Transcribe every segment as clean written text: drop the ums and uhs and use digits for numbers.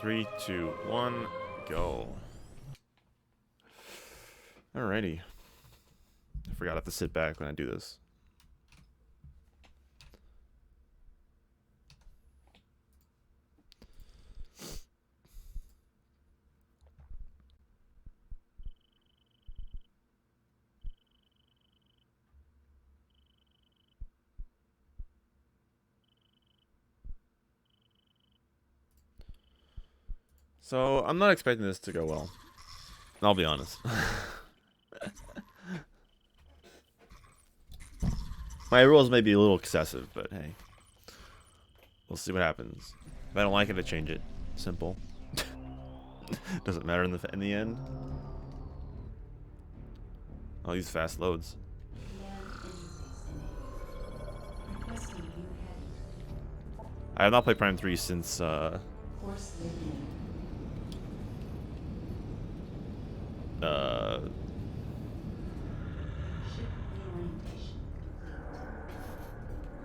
3, 2, 1, go. Alrighty. I forgot I have to sit back when I do this. So, I'm not expecting this to go well. I'll be honest. My rules may be a little excessive, but hey. We'll see what happens. If I don't like it, I change it. Simple. Doesn't matter in the end. I'll use fast loads. I have not played Prime 3 since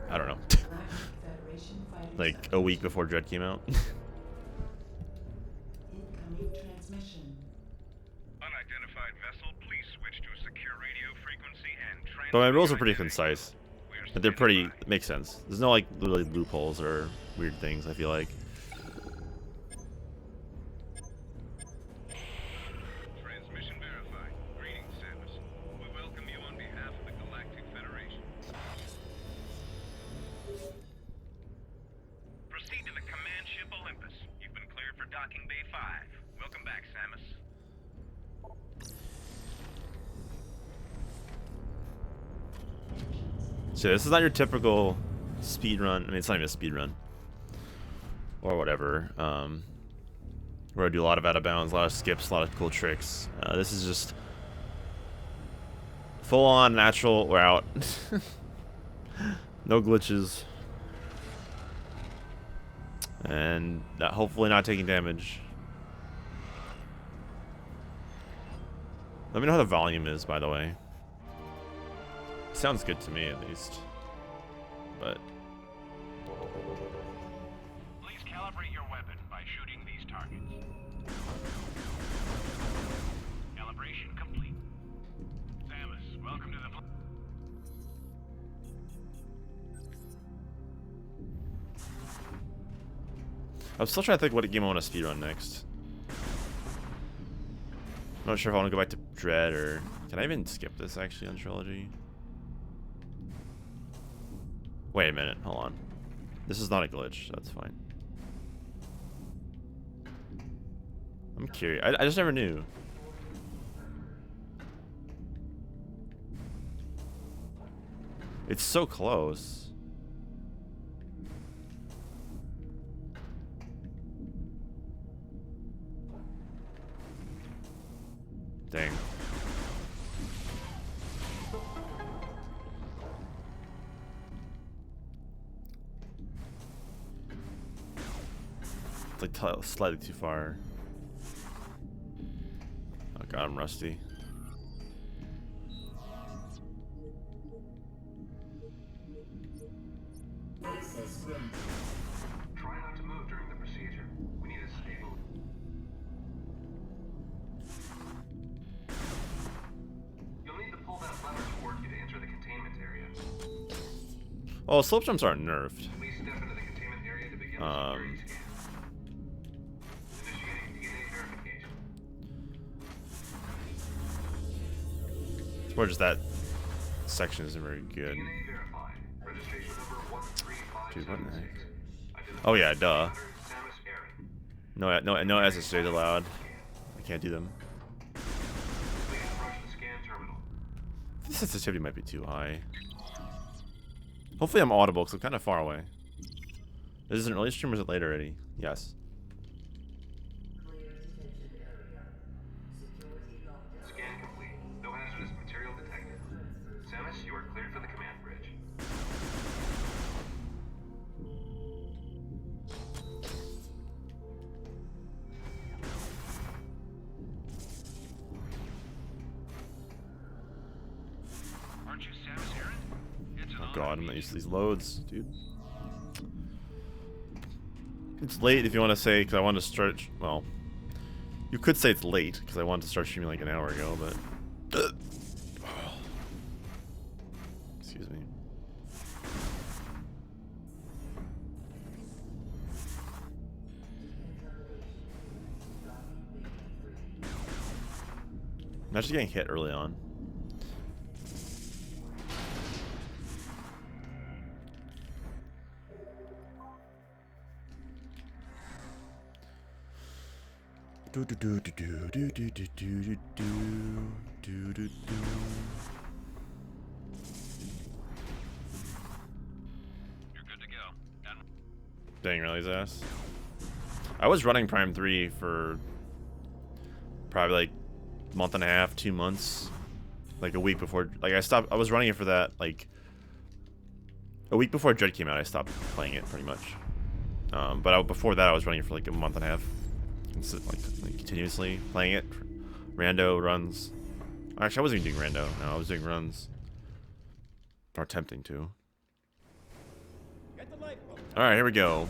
I don't know. Like a week before Dread came out. Incoming transmission. Unidentified vessel, please switch to a secure radio frequency and transmit. But my rules are pretty concise. But they're pretty make sense. There's no like really loopholes or weird things, I feel like. Transmission verified. Greetings, Samus. We welcome you on behalf of the Galactic Federation. Proceed to the command ship Olympus. You've been cleared for docking bay 5. Welcome back, Samus. So this is not your typical speed run. I mean, it's not even a speed run. Or whatever. Where I do a lot of out of bounds, a lot of skips, a lot of cool tricks. This is just full on natural route. No glitches. And hopefully not taking damage. Let me know how the volume is, by the way. Sounds good to me, at least. But Please calibrate your weapon by shooting these targets. Calibration complete. Samus, welcome to the... I'm still trying to think what game I want to speedrun next. I'm not sure if I want to go back to Dread or... Can I even skip this, actually, on Trilogy? Wait a minute, hold on. This is not a glitch, that's fine. I'm curious. I just never knew. It's so close. Dang. It's like slightly too far. Oh god, I'm rusty. Try not to move during the procedure. We need a stable... You'll need to pull that lever toward you to enter the containment area. Oh, slope jumps aren't nerfed. Please step into the containment area to begin the security scan. Initiating DNA verification. It's more just that section isn't very good. DNA verified. Registration number 13576. Dude, what the heck? Oh yeah, duh. No SSJs allowed. I can't do them. Please approach the scan terminal. The sensitivity might be too high. Hopefully I'm audible because I'm kind of far away. Is this an early stream or is it late already? Yes. Scan complete. No hazardous material detected. Samus, you are cleared for the command bridge. Aren't you Samus Aran? It's an Oh god, I'm not used to these loads, dude. It's late if you want to say, because I want to start. Well, you could say it's late because I wanted to start streaming like an hour ago, but. Excuse me. I'm actually getting hit early on. Do do do do do do do do do do do do. You're good to go. Done. Dang, really, his ass. I was running Prime 3 for probably like a month and a half, 2 months, like a week before. Like I was running it for that like a week before Dread came out. I stopped playing it pretty much. But before that, I was running it for like a month and a half, like continuously playing it. Rando runs. Actually, I wasn't even doing rando. No, I was doing runs. Or attempting to. All right, here we go.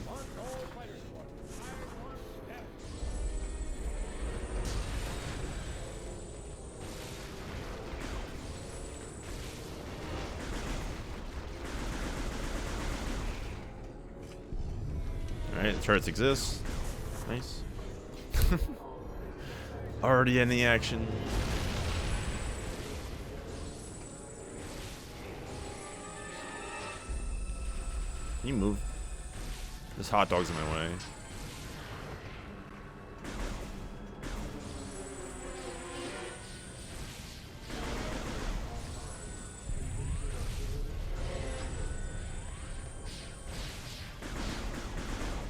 Alright, the turrets exist. Nice. Already in the action. Can you move? This hot dog's in my way.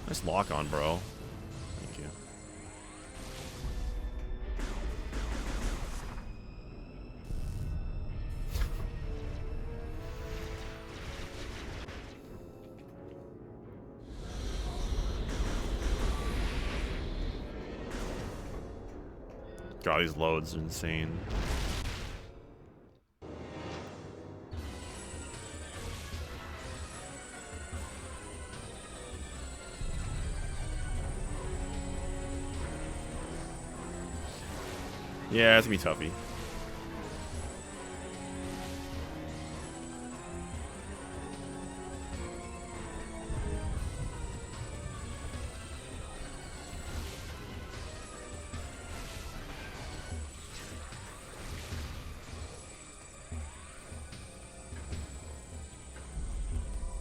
Nice lock on, bro. Thank you. God, these loads are insane. Yeah, it's gonna be toughy.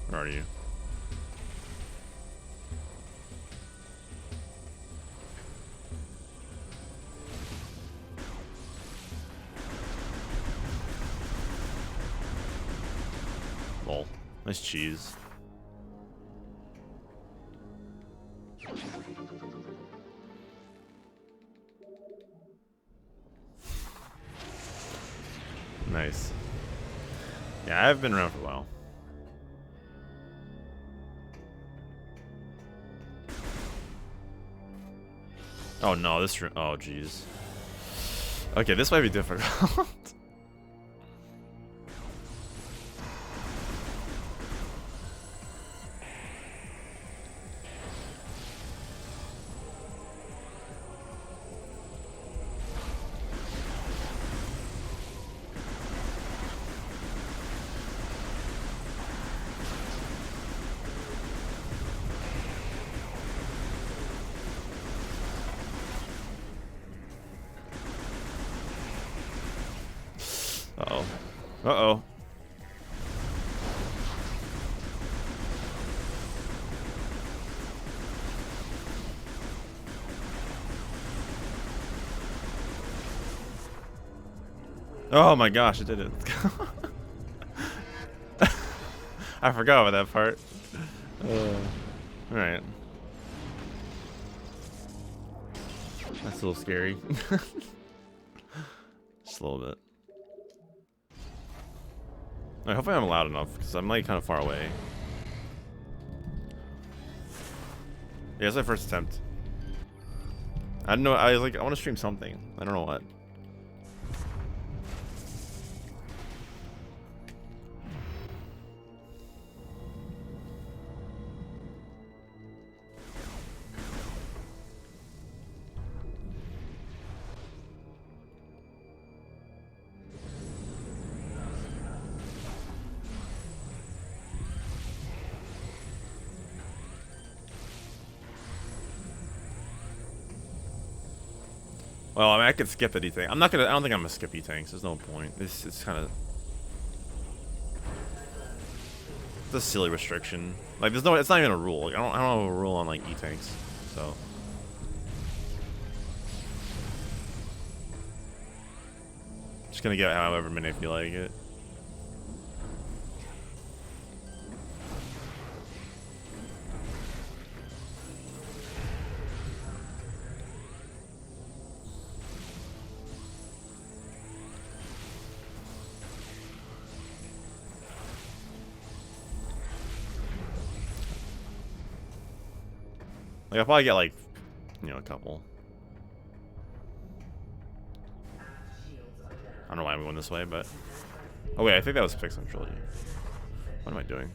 Where are you? Lol. Nice cheese. Nice. Yeah, I've been around for a while. Oh no, this room. Oh jeez. Okay, this might be difficult. Uh-oh. Uh-oh. Oh my gosh, it did it. I forgot about that part. Alright. That's a little scary. Just a little bit. Hopefully I'm loud enough, because I'm like kind of far away. Yeah, it's my first attempt. I don't know, I was like, I want to stream something. I don't know what. Well, I mean, I could skip the E-tank. I don't think I'm gonna skip E-tanks. There's no point. It's kind of... It's a silly restriction. Like, there's no... It's not even a rule. Like, I don't have a rule on, like, E-tanks. So... Just gonna get however many I feel like it. Like, I'll probably get, like, you know, a couple. I don't know why I'm going this way, but... Oh, wait, I think that was fixed on Trilogy. What am I doing?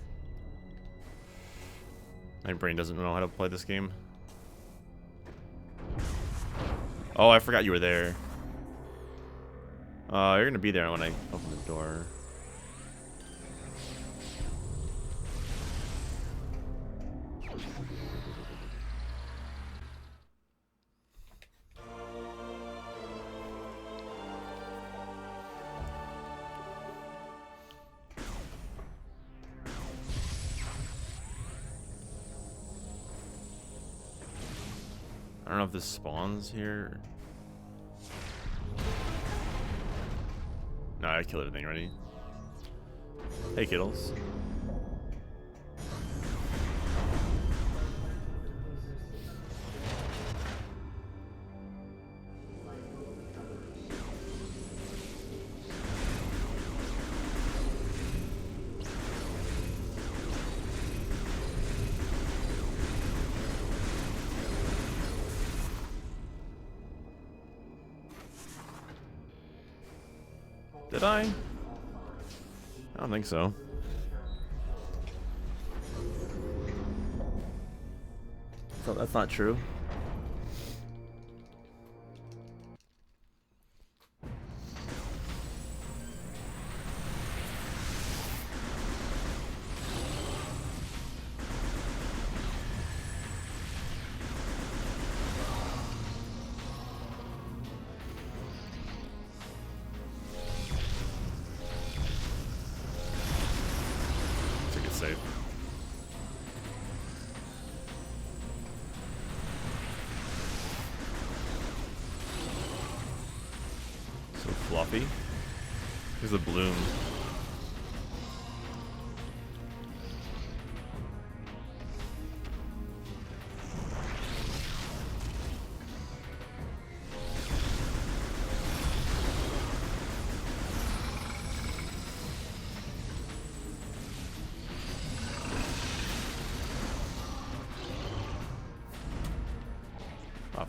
My brain doesn't know how to play this game. Oh, I forgot you were there. You're gonna be there when I open the door. I don't know if this spawns here. No, I killed everything already. Hey, Kittles. Did I? I don't think so. So that's not true. Safe. So fluffy. Here's the bloom.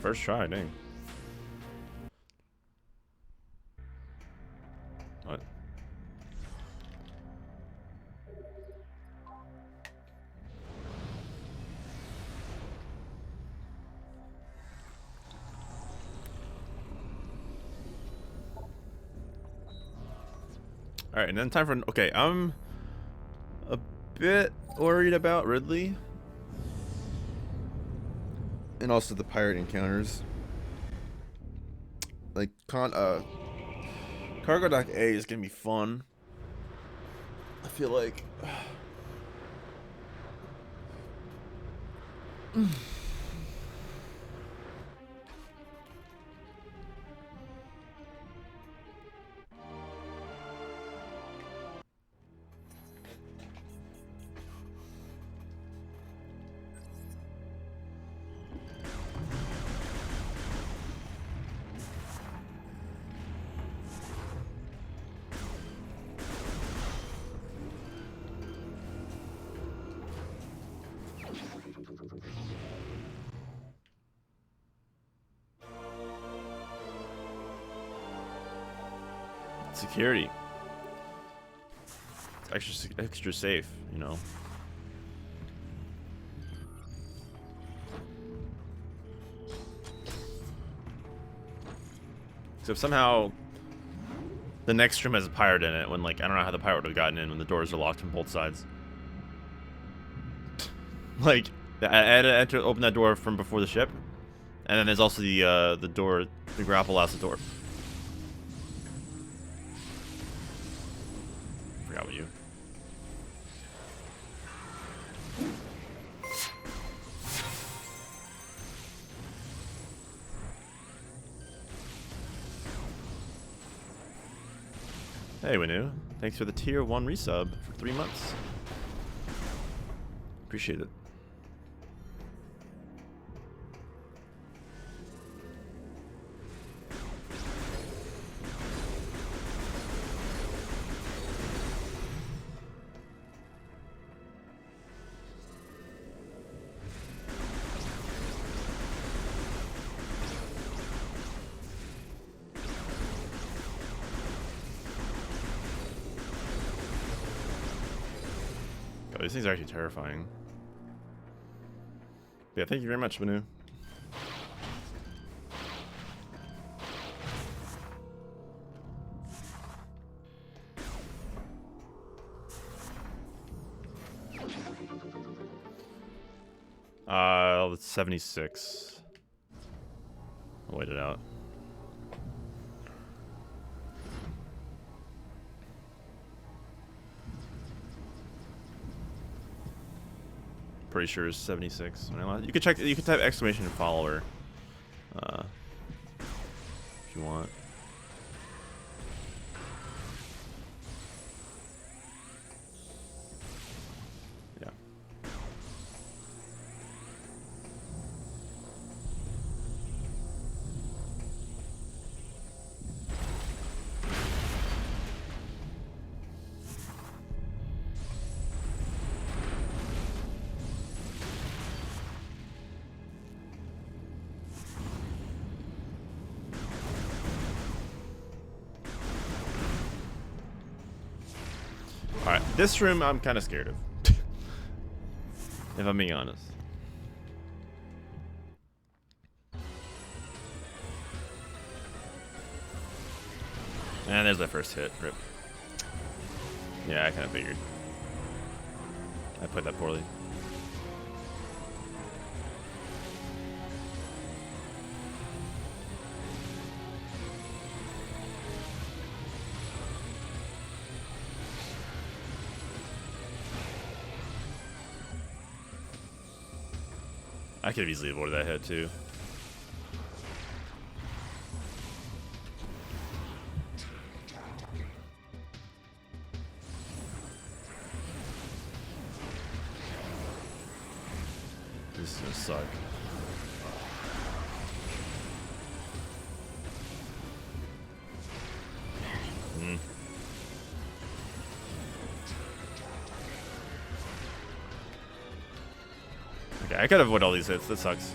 First try, dang. What? Alright, and then time for... Okay, I'm a bit worried about Ridley. And also the pirate encounters. Like, Cargo Dock A is gonna be fun. I feel like... Security. It's extra safe, you know. Except somehow the next room has a pirate in it when, like, I don't know how the pirate would have gotten in when the doors are locked from both sides. Like, I had to open that door from before the ship. And then there's also the door, the grapple allows the door. Forgot what you. Hey, Winu. Thanks for the tier 1 resub for 3 months. Appreciate it. God, these things are actually terrifying. Yeah, thank you very much, Manu. It's 76. I'll wait it out. Pretty sure it's 76. You could check. You could type exclamation follower if you want. Yeah. Alright, this room I'm kind of scared of. If I'm being honest. And there's that first hit. Rip. Yeah, I kind of figured. I played that poorly. I could have easily avoided that hit too. This is gonna suck. Okay, I could avoid all these hits. That sucks.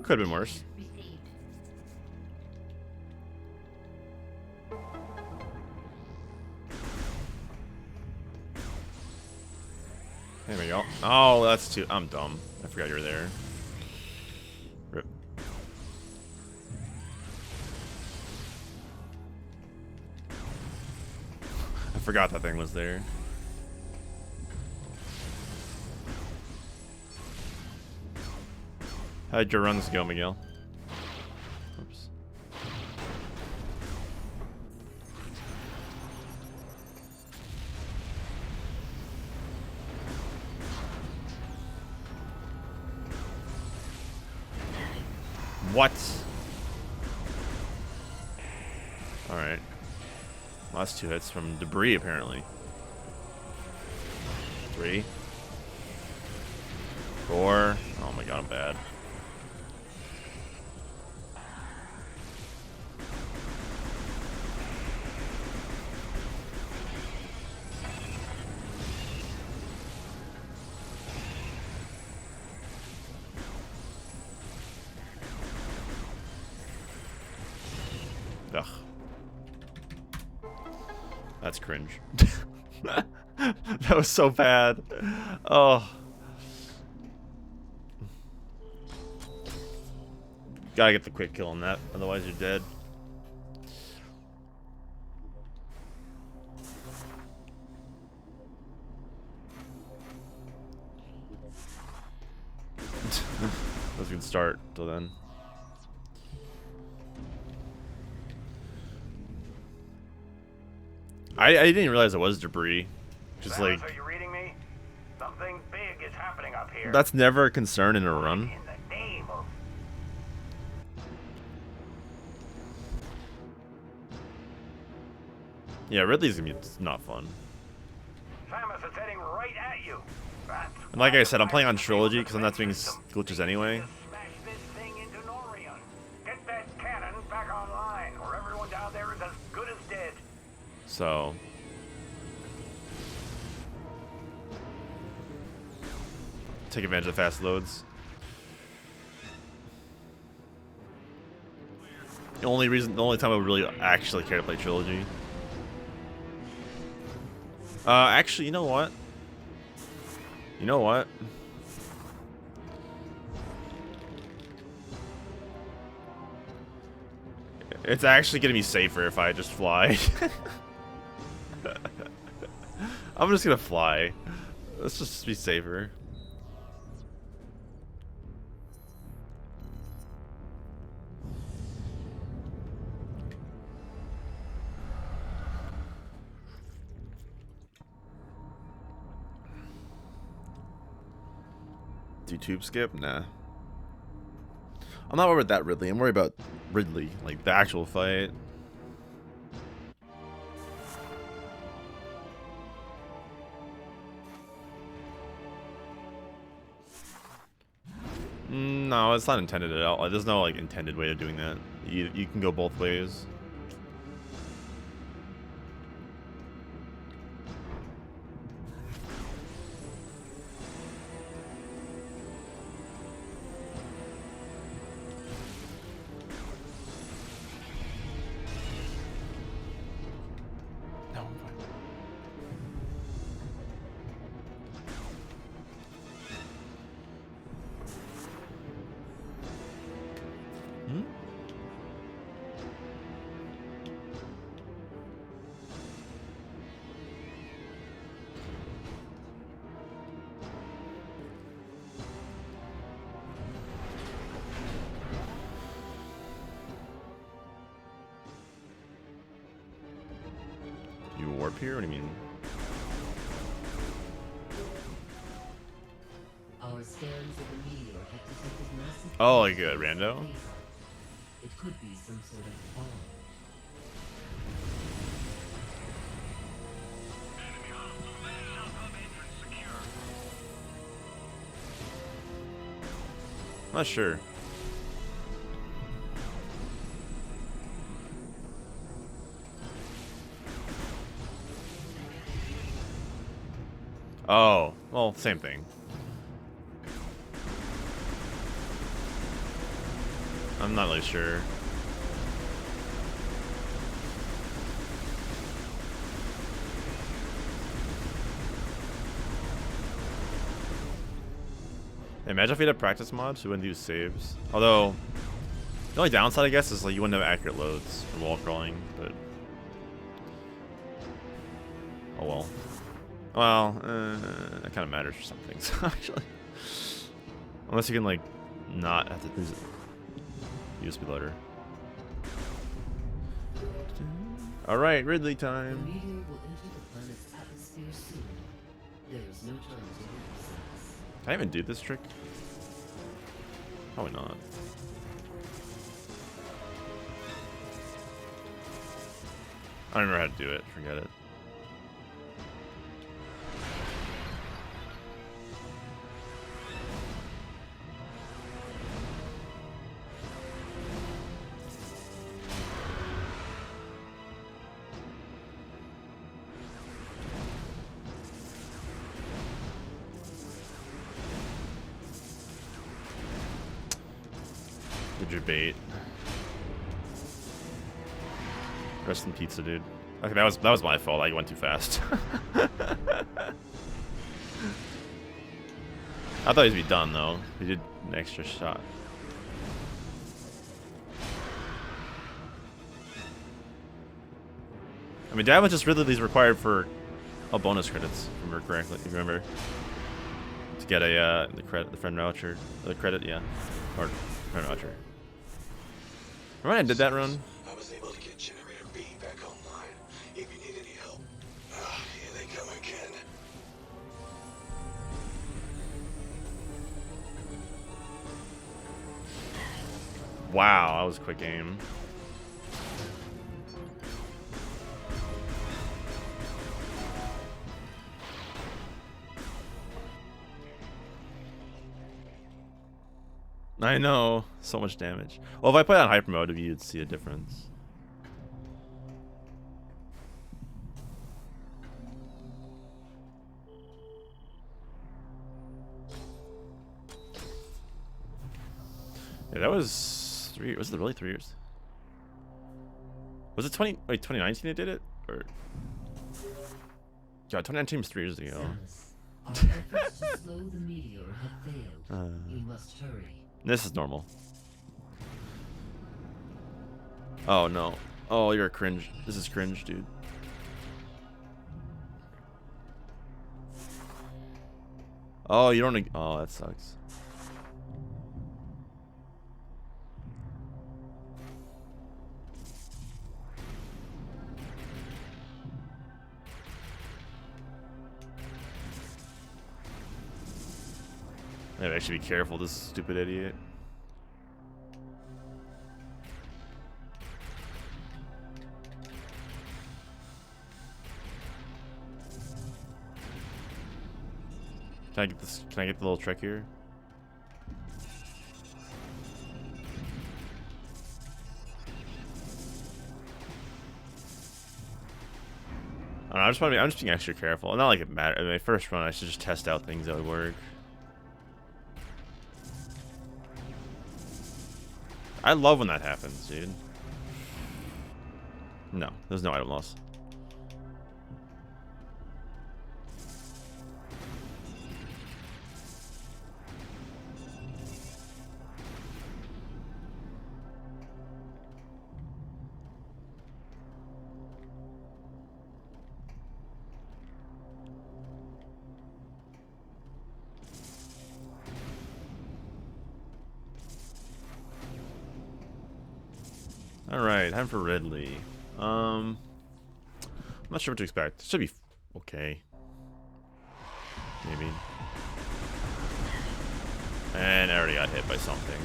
Could have been worse. There we go. Oh, that's too. I'm dumb. I forgot you were there. Rip. I forgot that thing was there. How'd your runs go, Miguel? Oops. What? Alright. Last 2 hits from debris, apparently. 3. 4. Oh my god, I'm bad. Ugh. That's cringe. That was so bad. Oh. Gotta get the quick kill on that, otherwise you're dead. That's a good start till then. I didn't realize it was debris. Just Samus, like, are you reading me? Something big is happening up here. that's never a concern in a run. In the name of... Yeah, Ridley's gonna be not fun. Samus, it's heading right at you. That's And like I said, I'm why playing on the Trilogy because I'm not doing system. glitches anyway. Smash this thing into Norion. Get that cannon back online, or everyone down there is as good as dead. So take advantage of fast loads. The only time I would really actually care to play Trilogy. Actually, you know what? You know what? It's actually gonna be safer if I just fly. I'm just gonna fly. Let's just be safer. Do tube skip? Nah. I'm not worried about that Ridley. I'm worried about Ridley, like the actual fight. No, it's not intended at all. Like, there's no like intended way of doing that. You can go both ways. No, I'm fine. Hmm? You warp here? What do you mean? Our scans of the meteor have detected massive... Oh, like a rando? It could be some sort of bomb. Not sure. Oh, well, same thing. I'm not really sure. Imagine if we had a practice mod, so we wouldn't do saves. Although, the only downside, I guess, is like you wouldn't have accurate loads for wall crawling, but... Oh well. Well, that kind of matters for some things, actually. Unless you can, like, not have to use USB loader. Alright, Ridley The time. meteor will enter the planet's atmosphere soon. There is no time to lose. Can I even do this trick? Probably not. I don't remember how to do it. Forget it. Did your bait. Rest in pizza, dude. Okay, that was my fault. I went too fast. I thought he'd be done though. He did an extra shot. I mean, damage is Ridley's required for all bonus credits, if I remember correctly. Remember to get a the friend voucher, the credit, yeah, or friend voucher. Remember I did that run? I was able to get generator B back online. If you need any help. Here they come again. Wow, that was a quick aim. I know, so much damage. Well, if I play on Hypermode, you'd see a difference. Yeah, that was 3. Was it really 3 years? Was it 2019 it did it? Or God, 2019 was 3 years ago. Samus, our efforts to slow the meteor have failed. You must hurry. This is normal. Oh no. Oh, you're a cringe. This is cringe, dude. Oh, you don't. Oh, that sucks. Maybe I should be careful, this stupid idiot. Can I get this? Can I get the little trick here? I don't know, I'm just being extra careful. Not like it matters. My first run, I should just test out things that would work. I love when that happens, dude. No, there's no item loss. Alright, time for Ridley. I'm not sure what to expect. Should be okay. Maybe. And I already got hit by something.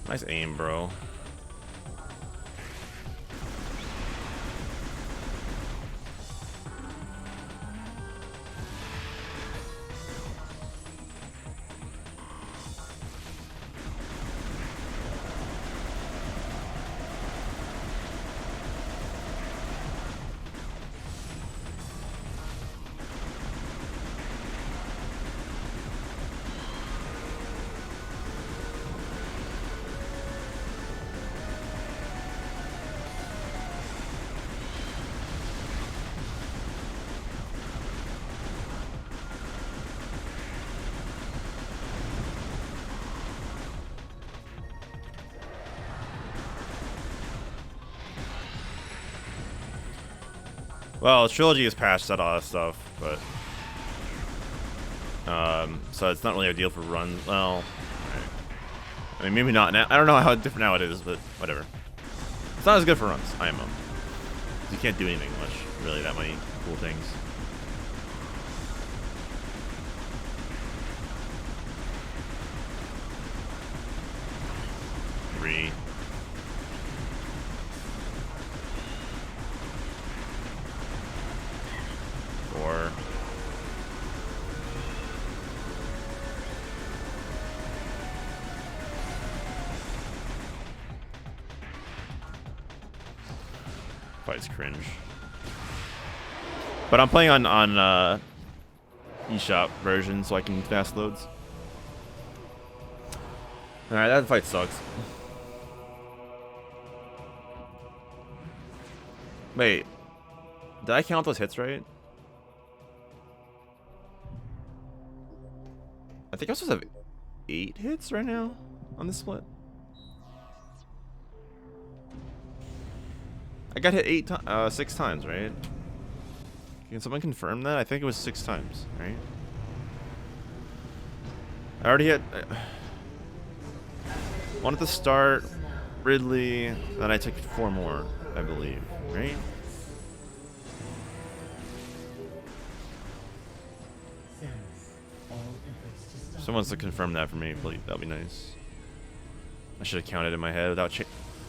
Nice aim, bro. Well, Trilogy has patched out all that stuff, but so it's not really a deal for runs. Well, right. I mean, maybe not now. I don't know how different now it is, but whatever. It's not as good for runs, IMO. You can't do anything much, really, that many cool things. Three. Four. fight's cringe. But I'm playing on eShop version so I can fast loads. Alright, that fight sucks. Wait. Did I count those hits right? I think I'm supposed to have 8 hits right now on this split. I got hit 6 times, right? Can someone confirm that? I think it was 6 times, right? I already hit one at the start, Ridley, then I took 4 more, I believe, right? If someone wants to confirm that for me, please, that'd be nice. I should have counted in my head without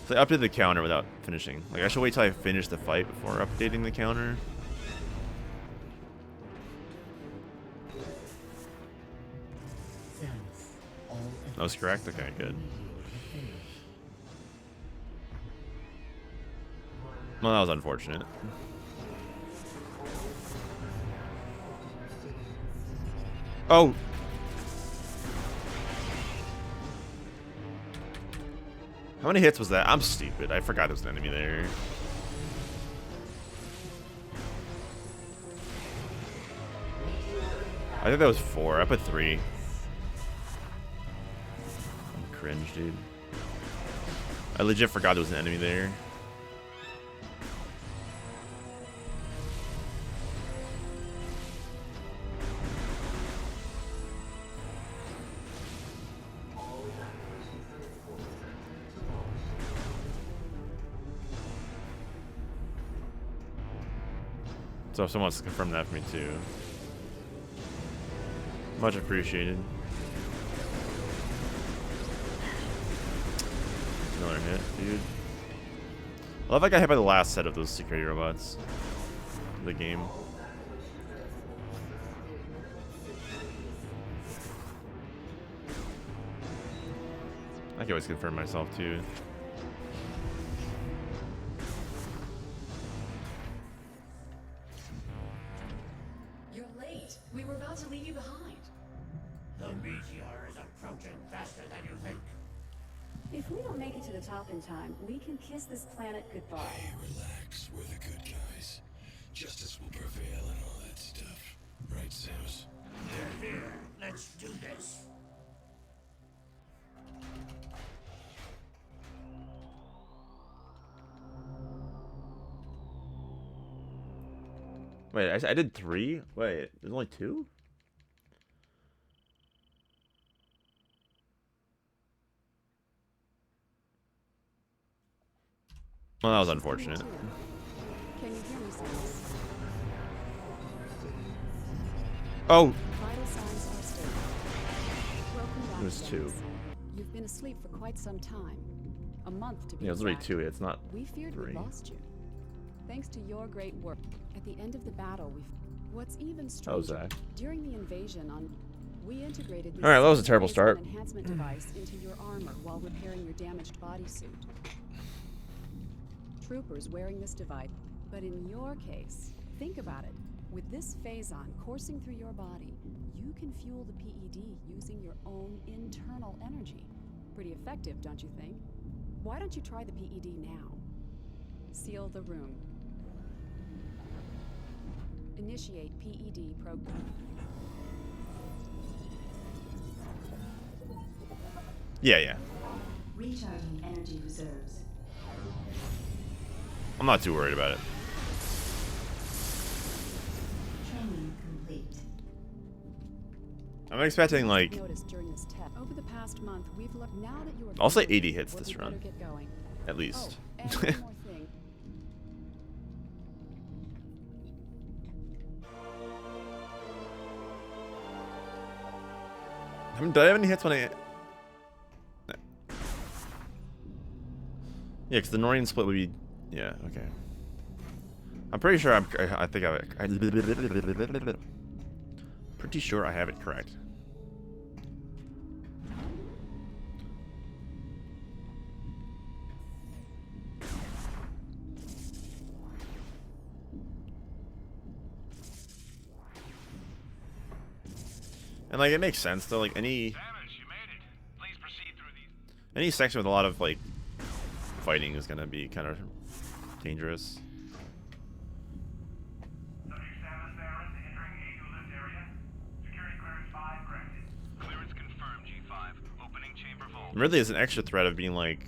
so I updated the counter without finishing. Like, I should wait till I finish the fight before updating the counter. That was correct? Okay, good. Well, that was unfortunate. Oh! How many hits was that? I'm stupid. I forgot there was an enemy there. I think that was 4. I put 3. I'm cringe, dude. I legit forgot there was an enemy there. So if someone wants to confirm that for me too. Much appreciated. Another hit, dude. I love I got hit by the last set of those security robots. The game. I can always confirm myself too. You're late. We were about to leave you behind. The meteor is approaching faster than you think. If we don't make it to the top in time, we can kiss this planet goodbye. Hey, relax. We're the good guys. Justice will prevail and all that stuff. Right, Samus? They're here. Let's do this. Wait, I did 3? Wait, there's only 2? Well, that was unfortunate. Can you hear me, Samus? Oh! Vital signs are stable. Broken back It was 2. veins. You've been asleep for quite some time. A month to be Yeah, it was already exact. 2. It's not We feared 3. we lost you. Thanks to your great work. At the end of the battle, what's even stranger, Zach. during the invasion we integrated the All right, that was a terrible Dyceron start. enhancement device into your armor while repairing your damaged bodysuit. Troopers wearing this device, but in your case, think about it. With this phazon coursing through your body, you can fuel the PED using your own internal energy. Pretty effective, don't you think? Why don't you try the PED now? Seal the room. Initiate PED program. Yeah. Recharging energy reserves. I'm not too worried about it. Training complete. I'm expecting, like, Noticed during this test. Over the past month, we've looked now that you are I'll say 80 hits we this better run. get going. at least. Oh, and one more thing. Did I have any hits when I... Yeah, because the Norian split would be... Yeah, okay. I'm pretty sure I think I pretty sure I have it correct. And like it makes sense though. Like any Samus, you made it. Please proceed through these. any section with a lot of like fighting is gonna be kind of dangerous. Subject Samus Baron entering A2 lift area. Security clearance 5 granted. Clearance confirmed, G5. Opening chamber vault. Really, is an extra threat of being like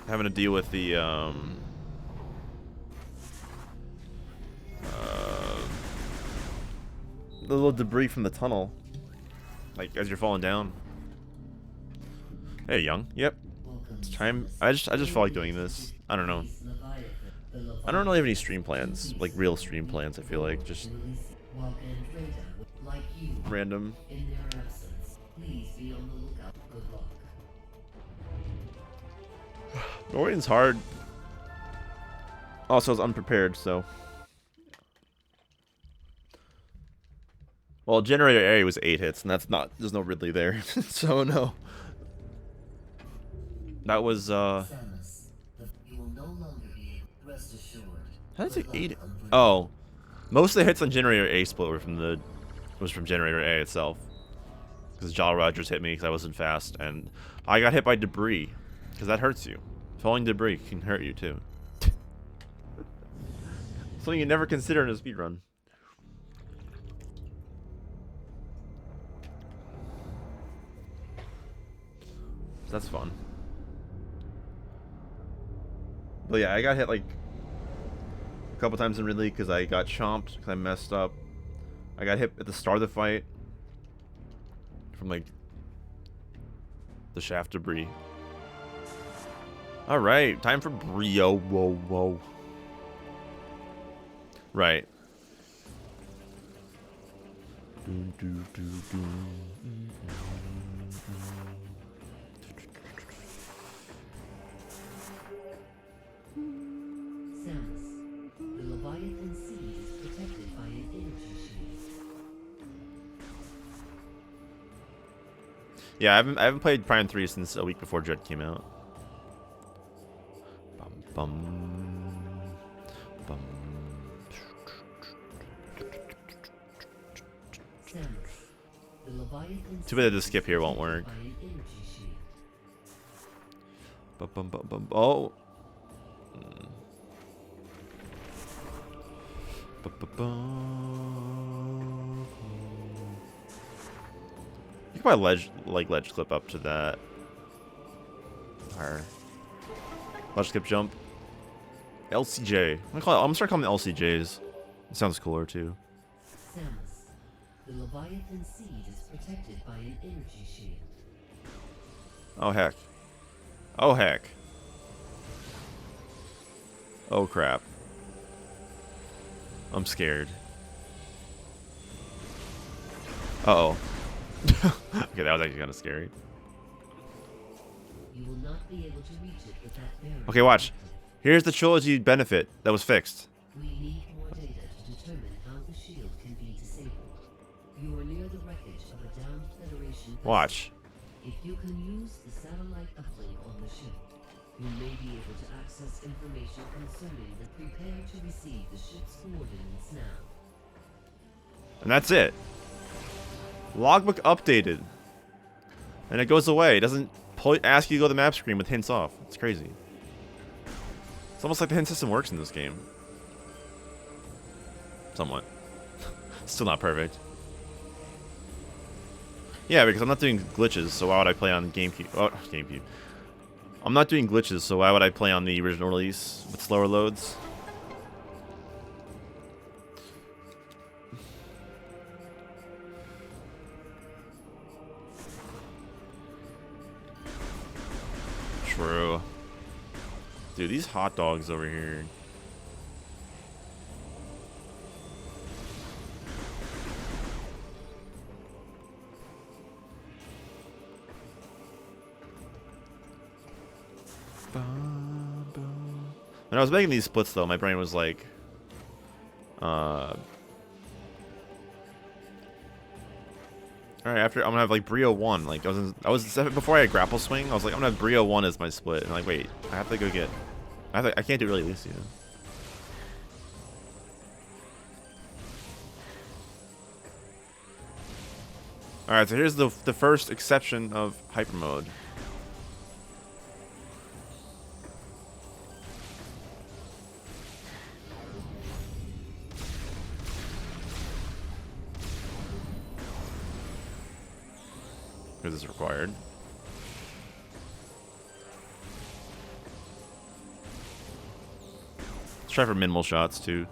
having to deal with the little debris from the tunnel, like as you're falling down. Hey, young. Yep. It's time. I just felt like doing this. I don't know. I don't really have any stream plans, like real stream plans. I feel like just random. In their absence, please be on the lookout. Good luck. Orien's hard. Also, I was unprepared, so. Well, generator area was 8 hits, and that's not. There's no Ridley there, so no. That was Samus, you will no longer be able. Rest assured. How did I say Good 8? luck, Unbreakable. Oh, most of the hits on generator A split were from generator A itself, because Jolly Rogers hit me because I wasn't fast, and I got hit by debris because that hurts you. Falling debris can hurt you too. Something you never consider in a speedrun. So that's fun. But yeah, I got hit like a couple times in Ridley because I got chomped because I messed up. I got hit at the start of the fight from like the shaft debris. All right, time for Bryyo. Whoa, whoa. Right. Samus, the Leviathan seed is protected by an energy shield. Yeah, I haven't played Prime 3 since a week before Dread came out. Bum, bum, bum. Samus, the Leviathan Too bad the seed skip is here won't protected work. by an energy shield. Bum, bum, bum, bum. Oh. Ba-ba-bum. You can probably ledge clip up to that. Or ledge clip jump. LCJ. I'm gonna start calling them LCJs. It sounds cooler too. Samus, the Leviathan seed is protected by an energy shield. Oh heck. Oh heck. Oh crap. I'm scared. Uh-oh. Okay, that was actually kind of scary. You will not be able to reach it with that barrier. Okay, watch. Here's the trilogy benefit that was fixed. We need more data to determine how the shield can be disabled. You are near the wreckage of a downed Federation vessel. Watch. If you can use the satellite uplink on the ship, you may be able to access information concerning the prepare to receive the ship's coordinates now. And that's it. Logbook updated. And it goes away. It doesn't ask you to go to the map screen with hints off. It's crazy. It's almost like the hint system works in this game. Somewhat. Still not perfect. Yeah, because I'm not doing glitches, so why would I play on GameCube? Oh, GameCube. I'm not doing glitches, so why would I play on the original release with slower loads? True. Dude, these hot dogs over here. When I was making these splits, though, my brain was like, all right, after I'm gonna have like Bryyo I. Like I was before I had grapple swing. I was like, I'm gonna have Bryyo I as my split. And like, wait, I have to go get. I can't do really Lucio. Alright, so here's the first exception of Hypermode. Because it's required. Let's try for minimal shots too.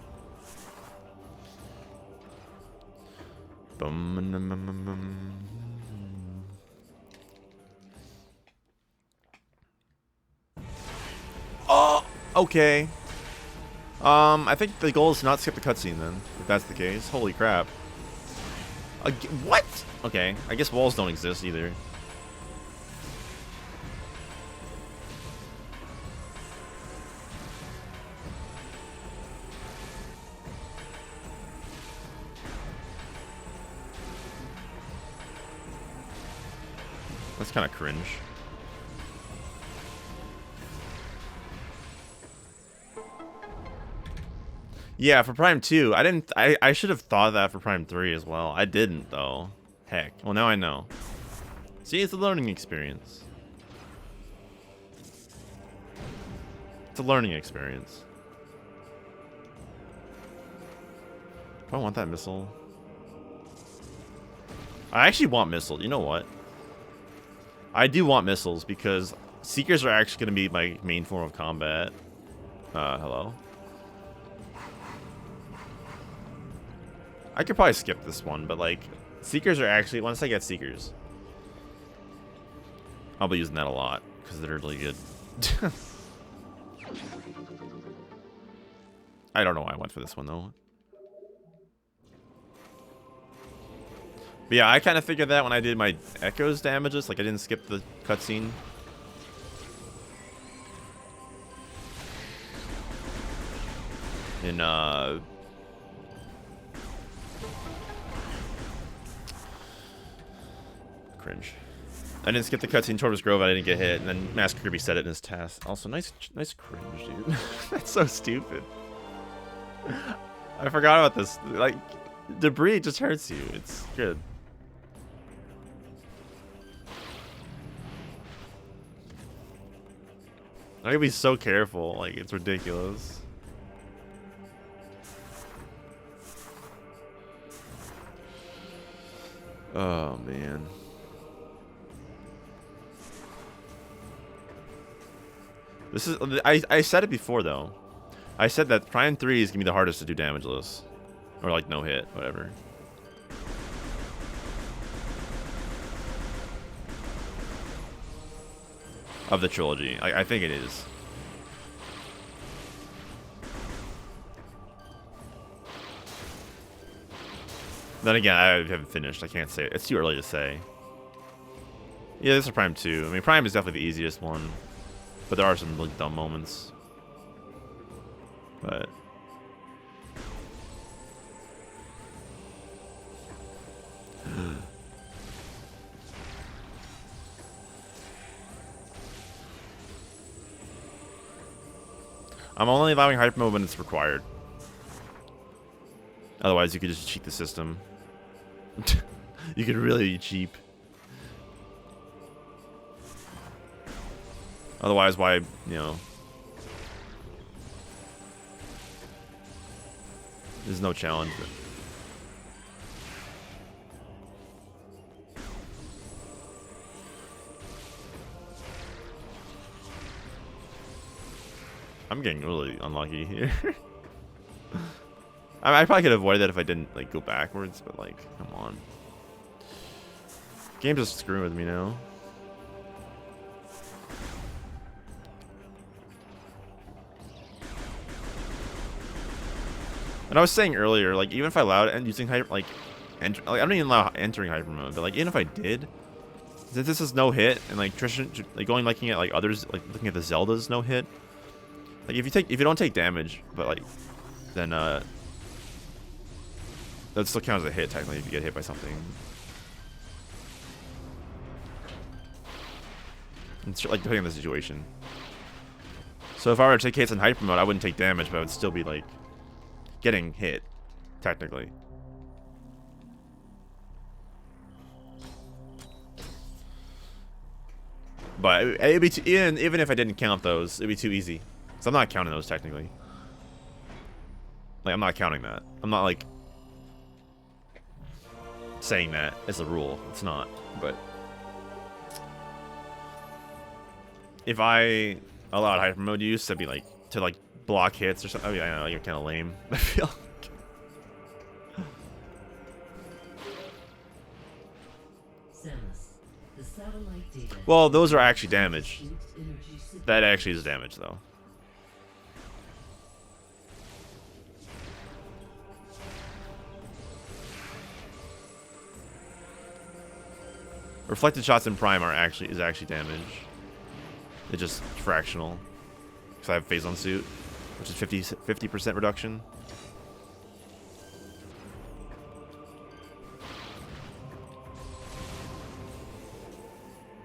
Oh, okay. I think the goal is to not skip the cutscene then, if that's the case. Holy crap. What? Okay, I guess walls don't exist either. That's kind of cringe. Yeah, for Prime 2, I should have thought of that for Prime 3 as well. I didn't though. Heck. Well, now I know. See, it's a learning experience. It's a learning experience. Do I want that missile? I actually want missiles. You know what? I do want missiles because Seekers are actually going to be my main form of combat. Hello? I could probably skip this one, but like, Seekers are actually, once I get Seekers, I'll be using that a lot because they're really good. I don't know why I went for this one though. But yeah, I kind of figured that when I did my Echoes damages, like I didn't skip the cutscene. In cringe. I didn't skip the cutscene Torvus Grove, I didn't get hit, and then Master Kirby said it in his task. Also, nice cringe, dude. That's so stupid. I forgot about this. Like, debris just hurts you. It's good. I gotta be so careful, like, it's ridiculous. Oh, man. This is, I said it before, though. I said that Prime 3 is gonna be the hardest to do damageless. Or, like, no hit, whatever. Of the trilogy. I think it is. Then again, I haven't finished. I can't say it. It's too early to say. Yeah, this is Prime 2. I mean, Prime is definitely the easiest one. But there are some really dumb moments. But... I'm only allowing Hypermode when it's required. Otherwise, you could just cheat the system. You could really be cheap. Otherwise, why, you know... There's no challenge. I'm getting really unlucky here. I probably could avoid that if I didn't like go backwards, but like, come on. Game's just screwing with me now. And I was saying earlier, like even if I allowed and using hyper, like I don't even allow entering hyper mode, but like even if I did, since this is no hit and like Tristan, like going looking at like others, like looking at the Zelda's no hit. Like if you don't take damage, but like then that still counts as a hit technically if you get hit by something. It's like depending on the situation. So if I were to take hits in hyper mode, I wouldn't take damage, but I would still be like getting hit, technically. But it'd be even if I didn't count those, it'd be too easy. So I'm not counting those technically. Like, I'm not counting that. I'm not like saying that as a rule. It's not. But if I allowed Hypermode use to be like to like block hits or something, oh yeah, I know you're kind of lame. I feel. Samus, the satellite data. Well, those are actually damage. That actually is damage, though. Reflected shots in Prime are actually damage. It's just fractional. Because I have phase on suit, which is 50% reduction.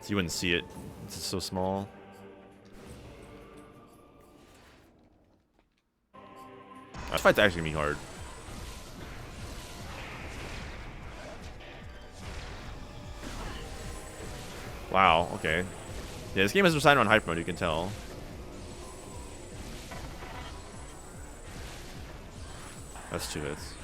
So you wouldn't see it. It's so small. That fight's actually gonna be hard. Wow, okay. Yeah, this game is designed on Hypermode, you can tell. That's 2 hits.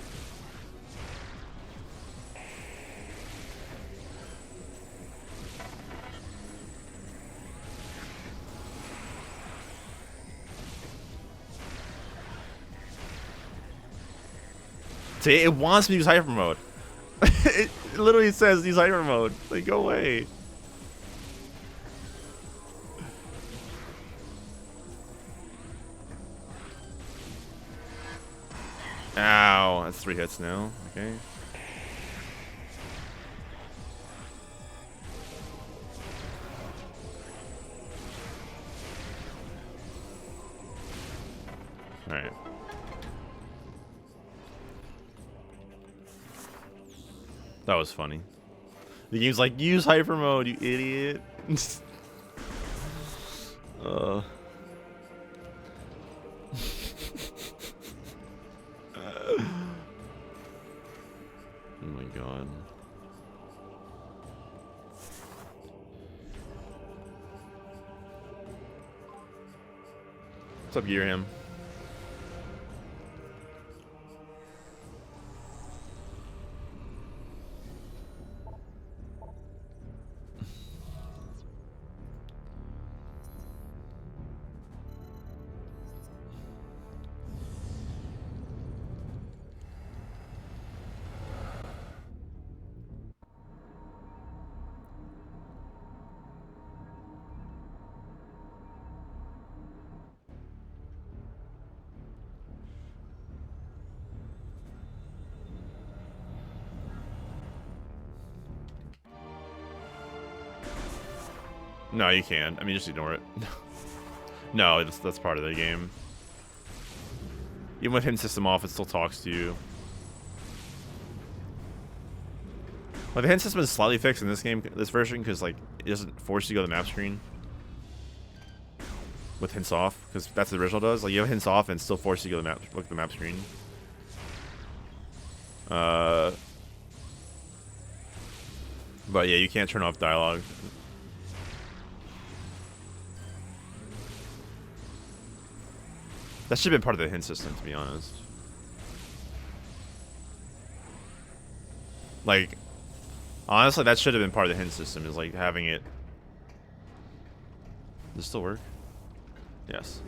See, it wants me to use Hypermode. It literally says use Hypermode. Like, go away. Ow, that's 3 hits now. Okay. Alright. That was funny. The game's like, use Hypermode, you idiot. Oh my god. What's up, Gearham? No, you can't. I mean, just ignore it. No, that's part of the game. Even with hidden system off, it still talks to you. Well, the hidden system is slightly fixed in this game, this version, because like it doesn't force you to go to the map screen with hints off, because that's what the original does. Like you have hints off and it still forces you to go to look at the map screen. But yeah, you can't turn off dialogue. That should have been part of the hint system, to be honest. Like, honestly, that should have been part of the hint system, is like having it. Does it still work? Yes.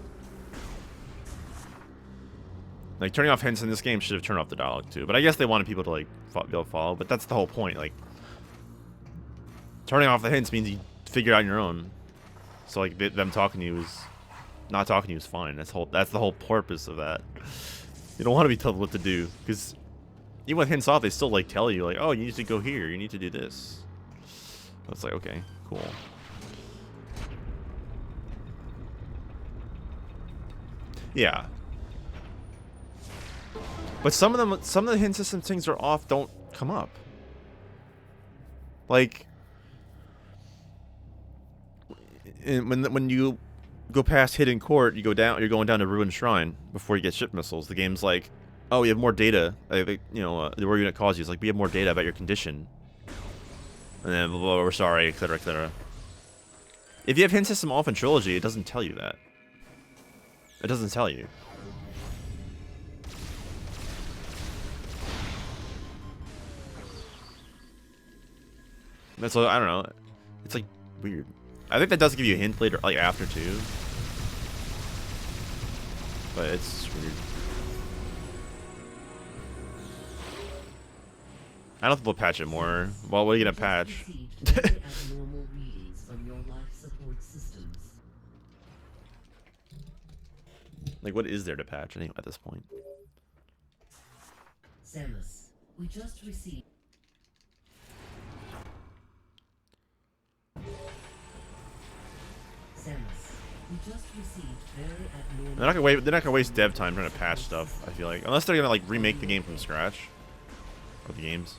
Like, turning off hints in this game should have turned off the dialogue too. But I guess they wanted people to like be able to follow. But that's the whole point. Like, turning off the hints means you figure it out on your own. So like them talking to you is. Not talking to you is fine. That's the whole purpose of that. You don't want to be told what to do, because even with hints off, they still like tell you like, oh, you need to go here, you need to do this. So it's like, okay, cool. Yeah. But some of the hint system things are off don't come up. Like when you go past Hidden Court, you're going down to Ruined Shrine before you get ship missiles. The game's like, oh, you have more data. The war unit calls you. It's like, we have more data about your condition. And then, blah, blah, blah, we're sorry, etc., etc. If you have hint system off in Trilogy, it doesn't tell you that. It doesn't tell you. That's what, I don't know. It's like weird. I think that does give you a hint later, like after too. But it's weird. I don't think we'll patch it more. Well, what are you gonna patch? Abnormal readings from your life support systems. Like, what is there to patch anyway at this point? Samus, we just received. Samus, we just received very abnormal. They're not gonna wait. They're not gonna waste dev time trying to patch stuff. I feel like, unless they're gonna like remake the game from scratch, or the games.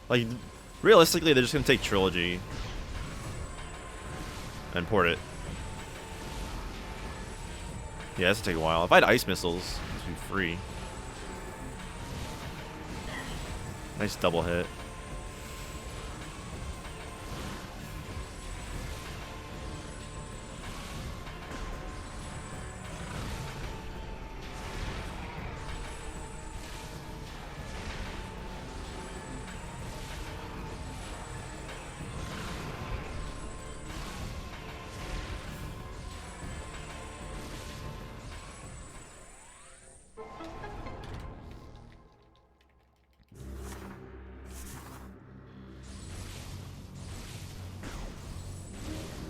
Like, realistically, they're just gonna take Trilogy and port it. Yeah, this will take a while. If I had ice missiles, this would be free. Nice double hit.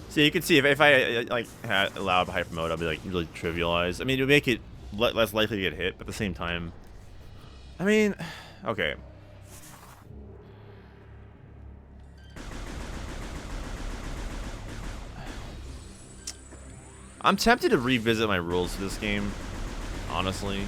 So you can see if I like had allowed Hypermode, I'll be like really trivialized. I mean, it would make it less likely to get hit, but at the same time, I mean, okay. I'm tempted to revisit my rules for this game, honestly.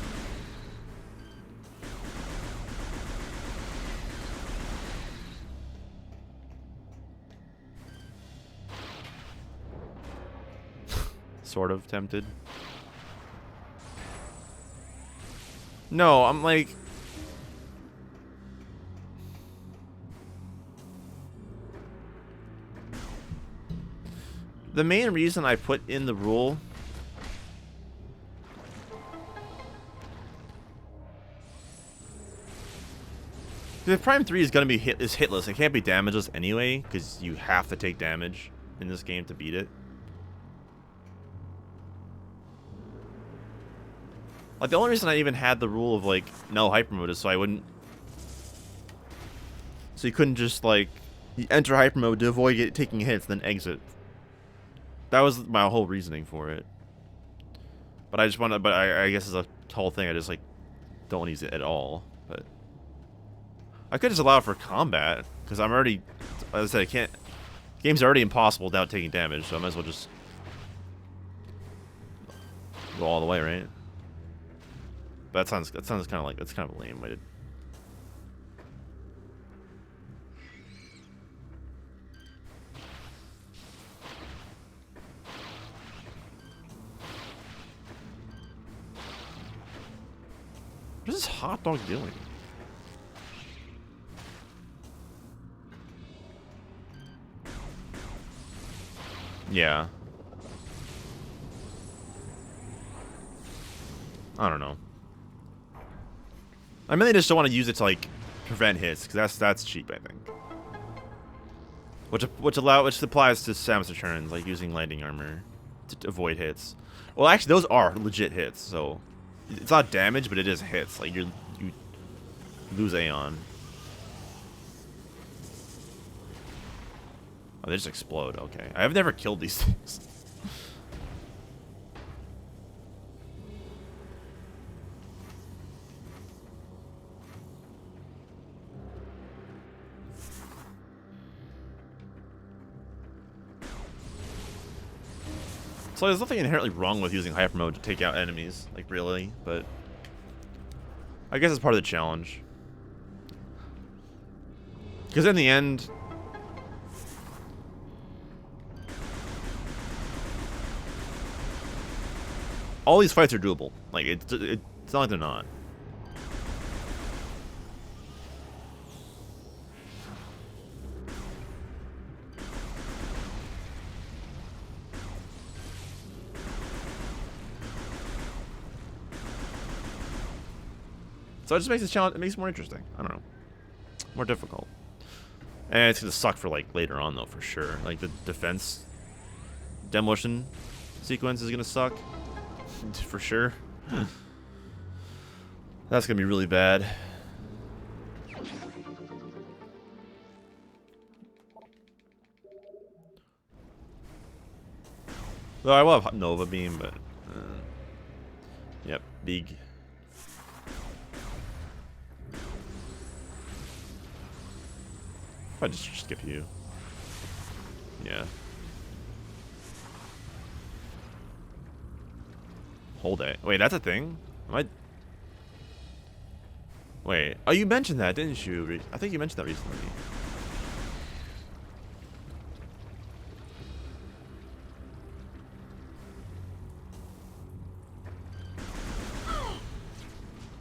Sort of tempted. No, I'm like... The main reason I put in the rule... If Prime 3 is gonna be hitless, it can't be damageless anyway, because you have to take damage in this game to beat it. Like, the only reason I even had the rule of, like, no Hypermode is so I wouldn't... So you couldn't just, like, you enter Hypermode to avoid taking hits, then exit. That was my whole reasoning for it. But I just want to... But I guess as a whole thing, I just, like, don't want to use it at all. But... I could just allow it for combat, because I'm already... As I said, I can't... Game's already impossible without taking damage, so I might as well just... go all the way, right? That sounds kind of like, that's kind of a lame way to... What is this hot dog doing? Yeah. I don't know. I mainly just don't want to use it to like prevent hits, because that's cheap, I think. Which applies to Samus Returns, like using lightning armor to avoid hits. Well, actually, those are legit hits, so it's not damage, but it is hits. Like you lose Aeon. Oh, they just explode. Okay, I've never killed these things. So there's nothing inherently wrong with using Hypermode to take out enemies, like really, but I guess it's part of the challenge. Because in the end, all these fights are doable. Like it's not like they're not. So it just makes the challenge, it makes it more interesting. I don't know. More difficult. And it's gonna suck for like later on though, for sure. Like the defense demolition sequence is gonna suck. For sure. That's gonna be really bad. Though I will have Nova Beam, but yep, big. If I just skip you. Yeah. Hold it. Wait, that's a thing? Am I... Wait. Oh, you mentioned that, didn't you? I think you mentioned that recently.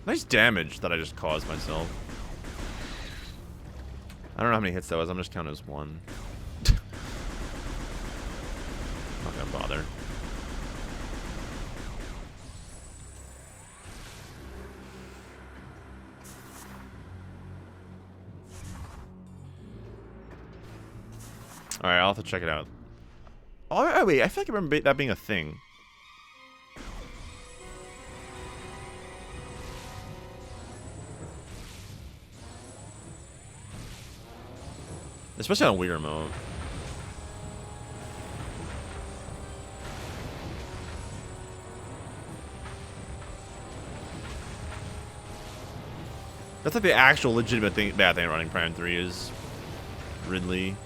Nice damage that I just caused myself. I don't know how many hits that was. I'm just counting as one. Not gonna bother. Alright, I'll have to check it out. Oh, wait, I feel like I remember that being a thing. Especially on Wii Remote. That's like the actual legitimate thing, bad thing running Prime 3 is Ridley.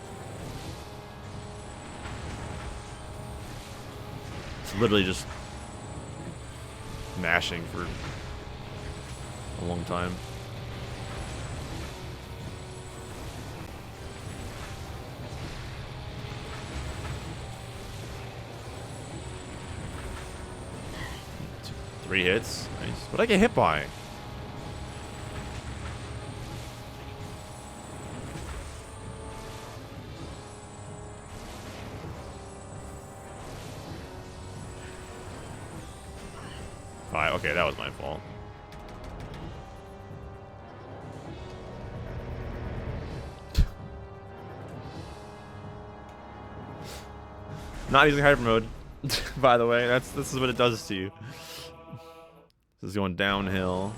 It's literally just mashing for a long time. Three hits. Nice. What'd I get hit by? Five. Okay, that was my fault. Not using Hypermode, by the way. This is what it does to you. This is going downhill.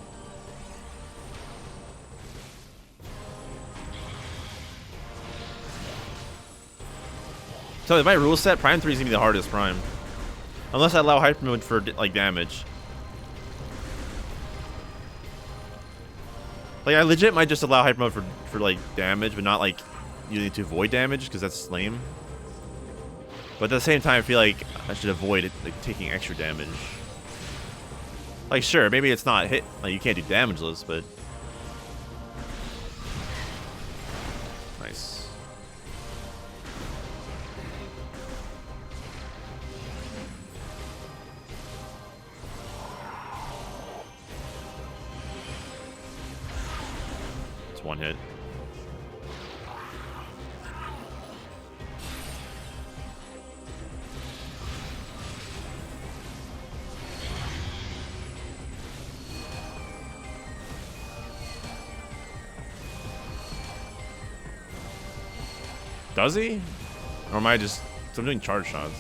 So my rule set, Prime 3 is gonna be the hardest Prime, unless I allow Hypermode for like damage. Like I legit might just allow Hypermode for like damage, but not like using it to avoid damage because that's lame. But at the same time, I feel like I should avoid it, like taking extra damage. Like, sure, maybe it's not hit. Like, you can't do damageless, but... Nice. It's one hit. Does he? Or am I just... So I'm doing charge shots.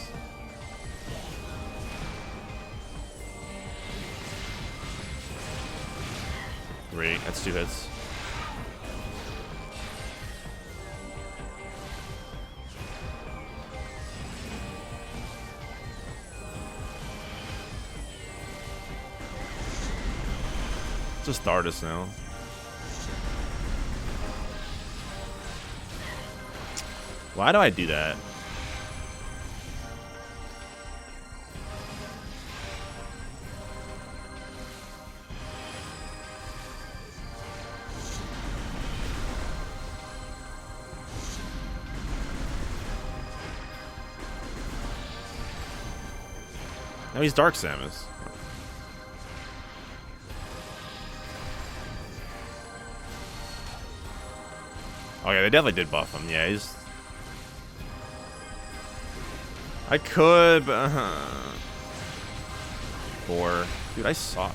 Three. That's two hits. It's just Stardust now. Why do I do that? Now he's Dark Samus. Oh yeah, they definitely did buff him. Yeah, he's... I could, but... Four. Dude, I suck.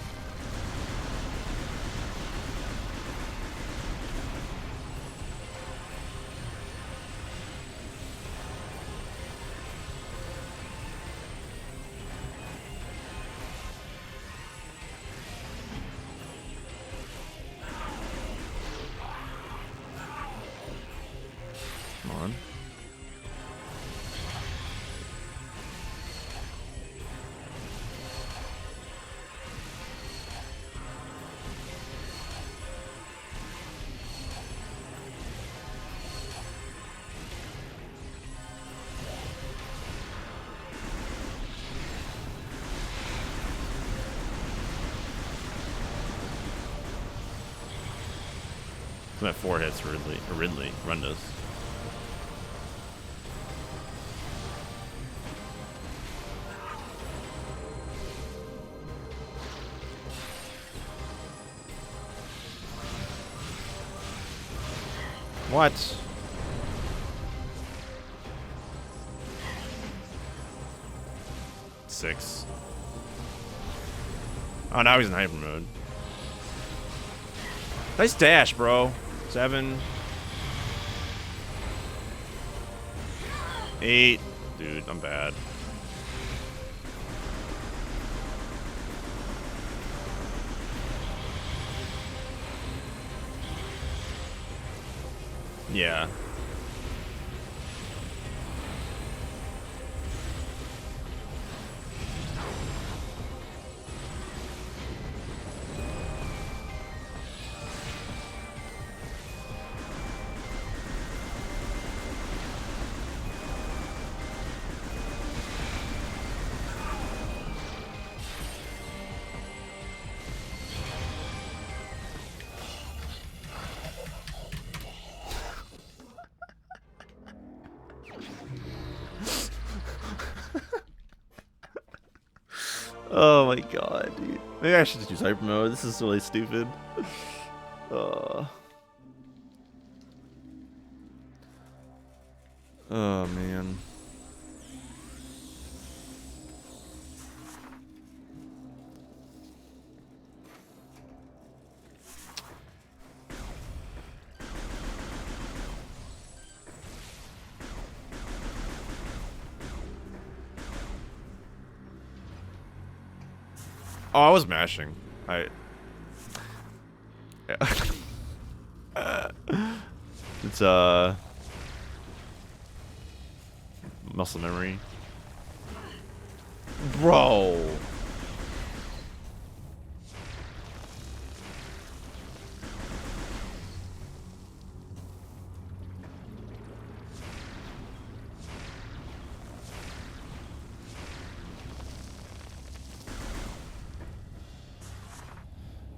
I'm at 4 hits for Ridley. Run does. What? Six. Oh, now he's in Hypermode. Nice dash, bro. 7. 8. Dude, I'm bad. Yeah. Oh my god, dude. Maybe I should just use Hypermode. This is really stupid. Oh man. Oh, I was mashing. Yeah. It's muscle memory. Bro.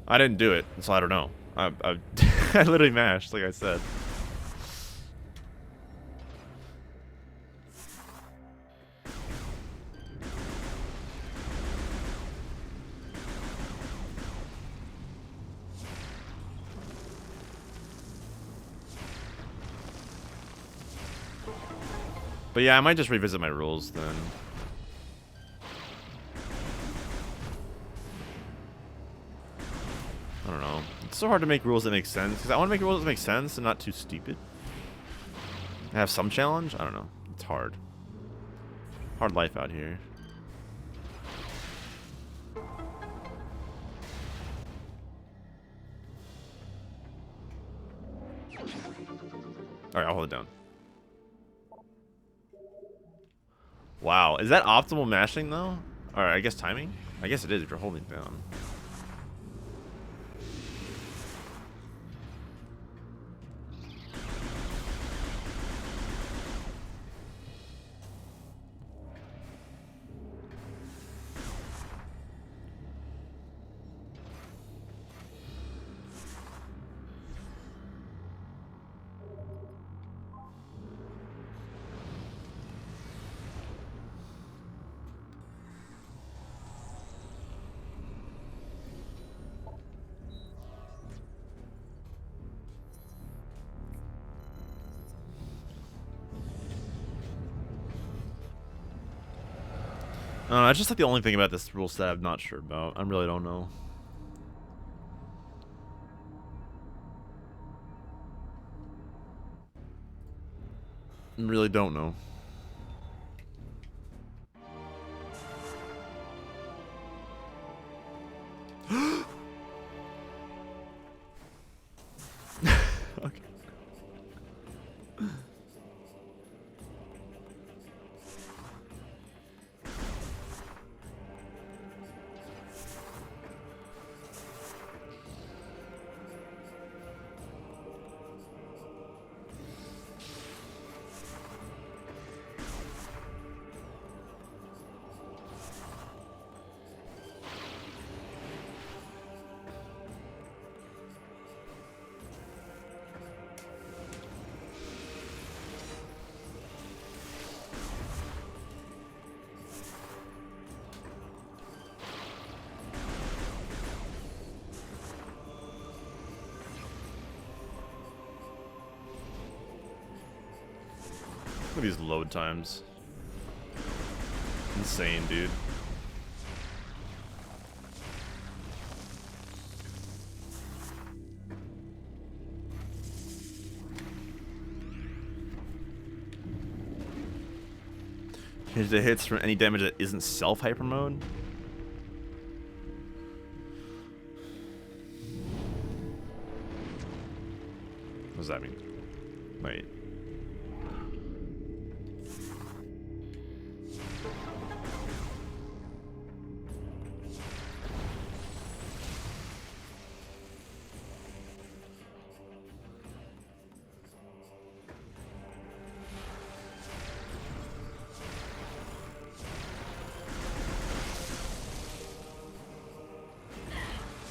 I didn't do it, so I don't know. I I literally mashed, like I said. But yeah, I might just revisit my rules then. I don't know. It's so hard to make rules that make sense, because I want to make rules that make sense and not too stupid. Have some challenge? I don't know. It's hard. Hard life out here. Alright, I'll hold it down. Wow, is that optimal mashing though? Alright, I guess timing? I guess it is if you're holding it down. I don't know, it's just like the only thing about this rule set I'm not sure about. I really don't know. I really don't know. Okay. Look at these load times. Insane, dude. Here's the hits from any damage that isn't self-hyper mode. What does that mean? Wait.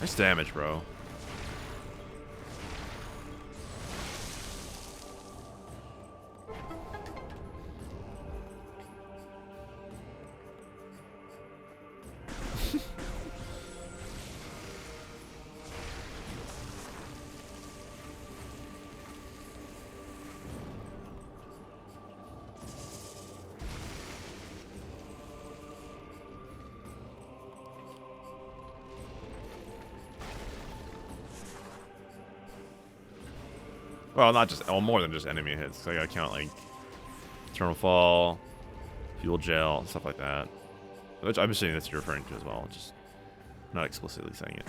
Nice damage, bro. Well, not just, well, more than just enemy hits. So I gotta count like Eternal Fall, Fuel Gel, stuff like that. Which I'm assuming that's what you're referring to as well, just not explicitly saying it.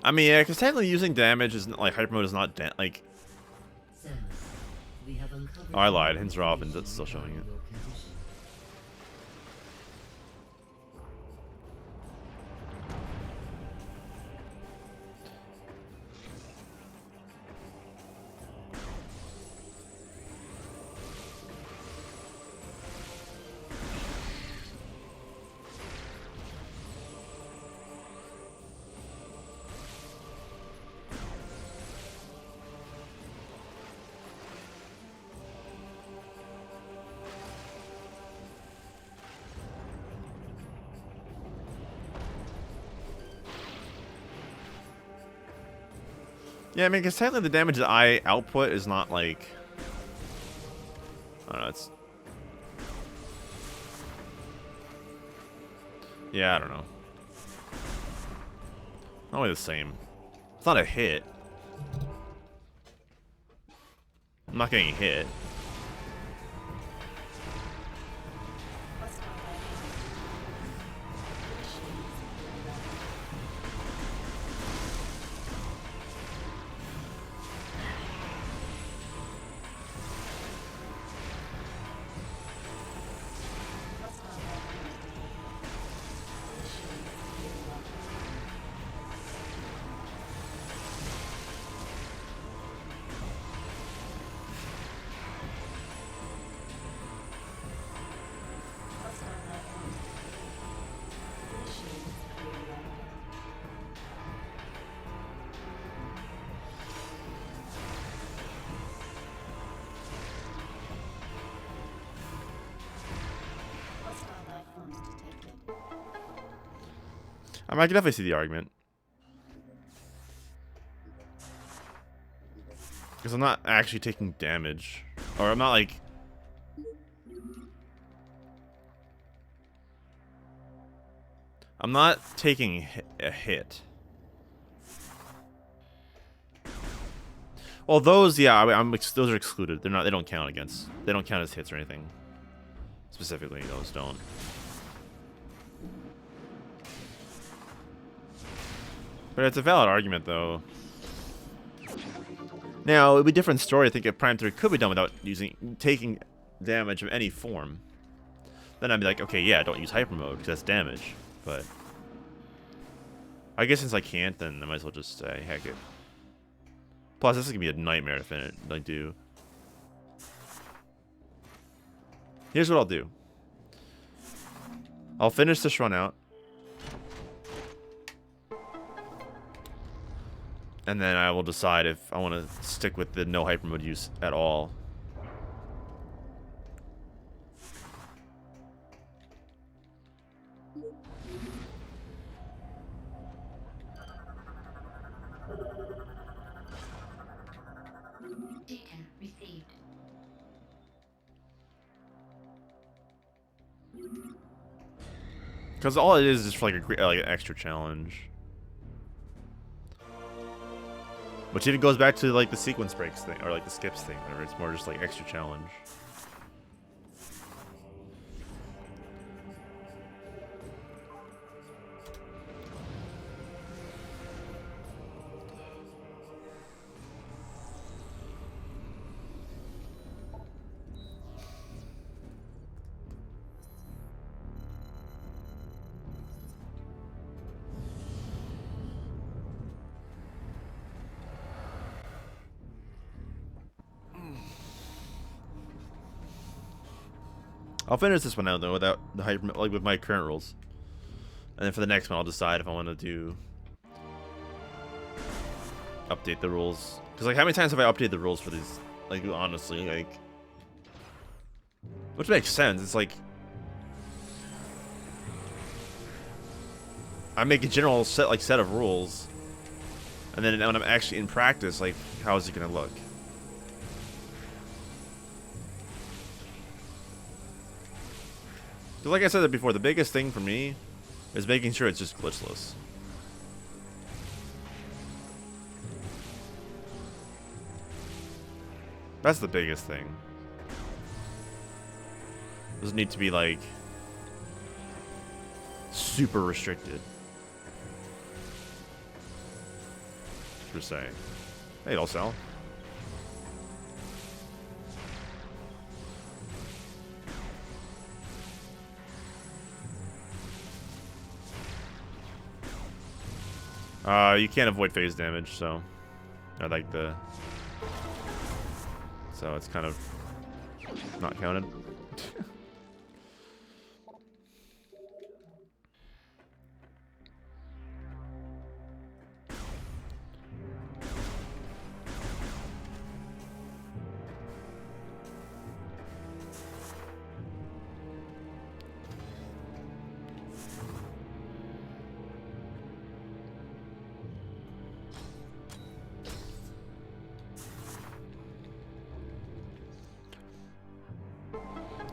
I mean, yeah, because technically using damage is like Hypermode is not like. Samus, we have uncovered Oh, I lied. Hints are off, and that's still showing it. your condition. Yeah, I mean, because technically the damage that I output is not like. I don't know, it's. Yeah, I don't know. Not really the same. It's not a hit. I'm not getting hit. I mean, I can definitely see the argument. Because I'm not actually taking damage. Or I'm not like... I'm not taking a hit. Well, those, yeah, those are excluded. They're not. They don't count against. They don't count as hits or anything. Specifically, those don't. But it's a valid argument, though. Now, it would be a different story. I think if Prime 3 could be done without taking damage of any form. Then I'd be like, okay, yeah, don't use Hyper Mode, because that's damage. But I guess since I can't, then I might as well just say, heck it. Plus, this is going to be a nightmare to finish, like, do. Here's what I'll do. I'll finish this run out. And then I will decide if I want to stick with the no hyper mode use at all. Data received. Because all it is for like like an extra challenge. Which even goes back to like the sequence breaks thing, or like the skips thing, whatever. It's more just like extra challenge. I'll finish this one out though without the hyper, like with my current rules, and then for the next one I'll decide if I want to do update the rules. Because like how many times have I updated the rules for these? Like honestly, like which makes sense. It's like I make a general set of rules, and then when I'm actually in practice, like how is it gonna look? Because like I said before, the biggest thing for me is making sure it's just glitchless. That's the biggest thing. Doesn't need to be like super restricted. Per se. Hey, it'll sell. You can't avoid phase damage, so I like the. So it's kind of not counted.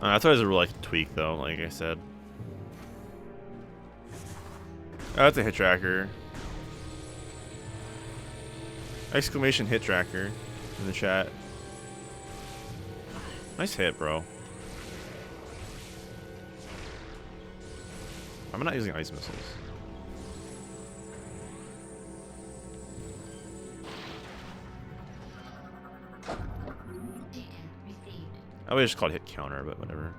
That's always a rule I can tweak, though, like I said. Oh, that's a hit tracker. Exclamation hit tracker in the chat. Nice hit, bro. I'm not using ice missiles. I would just call it hit counter, but whatever.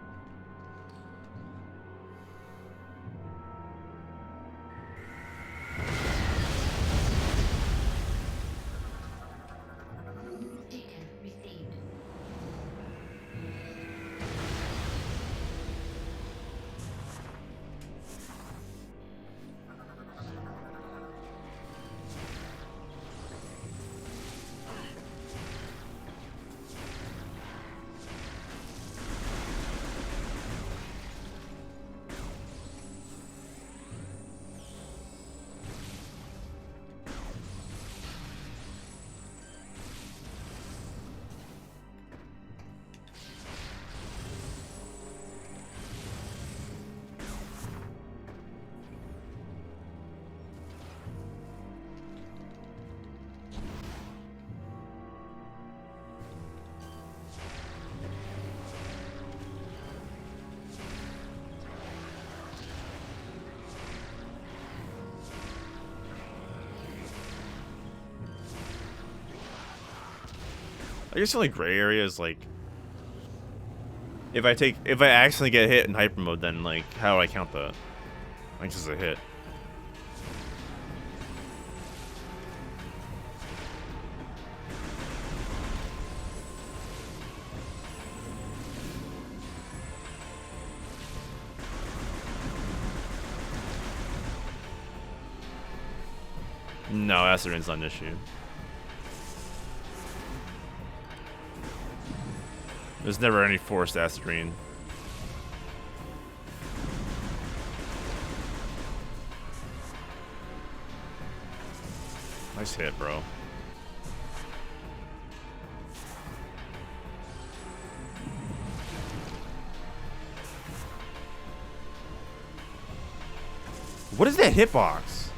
I guess the only gray area is like if I accidentally get hit in Hypermode, then like how do I count that? Like just a hit. No, acid rain's not an issue. There's never any forced acid rain. Nice hit, bro. What is that hitbox?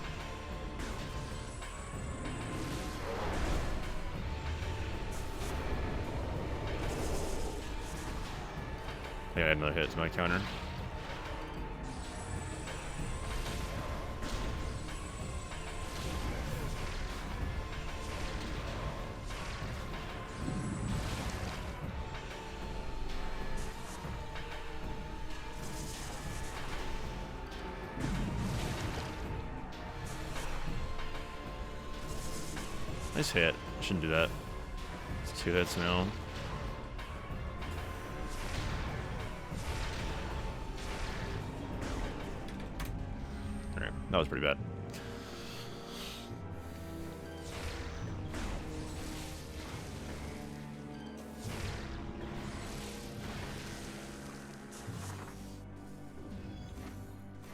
Yeah, I had another hit to my counter. Nice hit. Shouldn't do that. It's 2 hits now. Alright, that was pretty bad.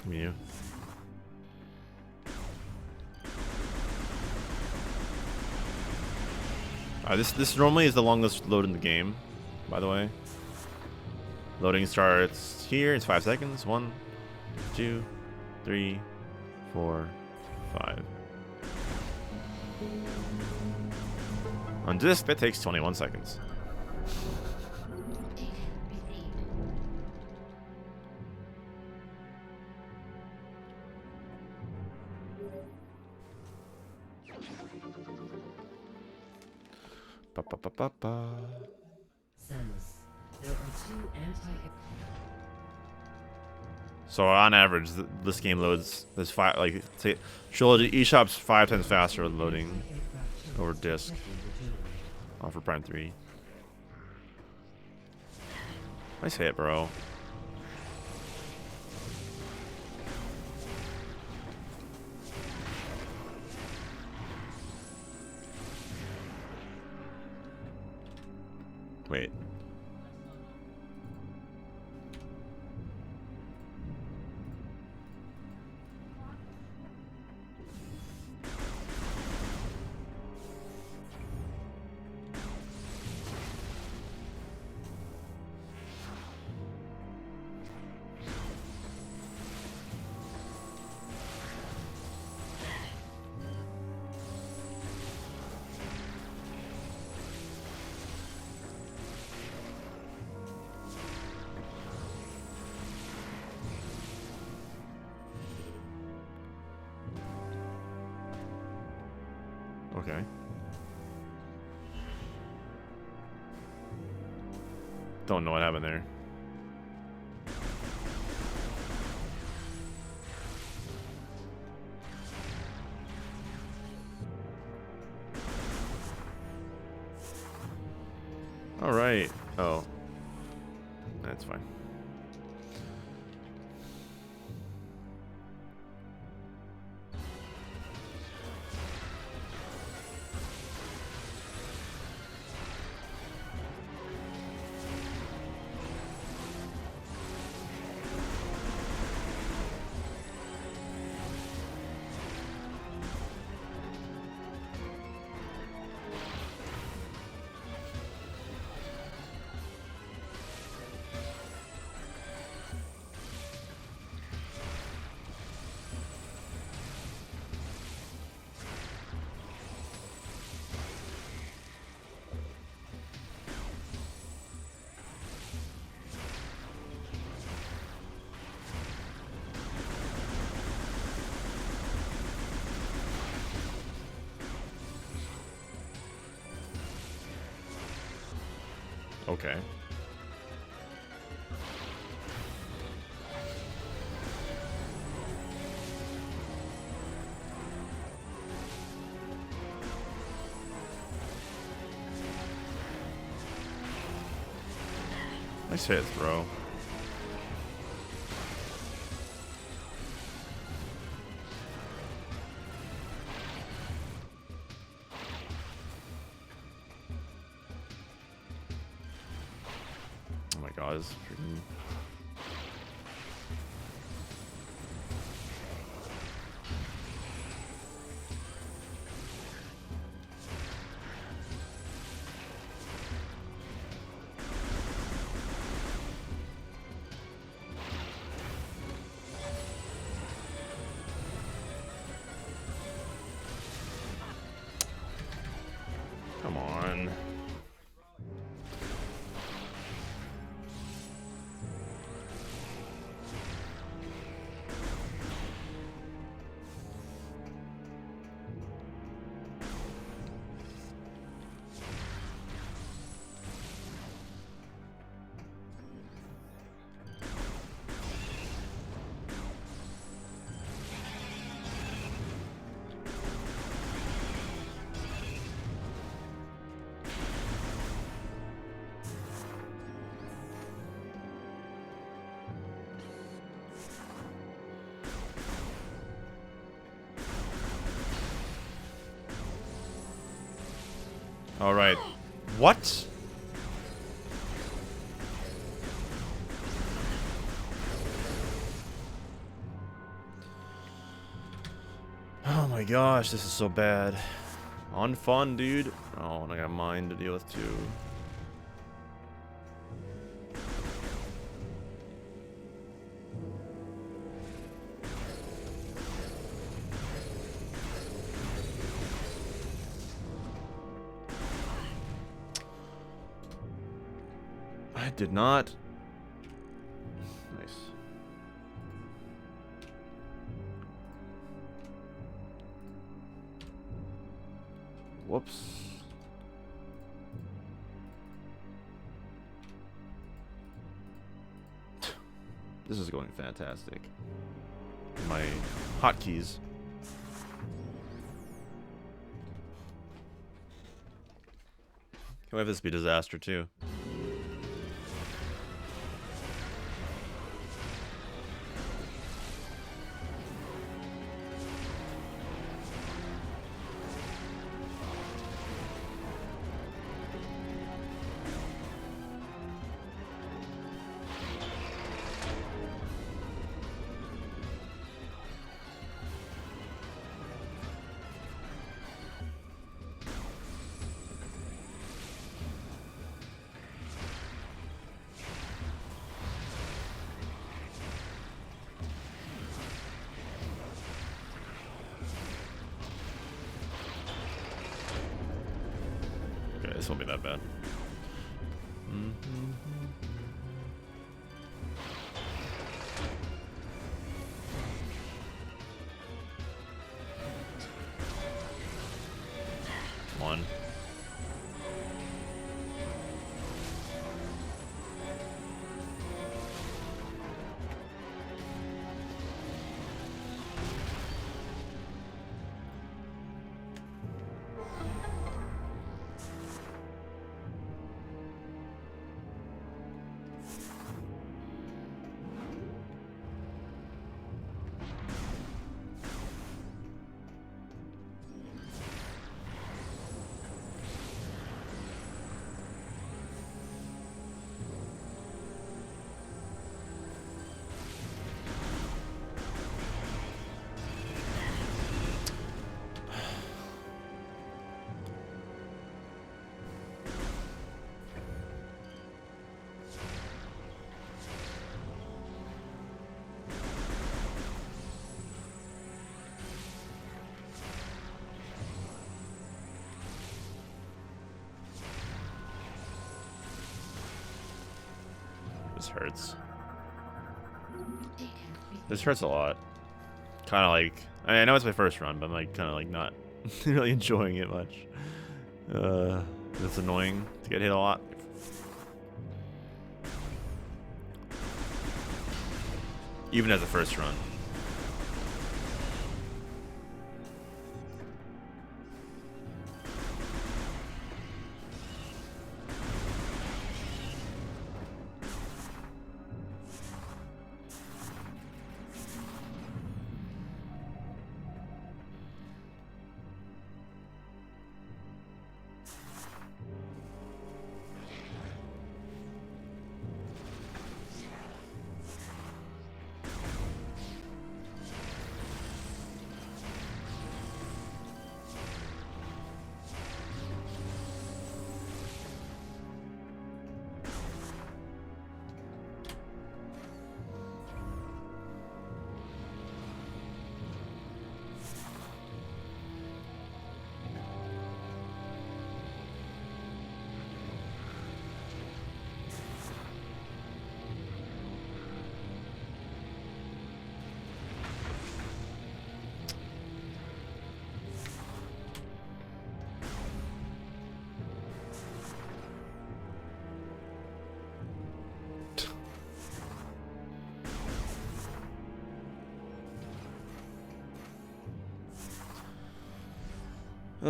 You. This normally is the longest load in the game, by the way. Loading starts here. It's 5 seconds. 1, 2, 3, 4, 5. On disk, that takes 21 seconds. Samus, there are 2 anti. So on average, this game loads. There's 5, like say, Trilogy eShop's 5 times faster with loading over disk. For Prime 3. Nice hit, bro. Wait. Okay. Don't know what happened there. All right. Oh. That's fine. Okay. Nice hits, bro. Oh my god, this is freaking... on. All right. What? Oh my gosh, this is so bad. Unfun, dude. Oh, and I got mine to deal with too. I did not. Nice. Whoops. This is going fantastic. My hotkeys. Can we have this be disaster too? This won't be that bad. One. This hurts. This hurts a lot. Kind of like, I know it's my first run, but I'm like kind of like not really enjoying it much. It's annoying to get hit a lot. Even as a first run.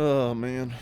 Oh man.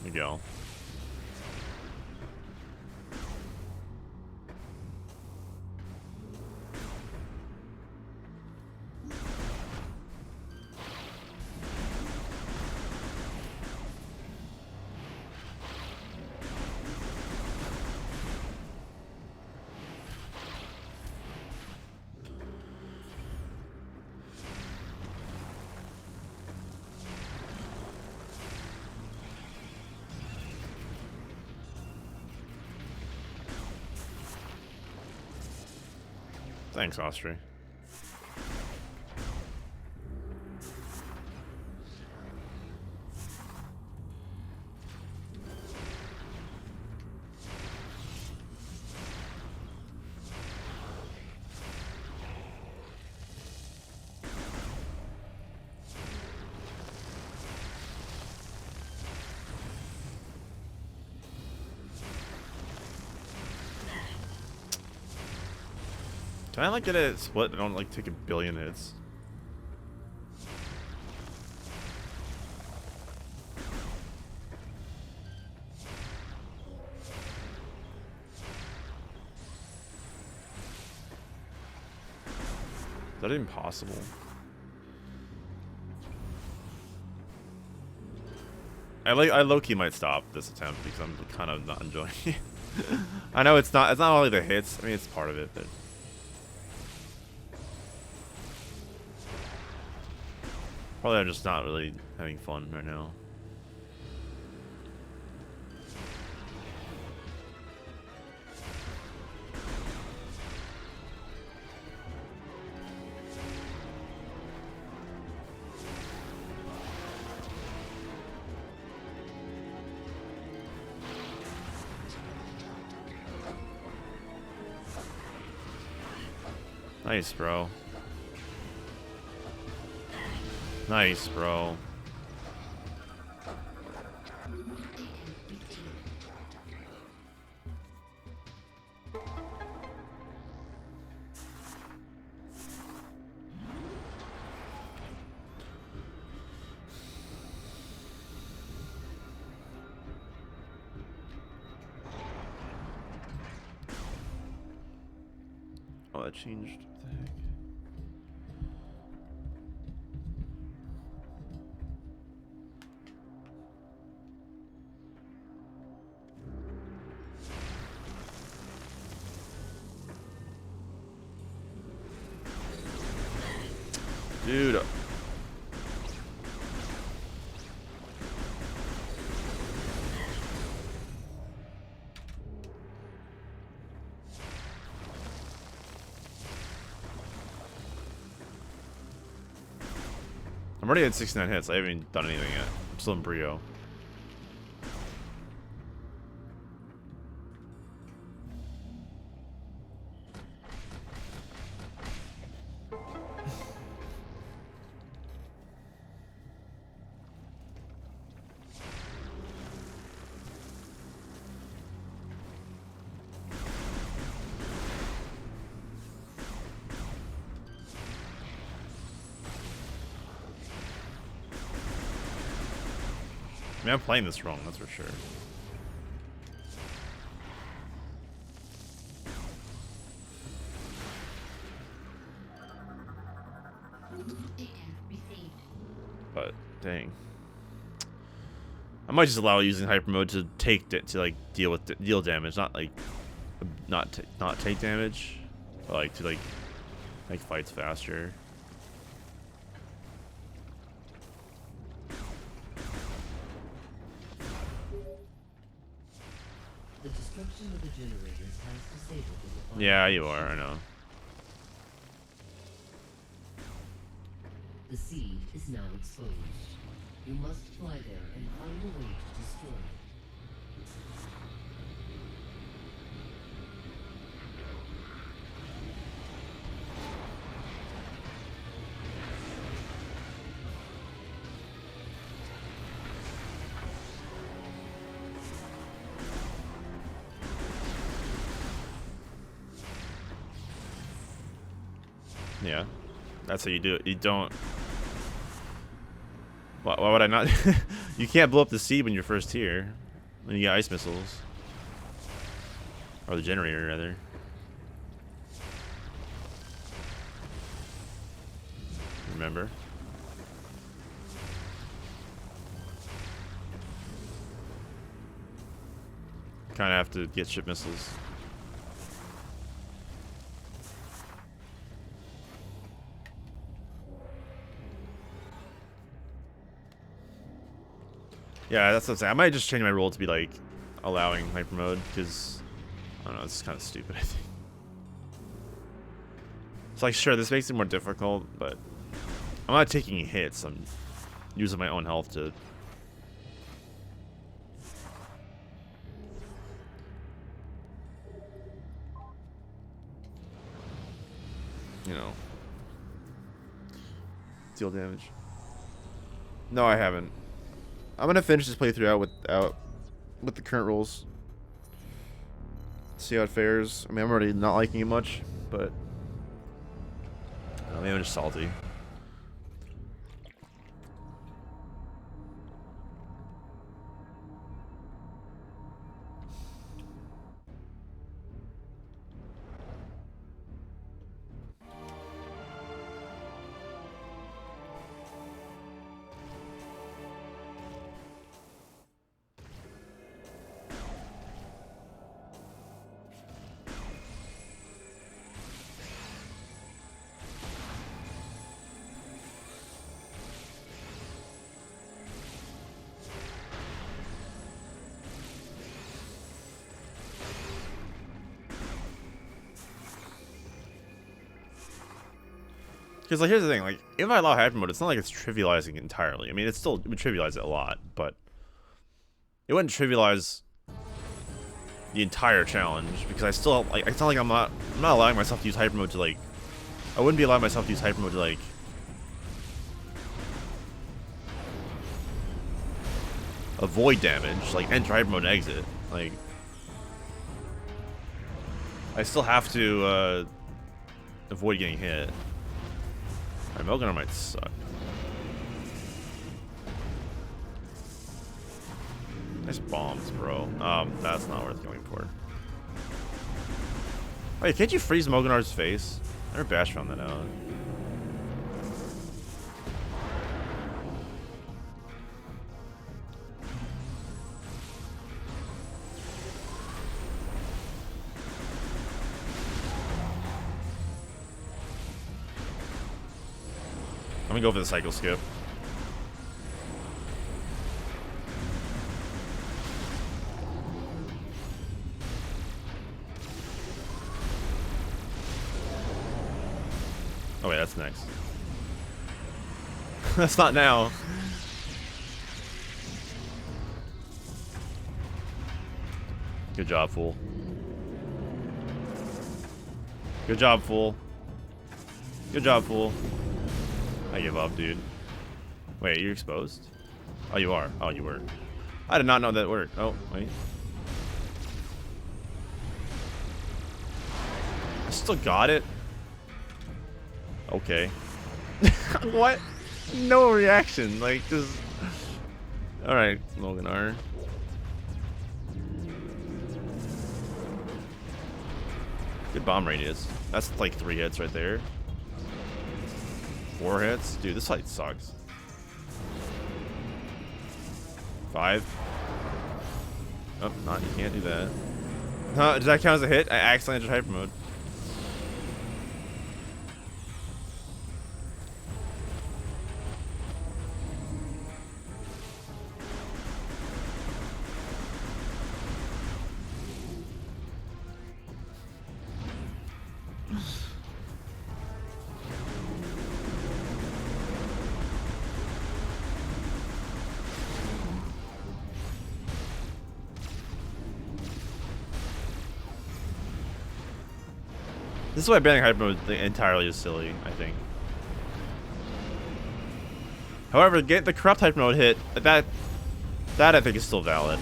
There we go. Thanks, Austria. Can I like get it split? I don't like take a billion hits. Is that even possible? I low-key might stop this attempt because I'm kind of not enjoying it. I know it's not only the hits. I mean, it's part of it, but probably I'm just not really having fun right now. Nice, bro. Nice, bro. Oh, that changed. What the heck? Dude. I'm already at 69 hits. I haven't even done anything yet. I'm still in Bryyo. I mean, I'm playing this wrong, that's for sure. But dang, I might just allow using Hypermode to like deal damage, not like not take damage, but like to like make fights faster. The destruction of the generators has disabled the Yeah, you are. I know. The seed is now exposed. You must fly there and find a way to destroy it. Yeah, that's how you do it. You don't. Why would I not? You can't blow up the seed when you're first here. When you get ice missiles. Or the generator, rather. Remember? Kind of have to get ship missiles. Yeah, that's what I'm saying. I might just change my role to be like allowing Hypermode because I don't know, it's kind of stupid, I think. It's like, sure, this makes it more difficult, but I'm not taking hits. I'm using my own health to. You know, deal damage. No, I haven't. I'm gonna finish this playthrough out with the current rules. See how it fares. I mean, I'm already not liking it much, but maybe I'm just salty. Because like, here's the thing, like, if I allow Hypermode, it's not like it's trivializing entirely. I mean, it would trivialize it a lot, but it wouldn't trivialize the entire challenge because I still like. It's not like I'm not allowing myself to use Hypermode to like. I wouldn't be allowing myself to use Hypermode to like. Avoid damage, like enter Hypermode and exit. Like, I still have to avoid getting hit. My Milganar might suck. Nice bombs, bro. That's not worth going for. Wait, can't you freeze Moganar's face? I never Bash found that out. I'm gonna go for the cycle skip. Oh wait, that's next. That's not now. Good job, fool. Good job, fool. Good job, fool. I give up, dude. Wait, you're exposed? Oh, you are. Oh, you were. I did not know that worked. Oh, wait. I still got it? Okay. What? No reaction. Like, just... Alright, Moganar. Good bomb radius. That's like 3 hits right there. 4 hits? Dude, this fight sucks. 5. Oh, not, you can't do that. Huh, does that count as a hit? I accidentally entered Hypermode. This is why banning Hypermode entirely is silly, I think. However, get the corrupt Hypermode hit, that I think is still valid.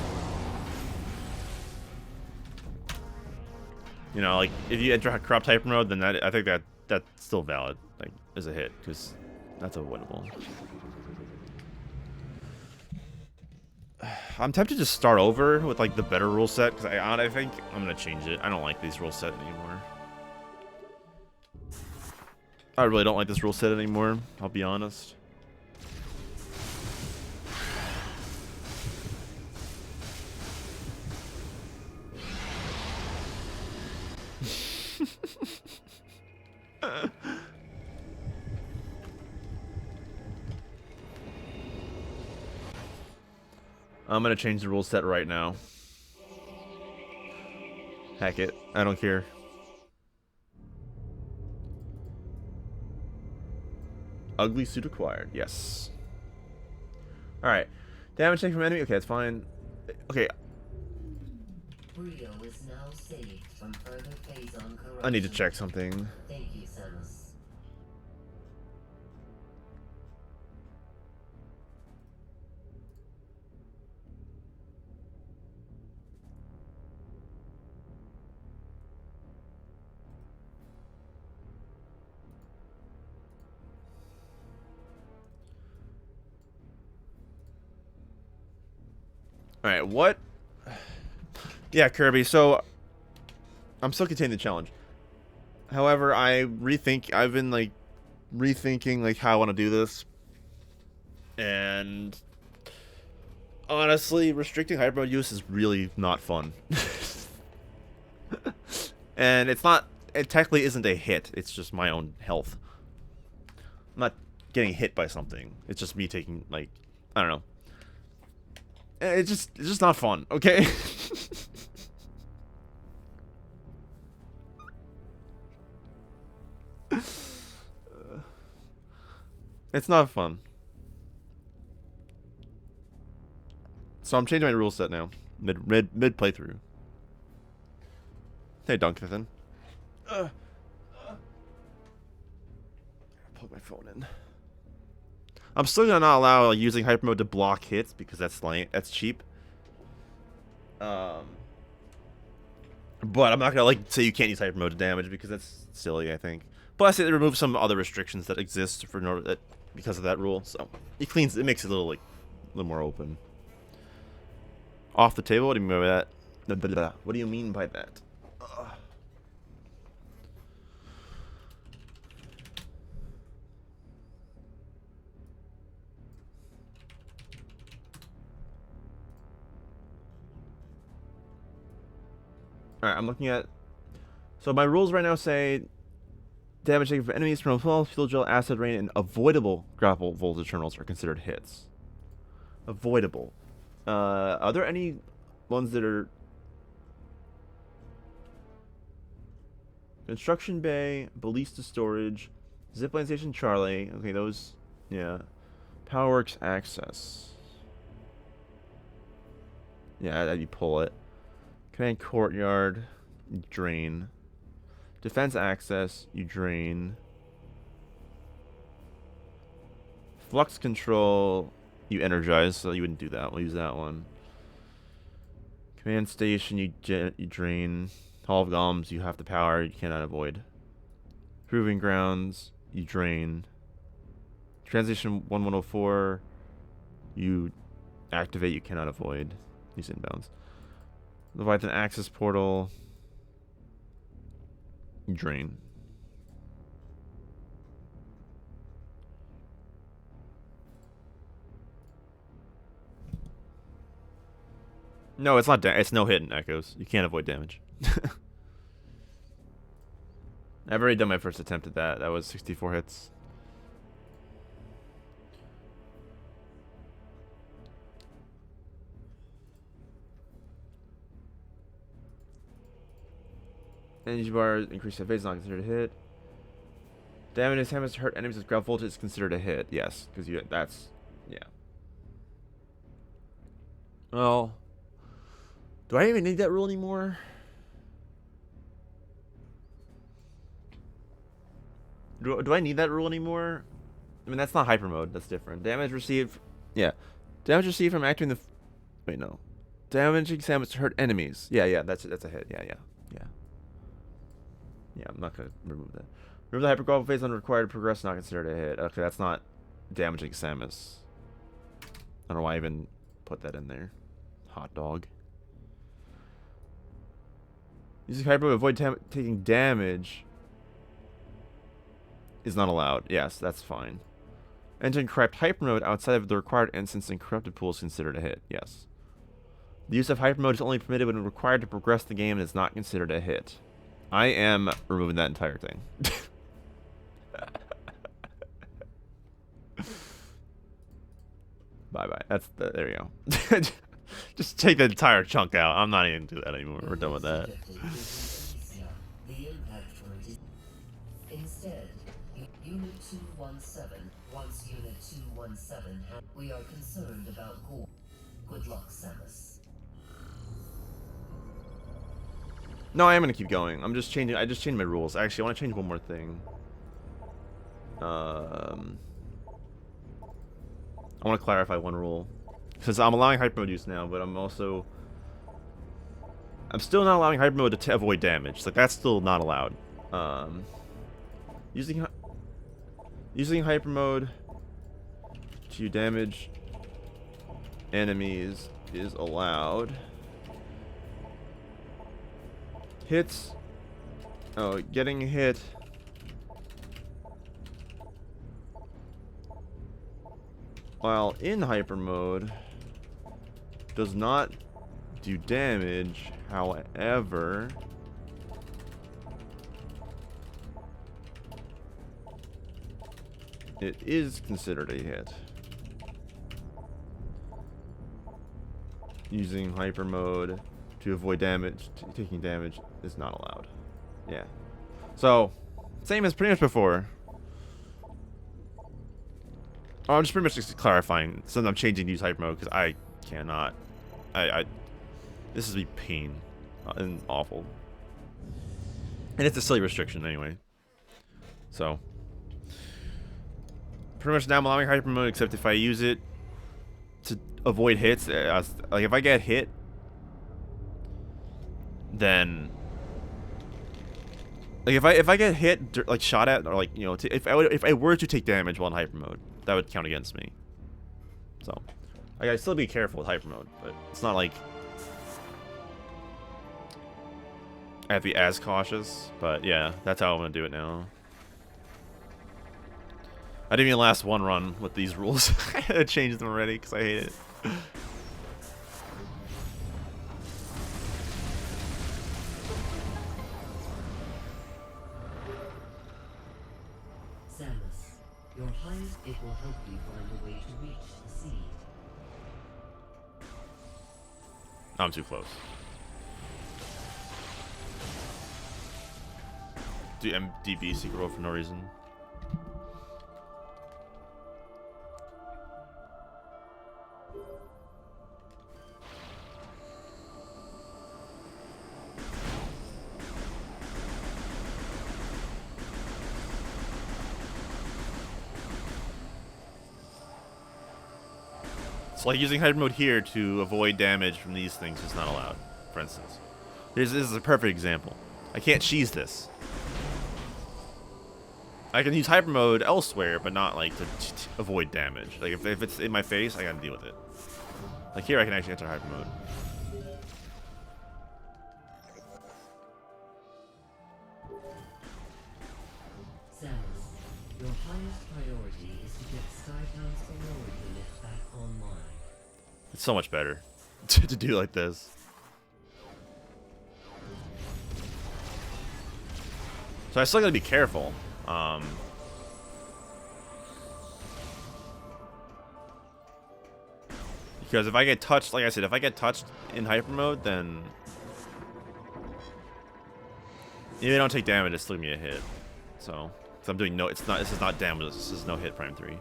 You know, like if you enter corrupt Hypermode, then I think that's still valid, like as a hit, because that's avoidable. I'm tempted to start over with like the better rule set, because I think I'm gonna change it. I don't like these rule set anymore. I really don't like this rule set anymore, I'll be honest. I'm gonna change the rule set right now. Heck it, I don't care. Ugly suit acquired. Yes. Alright. Damage taken from enemy. Okay, that's fine. Okay. Bryyo is now saved from further phase-on corruption. I need to check something. Thank you, Samus. Alright, what? Yeah, Kirby, so I'm still containing the challenge. However, I've been like rethinking like how I want to do this. And honestly, restricting Hypermode use is really not fun. And it technically isn't a hit, it's just my own health. I'm not getting hit by something. It's just me taking, like, I don't know. It's just not fun, okay? It's not fun. So I'm changing my rule set now. Mid playthrough. Hey, Duncan. Plug my phone in. I'm still gonna not allow using Hypermode to block hits because that's lame. That's cheap. But I'm not gonna like say you can't use Hypermode to damage because that's silly, I think. Plus, it removes some other restrictions that exist for because of that rule. So it makes it a little more open. Off the table. What do you mean by that? What do you mean by that? Alright, I'm looking at... So my rules right now say... Damage taken from enemies from a field gel, acid rain, and avoidable grapple voltage terminals are considered hits. Avoidable. Are there any ones that are... Construction Bay, Ballista Storage, Zipline Station Charlie. Okay, those... Yeah. Powerworks Access. Yeah, you pull it. Command Courtyard, you drain. Defense Access, you drain. Flux Control, you energize, so you wouldn't do that. We'll use that one. Command Station, you drain. Hall of Golems, you have the power, you cannot avoid. Proving Grounds, you drain. Transition 1104, you activate, you cannot avoid. Use inbounds. Leviathan Access Portal. Drain. No, it's not. It's no hit in echoes. You can't avoid damage. I've already done my first attempt at that. That was 64 hits. Energy bar increase the phase is not considered a hit. Damage is Samus to hurt enemies with ground voltage is considered a hit. Yes, because that's yeah. Well, do I even need that rule anymore? Do I need that rule anymore? I mean, that's not hyper mode. That's different. Damage received. Yeah. Damage received from activating the. Wait, no. Damaging Samus to hurt enemies. Yeah. That's a hit. Yeah. Yeah, I'm not gonna remove that. Remove the hyper phase unrequired to progress. Not considered a hit. Okay, that's not damaging Samus. I don't know why I even put that in there. Hot dog. Using hyper to avoid taking damage is not allowed. Yes, that's fine. Entering corrupt hyper mode outside of the required instance in corrupted pool is considered a hit. Yes. The use of hyper mode is only permitted when required to progress the game and is not considered a hit. I am removing that entire thing. Bye. There you go. Just take the entire chunk out. I'm not even do that anymore. We're done with that. Instead, Unit 217, once Unit 217, we are concerned about gore. Good luck, Samus. No, I am gonna keep going. I just changed my rules. Actually, I want to change one more thing. I want to clarify one rule. Because I'm allowing hyper mode use now, but I'm still not allowing hyper mode to avoid damage. Like, that's still not allowed. Using hyper mode to damage enemies is allowed. Hits. Oh, getting hit. While in hyper mode does not do damage, however, it is considered a hit. Using hyper mode to avoid damage, taking damage is not allowed. Yeah. So, same as pretty much before. Oh, I'm just pretty much just clarifying. Since I'm changing to use hyper mode because I cannot. This is a pain and awful. And it's a silly restriction anyway. So, pretty much now I'm allowing hyper mode except if I use it to avoid hits. Like if I get hit, then like if I get hit, like shot at, or like, you know, if I were to take damage while in hyper mode, that would count against me. So I gotta still be careful with hyper mode, but it's not like I have to be as cautious. But yeah, that's how I'm gonna do it now. I didn't even last one run with these rules. I changed them already because I hate it. Samus, your highest it will help you find a way to reach the seed. I'm too close. Do MDB secret roll for no reason. So like using hyper mode here to avoid damage from these things is not allowed, for instance. This is a perfect example. I can't cheese this. I can use hyper mode elsewhere, but not like to avoid damage. Like if it's in my face, I gotta deal with it. Like here I can actually enter hyper mode. Samus, your highest priority is to get Skytown's Aurora unit back online. It's so much better. to do like this. So I still gotta be careful. Because if I get touched, like I said, if I get touched in hyper mode, then even if I don't take damage, it's still gonna be a hit. So I'm doing no, it's not. This is not damage. This is no hit prime 3.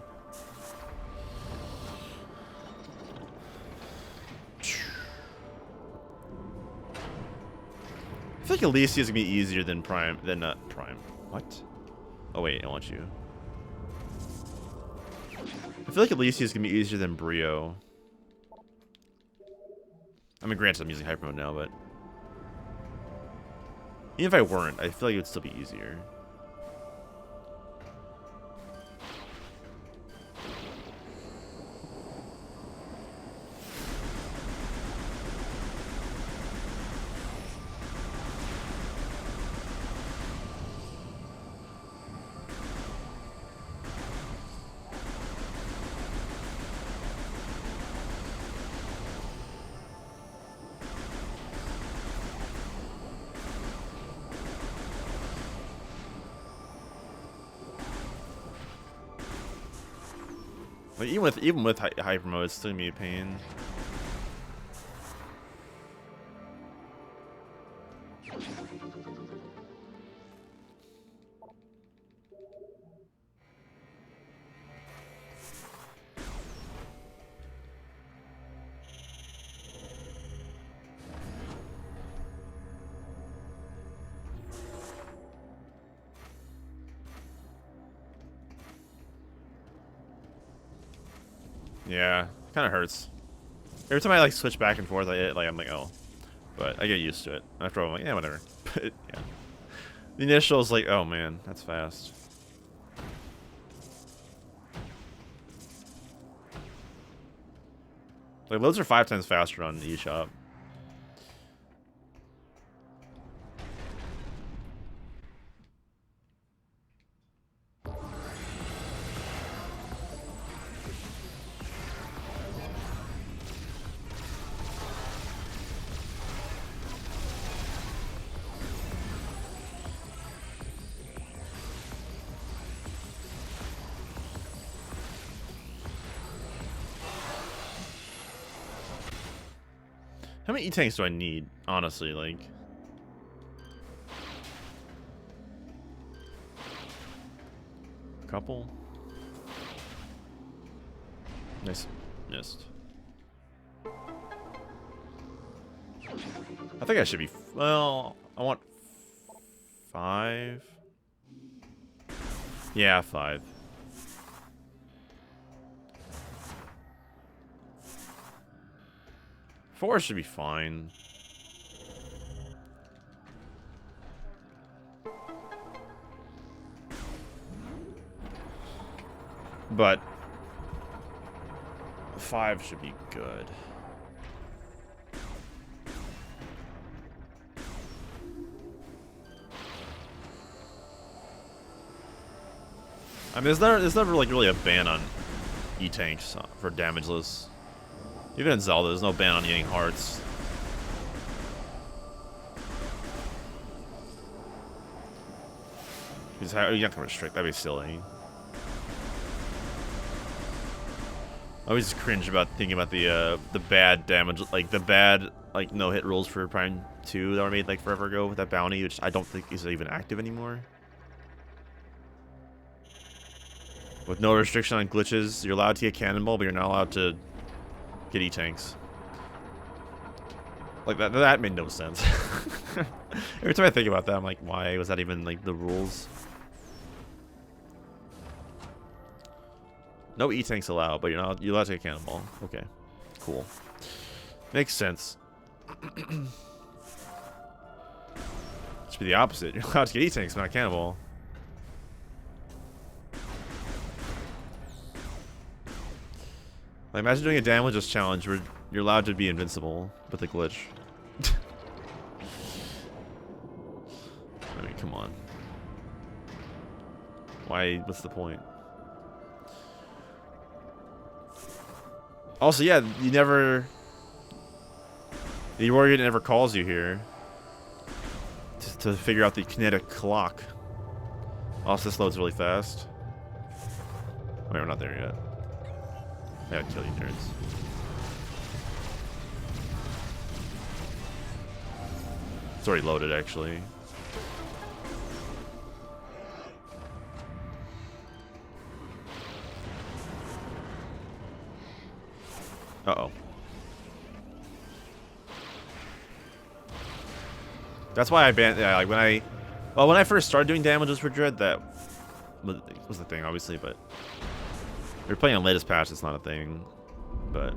I feel like Elysia is gonna be easier than Prime. Prime. What? Oh wait, I want you. I feel like Elysia is gonna be easier than Bryyo. I mean, granted, I'm using hyper mode now, but even if I weren't, I feel like it would still be easier. But even with hyper mode, it's still gonna be a pain. Yeah, kind of hurts. Every time I like switch back and forth, I'm like, oh, but I get used to it. After a while, I'm like, yeah, whatever. But yeah, the initial is like, oh man, that's fast. Like loads are 5 times faster on eShop. How many E-tanks do I need, honestly, like? A couple? Nice. Missed. I think I should be, well, I want 5. Yeah, 5. Four should be fine. But 5 should be good. I mean, there's never like really a ban on E-tanks for damageless. Even in Zelda, there's no ban on eating hearts. You have to restrict. That'd be silly. I always cringe about thinking about the bad damage, like the bad like no hit rules for Prime 2 that were made like forever ago with that bounty, which I don't think is even active anymore. With no restriction on glitches, you're allowed to get cannonball, but you're not allowed to get E-tanks. Like that made no sense. Every time I think about that, I'm like, why was that even like the rules? No E-tanks allowed, but you're allowed to get cannonball. Okay, cool. Makes sense. Should be the opposite. You're allowed to get E-tanks, but not cannonball. Like, imagine doing a damageless challenge where you're allowed to be invincible with a glitch. I mean, come on. Why? What's the point? Also, yeah, you never... The warrior never calls you here to figure out the kinetic clock. Also, this loads really fast. Wait, we're not there yet. I gotta kill you nerds. It's already loaded, actually. Uh-oh. That's why I banned, yeah, like when I first started doing damages for Dread, that was the thing, obviously, but if you're playing on latest patch, it's not a thing. But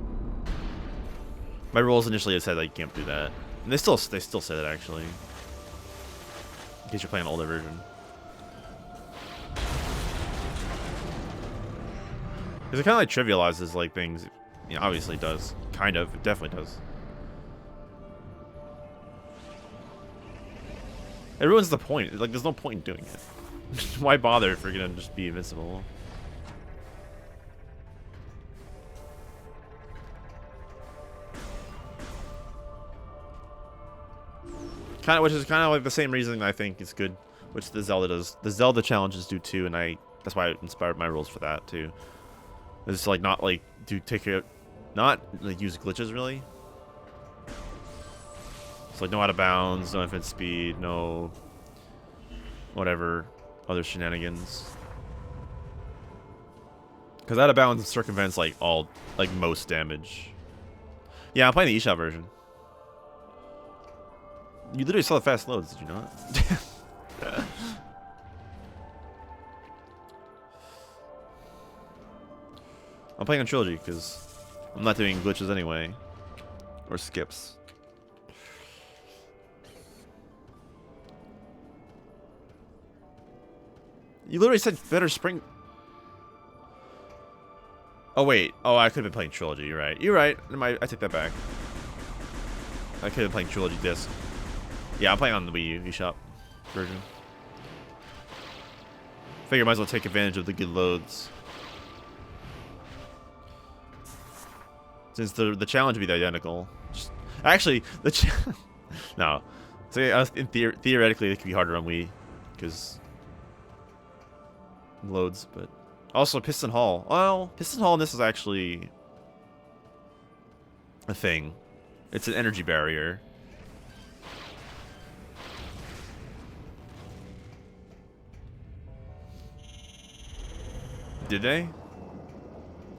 my rules initially said that you can't do that, and they still say that, actually, in case you're playing an older version. Because it kind of like trivializes like things. You know, obviously it does. Kind of. It definitely does. It ruins the point. Like, there's no point in doing it. Why bother if you're gonna just be invincible? Which is kind of like the same reasoning I think is good, which the Zelda does. The Zelda challenges do too, and that's why I inspired my rules for that too. It's like not like not like use glitches really. It's like no out of bounds, no infinite speed, no whatever other shenanigans. Because out of bounds circumvents like most damage. Yeah, I'm playing the eShop version. You literally saw the fast loads, did you not? I'm playing on Trilogy because I'm not doing glitches anyway. Or skips. You literally said better spring. Oh, wait. Oh, I could have been playing Trilogy. You're right. You're right. I take that back. I could have been playing Trilogy Disc. Yeah, I'm playing on the Wii U eShop version. Figure I might as well take advantage of the good loads. Since the challenge would be identical. Actually, no. So theoretically, it could be harder on Wii because loads, but also Piston Hall. Well, Piston Hall in this is actually a thing. It's an energy barrier. Did they?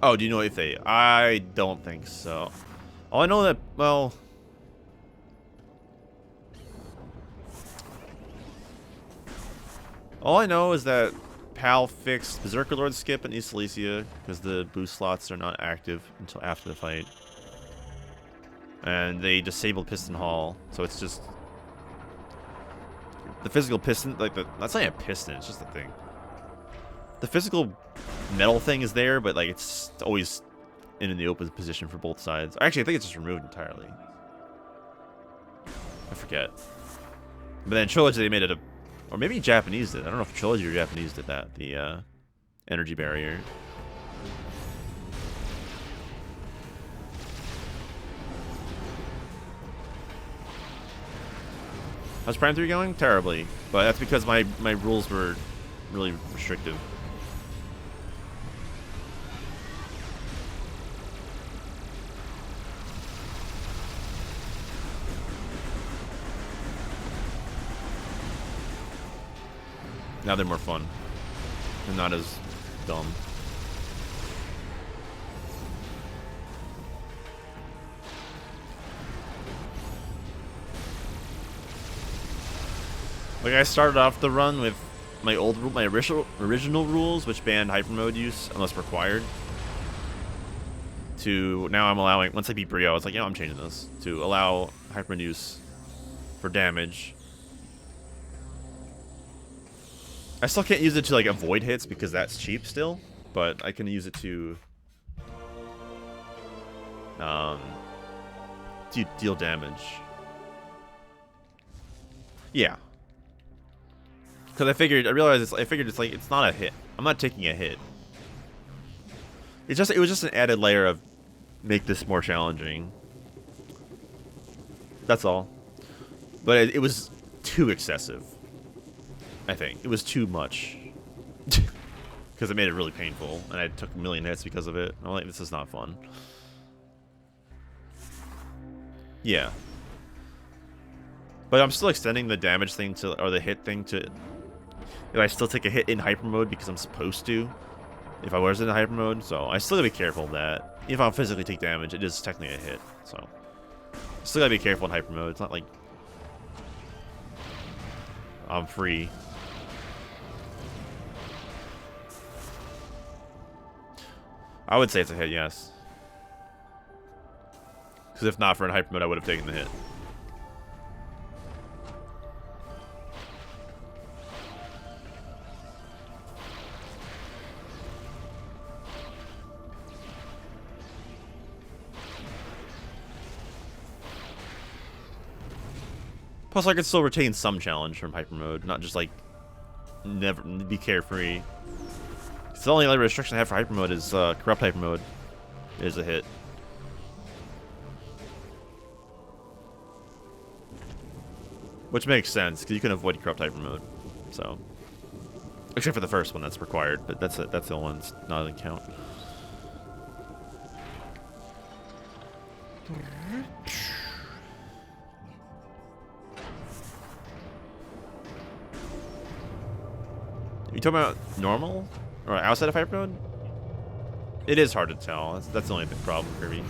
Oh, do you know if they? I don't think so. Oh, I know that, well... All I know is that PAL fixed Berserker Lord skip in East Silesia because the boost slots are not active until after the fight. And they disabled Piston Hall, so it's just... The physical piston, like that's not a piston, it's just a thing. The physical metal thing is there, but like it's always in the open position for both sides. Actually, I think it's just removed entirely. I forget. But then Trilogy, they made it a... Or maybe Japanese did. I don't know if Trilogy or Japanese did that. The energy barrier. How's Prime 3 going? Terribly. But that's because my rules were really restrictive. Now they're more fun. And not as dumb. Like I started off the run with my original rules, which banned Hypermode use unless required. To now I'm allowing, once I beat Bryyo, I was like, you know, I'm changing this to allow Hypermode use for damage. I still can't use it to like avoid hits because that's cheap still, but I can use it to deal damage. Yeah. Because I figured it's like it's not a hit. I'm not taking a hit. It was just an added layer of make this more challenging. That's all. But it was too excessive. I think it was too much. Because it made it really painful, and I took a million hits because of it. I'm like, this is not fun. Yeah. But I'm still extending the damage thing to, or the hit thing to, if I still take a hit in hyper mode because I'm supposed to, if I was in hyper mode, so I still gotta be careful of that. If I physically take damage, it is technically a hit, so. Still gotta be careful in hyper mode. It's not like I'm free. I would say it's a hit, yes. Because if not for in hyper mode, I would have taken the hit. Plus, I could still retain some challenge from hyper mode, not just like never be carefree. It's the only other restriction I have for hyper mode is corrupt hyper mode is a hit. Which makes sense because you can avoid corrupt hyper mode, so except for the first one that's required, but that's it. That's the only one that's not an count. You talking about normal or outside of hyper mode? It is hard to tell. That's the only big problem, Kirby.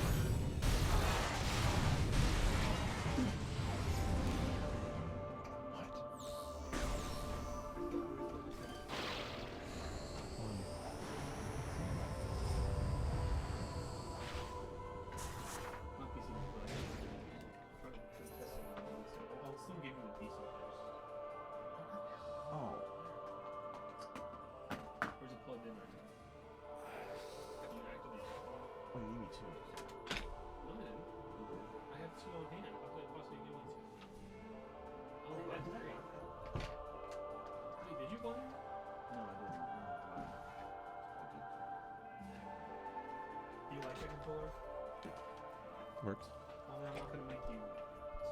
Works. Well, I'm not gonna make you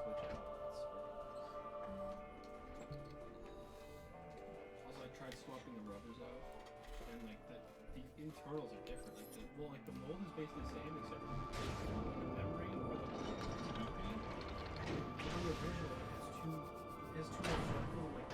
switch out. Also, I tried swapping the rubbers out, and like the internals are different. Like the mold is basically the same except for the membrane or the deeping. On the original, it has too much circle, like.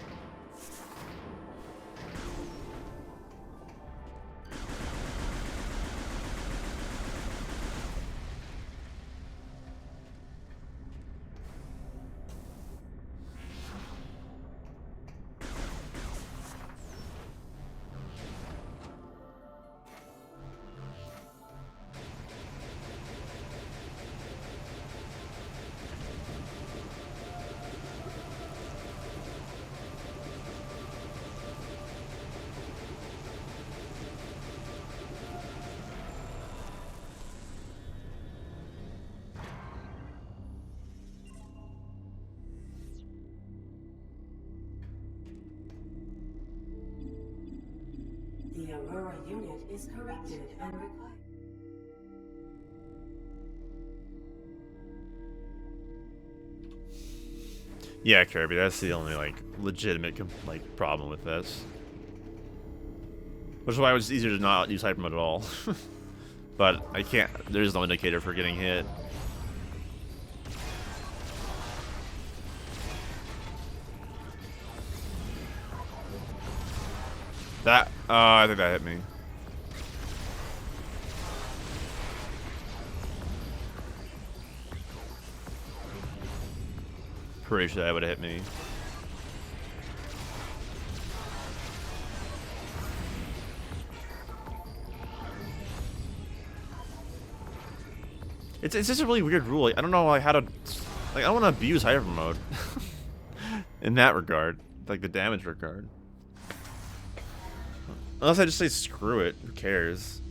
The Aurora unit is corrected and required. Yeah, Kirby, that's the only like legitimate problem with this. Which is why it was easier to not use hyper mode at all. But I can't. There's no indicator for getting hit. That, I think that hit me. Pretty sure that would have hit me. It's just a really weird rule. Like, I don't know like how to, like I don't want to abuse hyper mode in that regard, like the damage regard. Unless I just say screw it, who cares?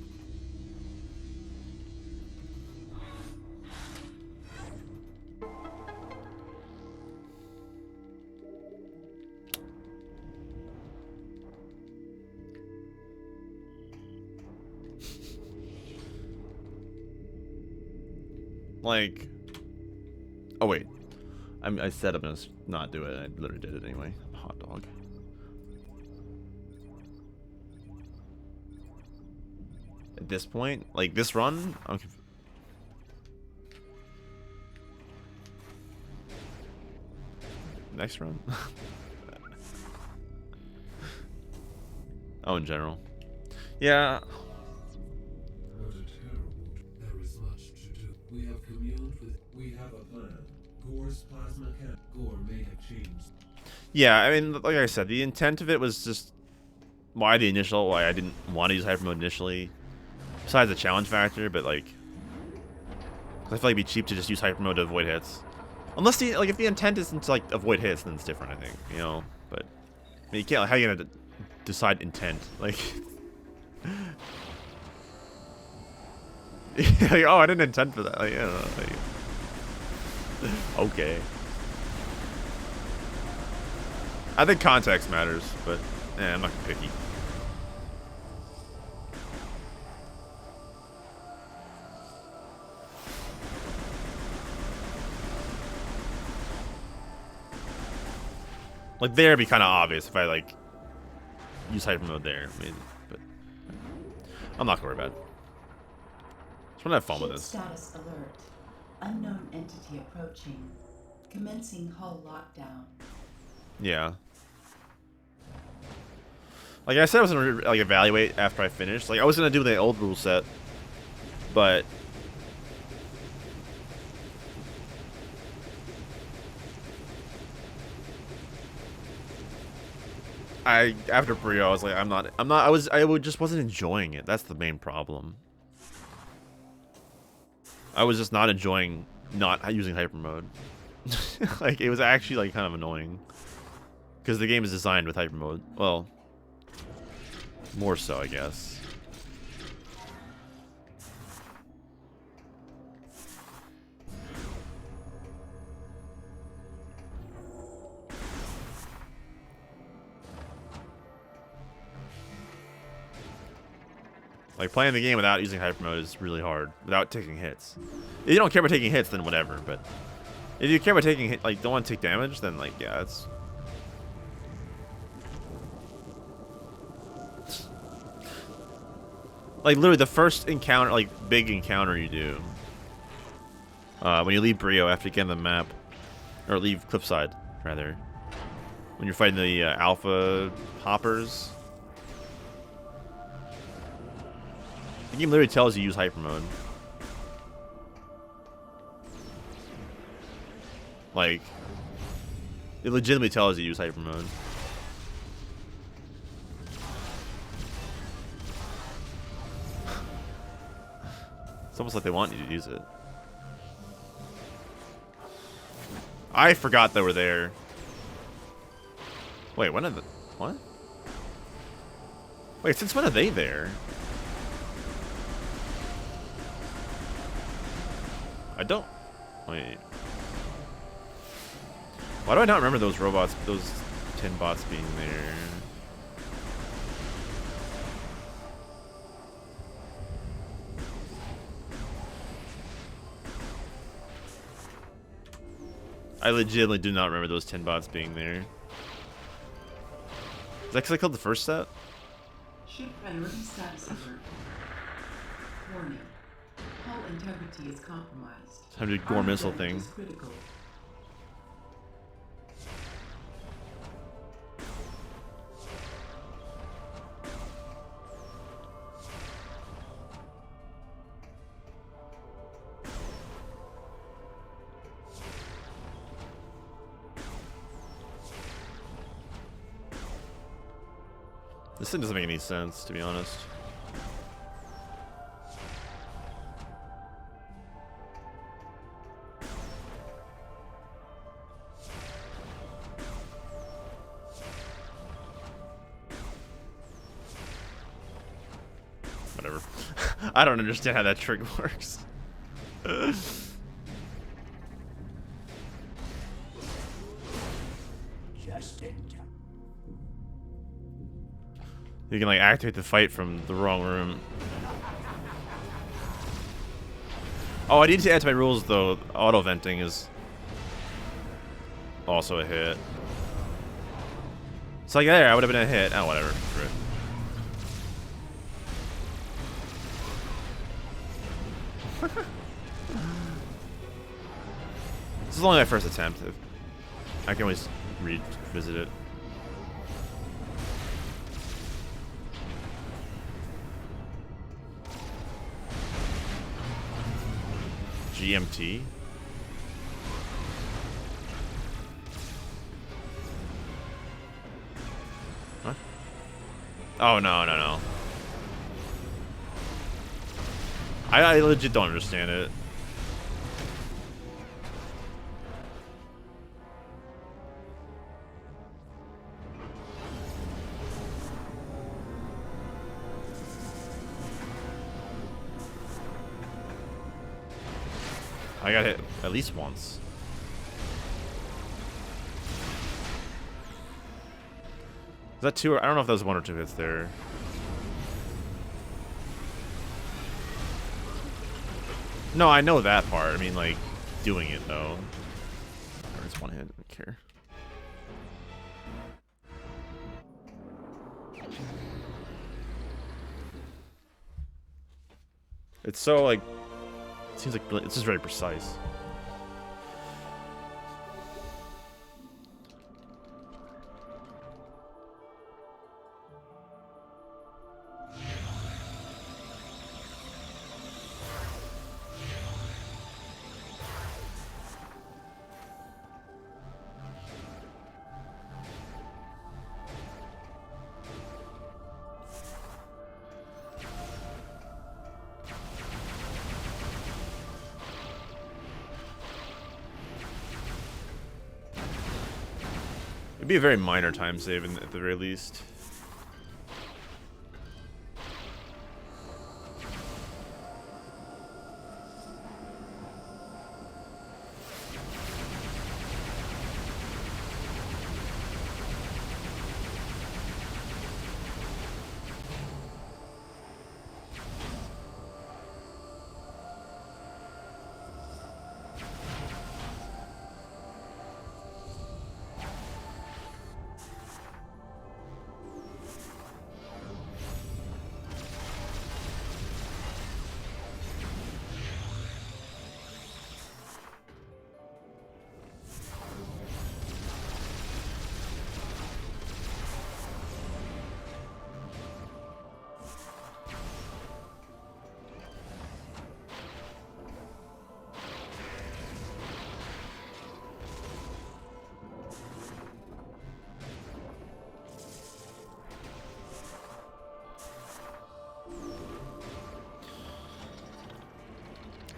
Like, oh wait, I said I'm gonna not do it. I literally did it anyway. Hot dog. At this point, like this run, I'm next run. Oh, in general. Yeah. What a terrible. There is much to do. We have communed with. We have a plan. Gore's plasma can. Gore may have changed. Yeah, I mean, like I said, the intent of it was just why I didn't want to use hyper mode initially. Besides the challenge factor, but like, I feel like it'd be cheap to just use hyper mode to avoid hits. Unless the if the intent isn't to like avoid hits, then it's different, I think. You know, but I mean, you can't. How are you gonna decide intent? Like, like, oh, I didn't intend for that. Like, I don't know. Like, okay. I think context matters, but I'm not picky. Like there, it'd be kind of obvious if I like use hyper mode there, maybe, but I'm not gonna worry about it. Just wanna have fun with this. Status alert. Unknown entity approaching. Commencing hull lockdown. Yeah. Like I said, I was gonna like evaluate after I finished. Like I was gonna do the old rule set, but after Bryyo, I was like, I just wasn't enjoying it. That's the main problem. I was just not enjoying not using hyper mode. Like it was actually like kind of annoying because the game is designed with hyper mode. Well, more so, I guess. Like playing the game without using hyper mode is really hard. Without taking hits. If you don't care about taking hits, then whatever. But if you care about taking hit, like don't want to take damage, then like yeah, it's. Like literally the first encounter, like big encounter you do, when you leave Bryyo after you get on the map, or leave Cliffside rather, when you're fighting the alpha hoppers. The game literally tells you use hyper mode. Like, it legitimately tells you use hyper mode. It's almost like they want you to use it. I forgot they were there. Wait, when are the... What? Wait, since when are they there? I don't... Wait. Why do I not remember those robots, those 10 bots being there? I legitimately do not remember those 10 bots being there. Is that because I killed the first set? Ship priority status alert. Warning. Hull integrity is compromised. Time to do Gore missile thing. Is critical. This thing doesn't make any sense, to be honest. Whatever. I don't understand how that trick works. Just in time. You can like activate the fight from the wrong room. Oh, I need to add to my rules though. Auto venting is also a hit. It's like there, I would have been a hit. Oh, whatever. Screw it. This is only my first attempt. I can always revisit it. GMT? Huh? Oh, no. I legit don't understand it. I got hit at least once. Is that two? I don't know if that was one or two hits there. No, I know that part. I mean, like, doing it, though. Or it's one hit. I don't care. It's so, like... It seems like it's just very precise. It'd be a very minor time save at the very least.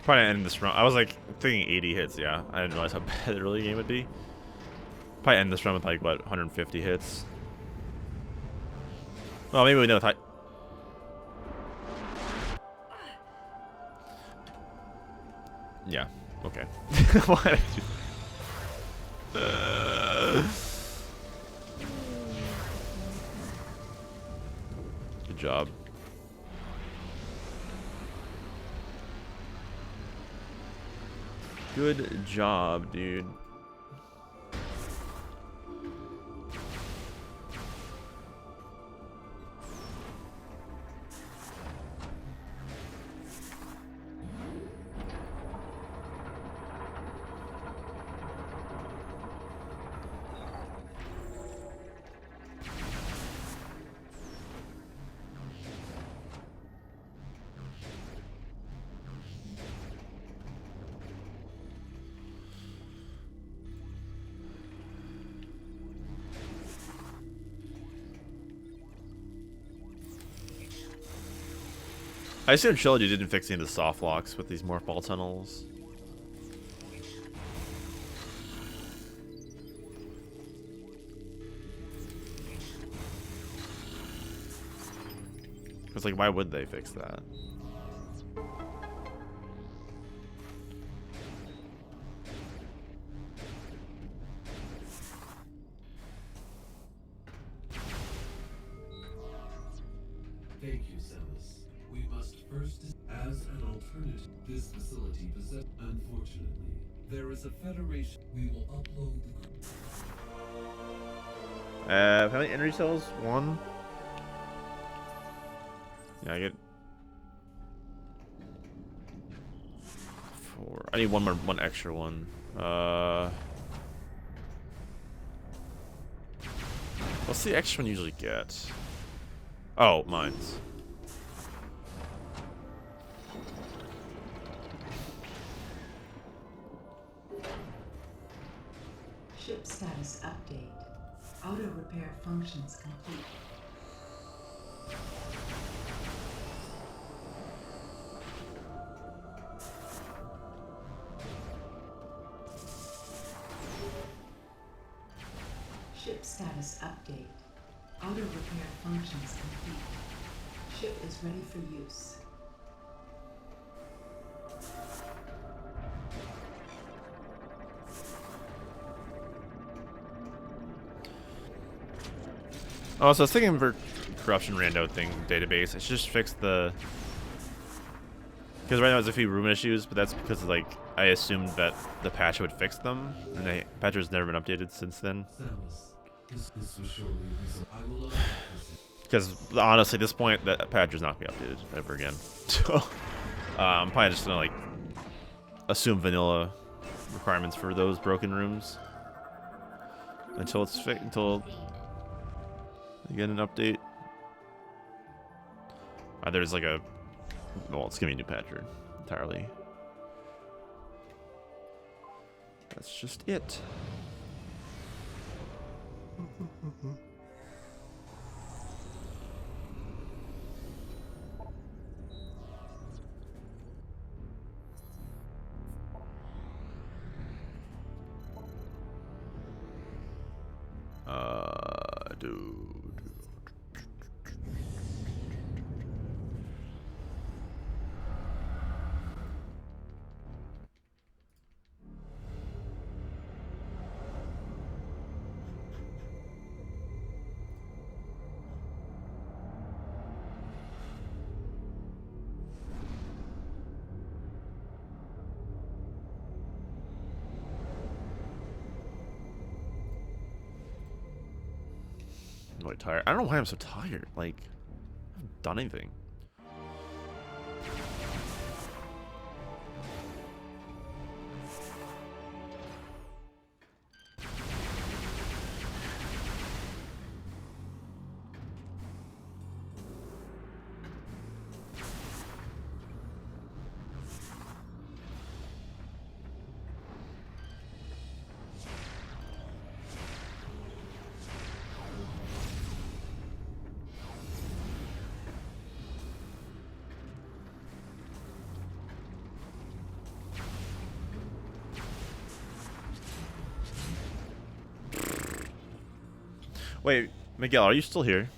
Probably end this run. I was like thinking 80 hits. Yeah, I didn't realize how bad the early game would be. Probably end this run with like what 150 hits. Well, maybe we know. Yeah. Okay. Why did you... Good job. Good job, dude. I assume Trilogy didn't fix any of the soft locks with these morph ball tunnels. Because, like, why would they fix that? Thank you, Samus. We must first, as an alternative, this facility possesses. Unfortunately, There is a federation. We will upload the. How many energy cells? 1. Yeah, I get 4. I need one extra one. What's the extra one usually get? Oh, mines. Ship status update. Auto repair functions complete. Ship status update. Auto repair functions complete. Ship is ready for use. Oh, so I was thinking for corruption rando thing database, I should just fix the. Because right now there's a few room issues, but that's because like I assumed that the patch would fix them, and the patch has never been updated since then. Because honestly, at this point, that patch is not going to be updated ever again. So I'm probably just gonna like assume vanilla requirements for those broken rooms until it's fixed. Until you get an update. There's like a. Well, it's gonna be a new patch entirely. That's just it. Dude. I'm really tired. I don't know why I'm so tired. Like, I haven't done anything. Wait, Miguel, are you still here?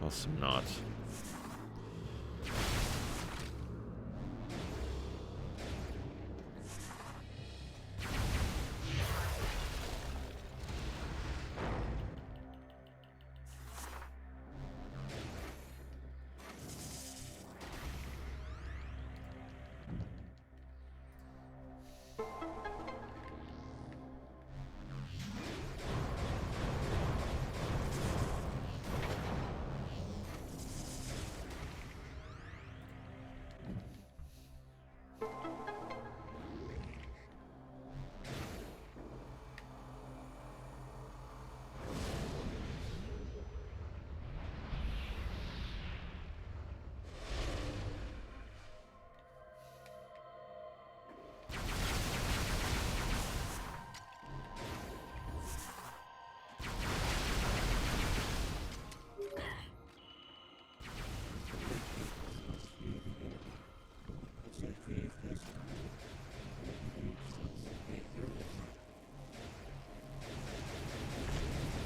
Also not.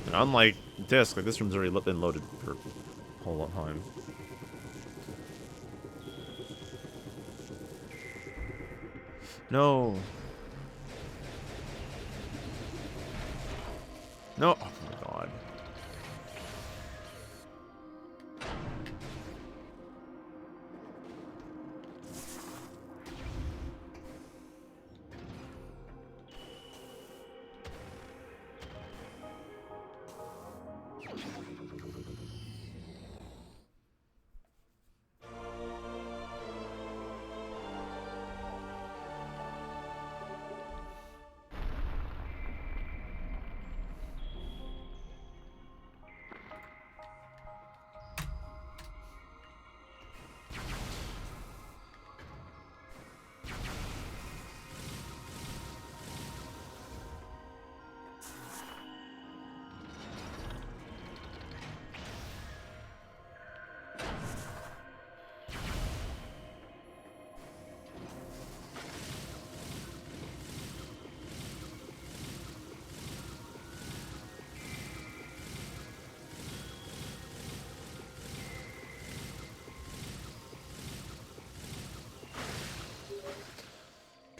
And unlike Disc, like this room's already been loaded for a whole lot of time. No. No. Oh my god.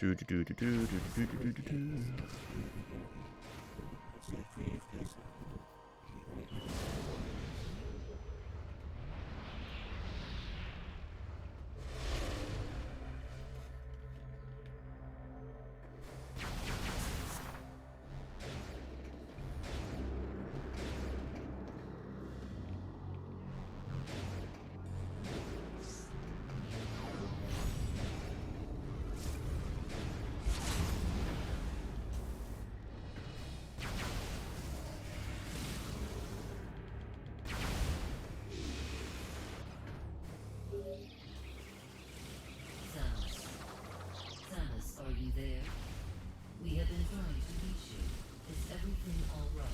Do do do do do do do do do do. Samus, are you there? We have been trying to reach you. Is everything all right?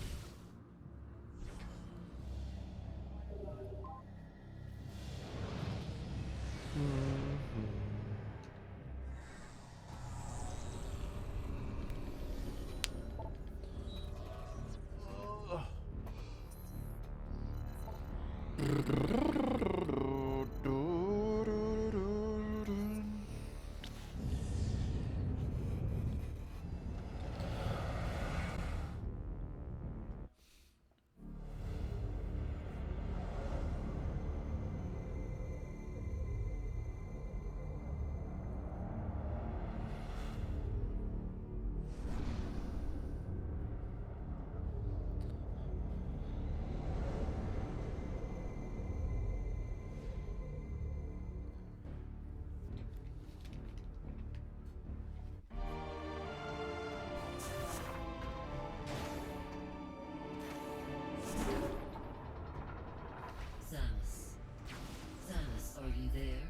Samus, are you there?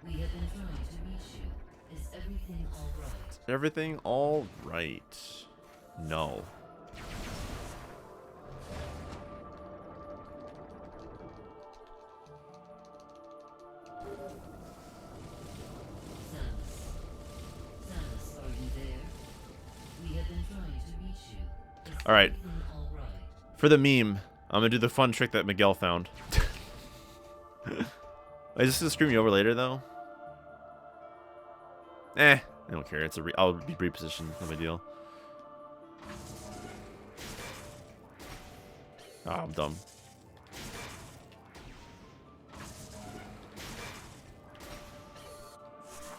We have been trying to reach you. Is everything all right? Everything all right? No. Samus, are you there? We have been trying to reach you. Is All right. everything all right? For the meme, I'm gonna do the fun trick that Miguel found. Is this gonna screw me over later though? I don't care. I'll be repositioned. No big deal. Ah, I'm dumb.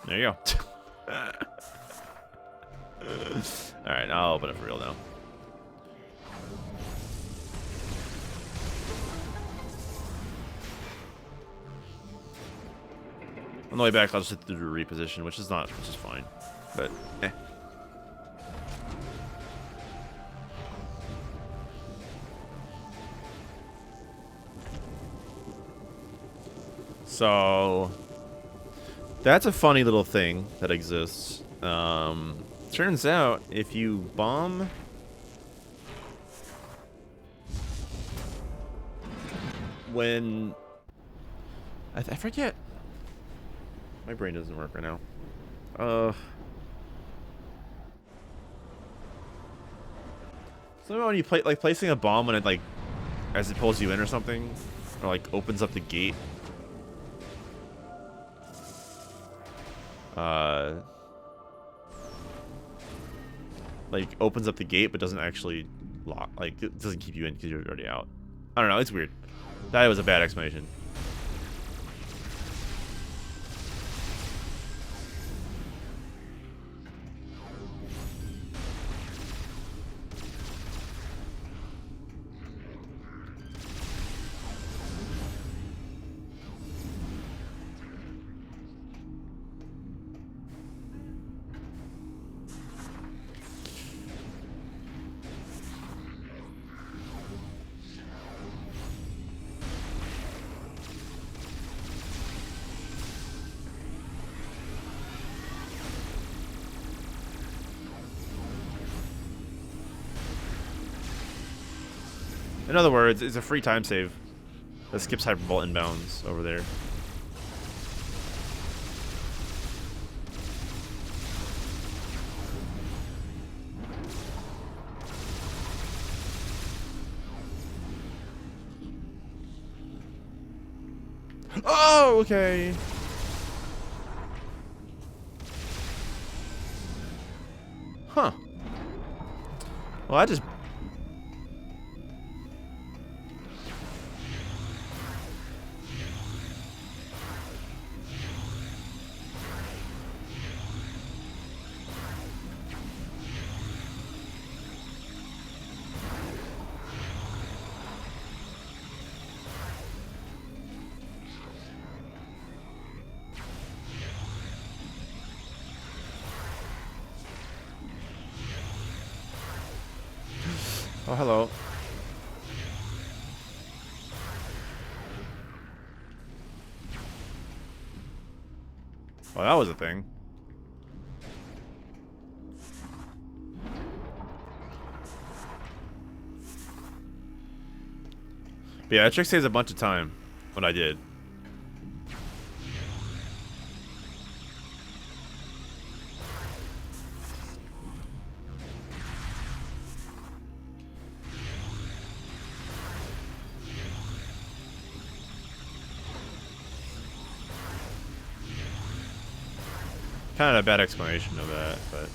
There you go. Alright, I'll open it for real now. On the way back, I'll just hit the reposition, which is fine. But, eh. So, that's a funny little thing that exists. Turns out, if you bomb... when... I forget... My brain doesn't work right now. So when you play, like, placing a bomb when it, like, as it pulls you in or something, or, like, opens up the gate. Like, opens up the gate, but doesn't actually lock, like it doesn't keep you in because you're already out. I don't know. It's weird. That was a bad explanation. In other words, it's a free time save that skips Hyperbolt inbounds over there. Oh, okay. Huh. Well, I just... Oh, hello. Oh, that was a thing. But yeah, that trick saves a bunch of time when I did. Kind of a bad explanation of that, but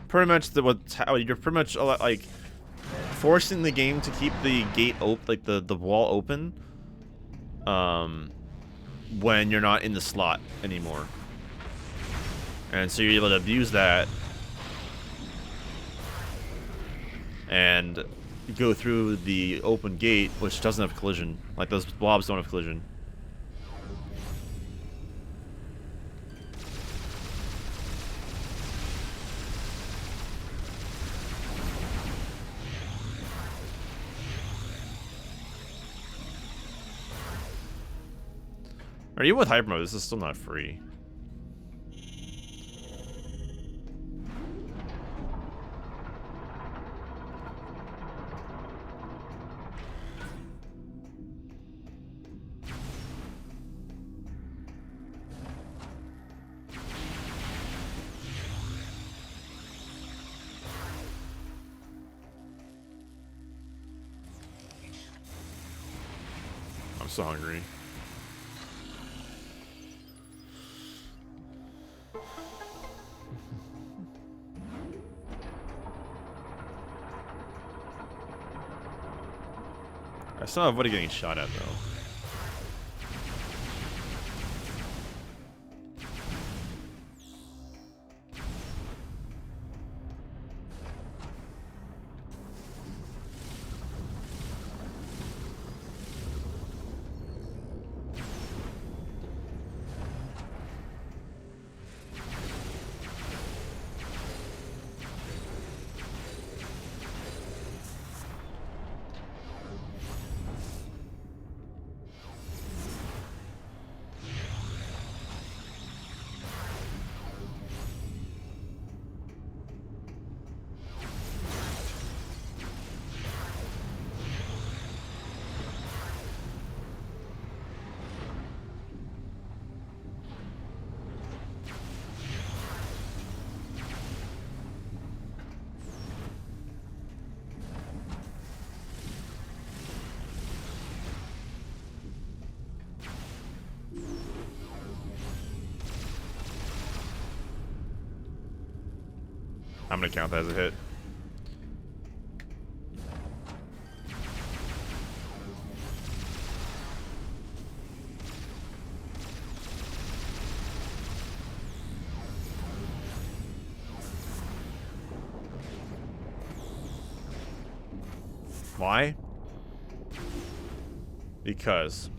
pretty much you're pretty much like forcing the game to keep the gate open, like the wall open, when you're not in the slot anymore, and so you're able to abuse that and go through the open gate, which doesn't have collision. Like those blobs don't have collision. Are you with Hypermode? This is still not free. I'm so hungry. I still avoided getting shot at though. I'm gonna count that as a hit. Why? Because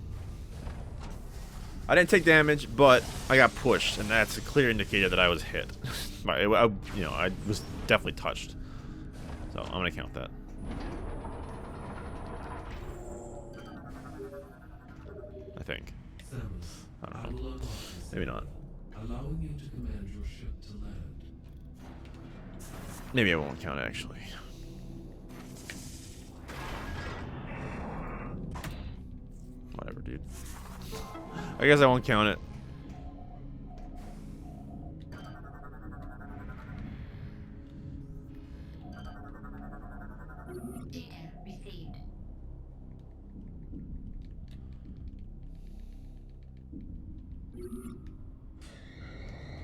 I didn't take damage, but I got pushed, and that's a clear indicator that I was hit. I was definitely touched. So I'm gonna count that. I think. Samus, I don't I know. will unlock this Maybe not. allowing you to command your ship to land. Maybe I won't count it actually. Whatever, dude. I guess I won't count it. Data received.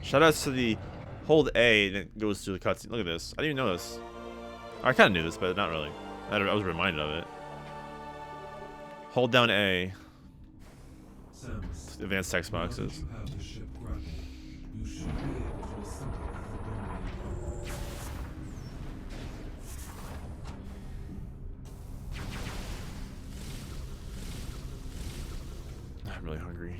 Shoutouts to the hold A and it goes through the cutscene. Look at this. I didn't even know this. I kind of knew this, but not really. I was reminded of it. Hold down A. Samus, Advanced text now that boxes. you have the ship grappled, you should be able to assemble the remaining parts. I'm really hungry.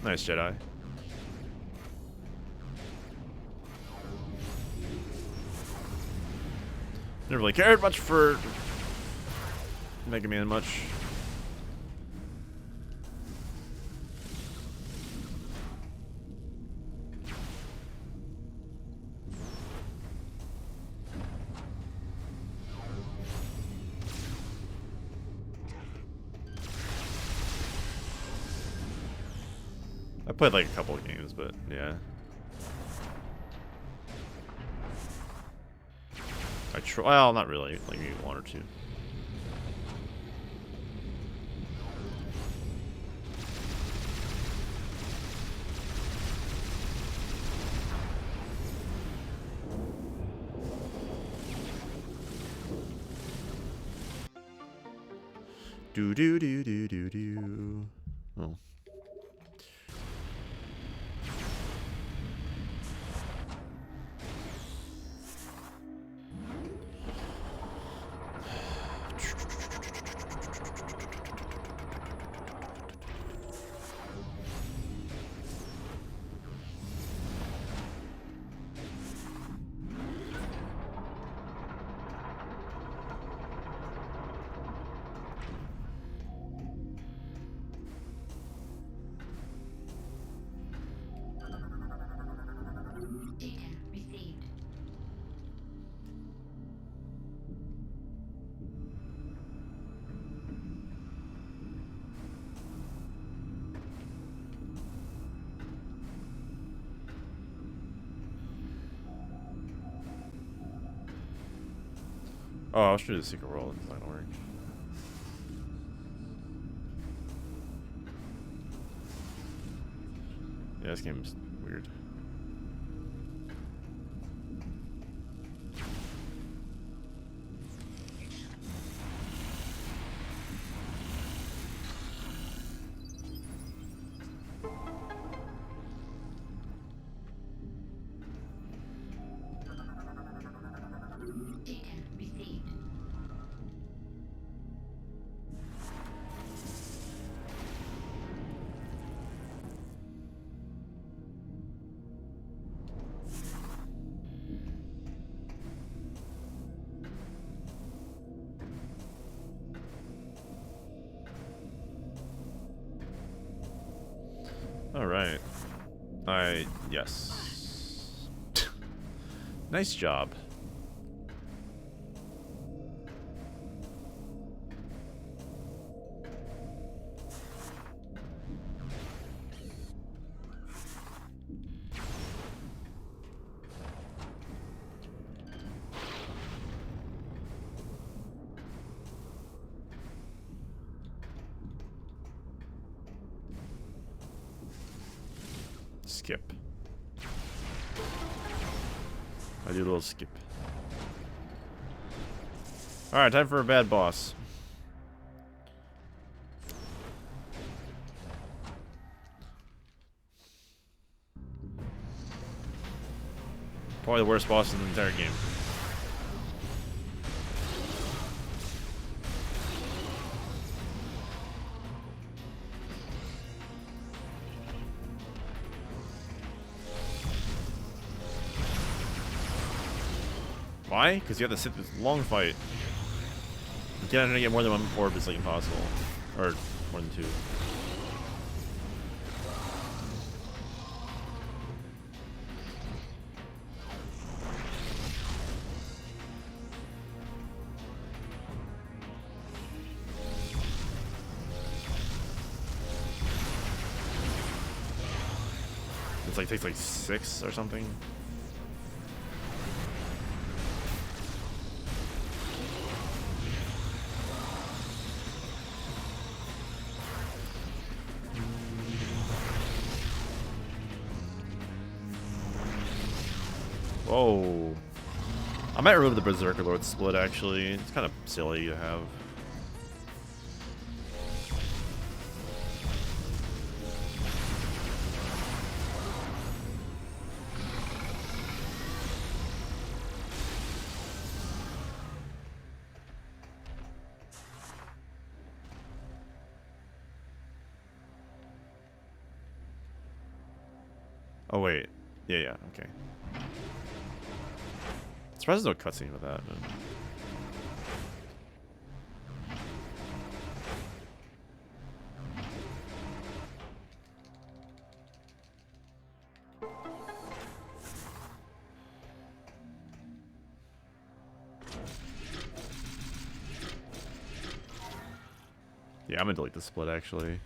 Nice, Jedi. Never really cared much for Mega Man much. I played like a couple of games, but yeah. Well, not really, like maybe one or two. Do do do do do do. Oh. Data received. Oh, I'll show you the secret world. It's not gonna work. Yeah, this game's weird. Data received. All right. Yes. Nice job. Skip. I do a little skip. Alright, time for a bad boss. Probably the worst boss in the entire game. Why? Because you have to sit this long fight. Getting to get more than one orb is like impossible. Or more than two. It's like takes like 6 or something. Whoa. I might remove the Berserker Lord split actually. It's kind of silly to have. Oh wait. Yeah, okay. Surprised there's no cutscene with that. Yeah, I'm gonna delete the split actually.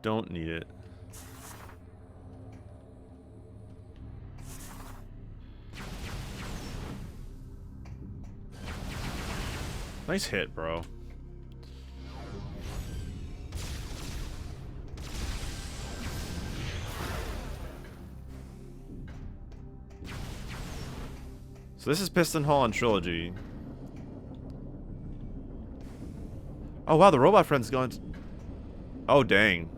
Don't need it. Nice hit, bro. So this is Piston Hall and Trilogy. Oh wow, the robot friend's gone. Oh dang.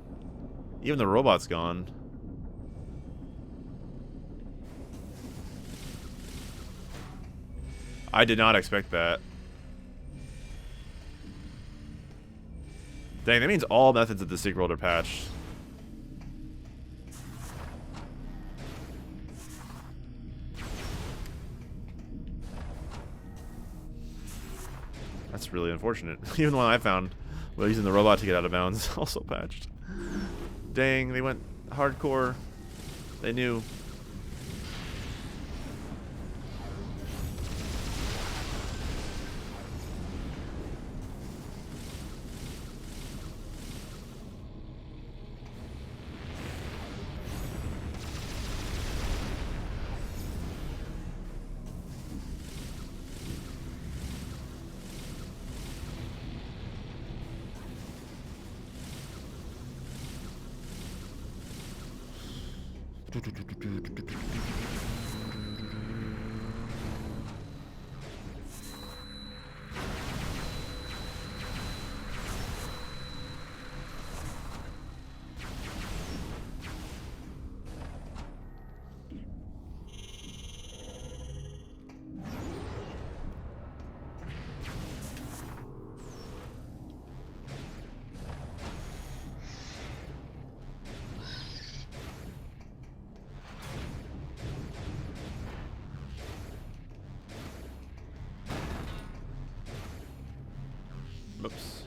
Even the robot's gone. I did not expect that. Dang, that means all methods of the Secret World are patched. That's really unfortunate. Even the one I found, while using the robot to get out of bounds, is also patched. Dang, they went hardcore. They knew. Oops.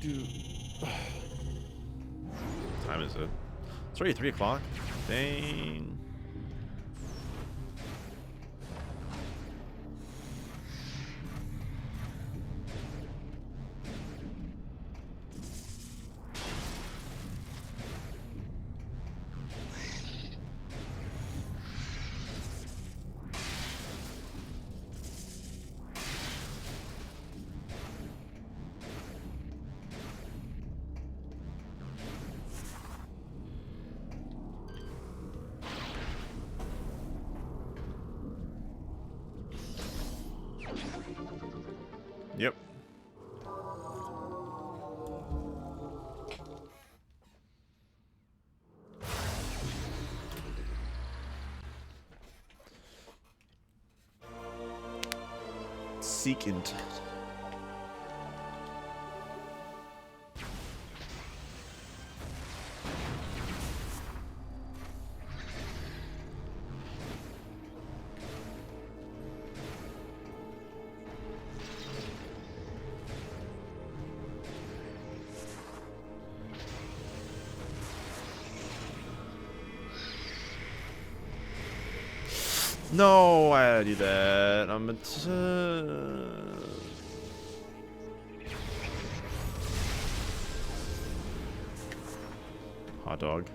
Dude. What time is it? It's already 3 o'clock. Dang. Yep. Seekint. No, why did I do that? I'm a hot dog.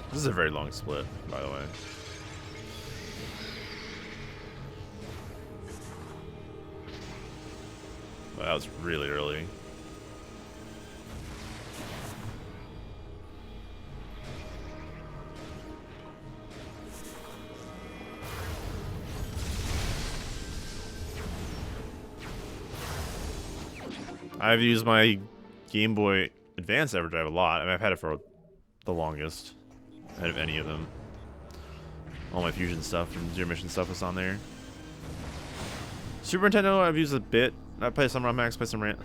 This is a very long split, by the way. Well, that was really early. I've used my Game Boy Advance EverDrive a lot. I mean, I've had it for the longest out of any of them. All my Fusion stuff and Zero Mission stuff was on there. Super Nintendo, I've used a bit. I played some ROM Max, played some a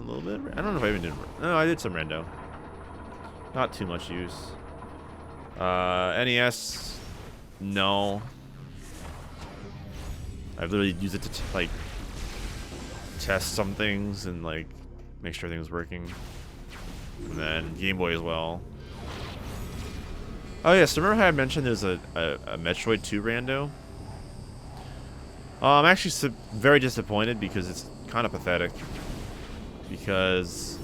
little bit. I don't know if I even did. No, I did some Rando. Not too much use. NES, no. I've literally used it to like test some things and like make sure everything's working. And then Game Boy as well. Oh yeah, so remember how I mentioned there's a Metroid 2 rando? I'm actually very disappointed because it's kind of pathetic. Because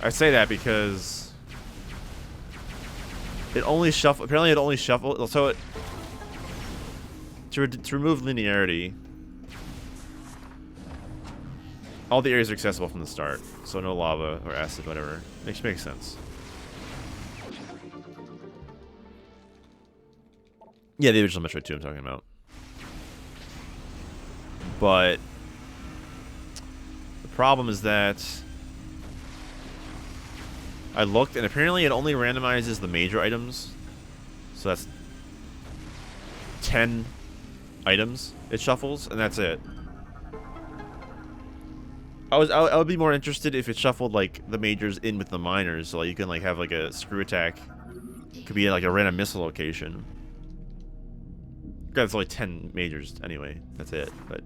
I say that because it only shuffle. Apparently, it only shuffle. So to remove linearity, all the areas are accessible from the start. So no lava or acid, whatever. Makes sense. Yeah, the original Metroid 2 I'm talking about. But the problem is that I looked, and apparently it only randomizes the major items. So that's 10 items it shuffles, and that's it. I would be more interested if it shuffled like the majors in with the minors, so like you can like have like a screw attack. Could be like a random missile location. It's only 10 majors anyway. That's it, but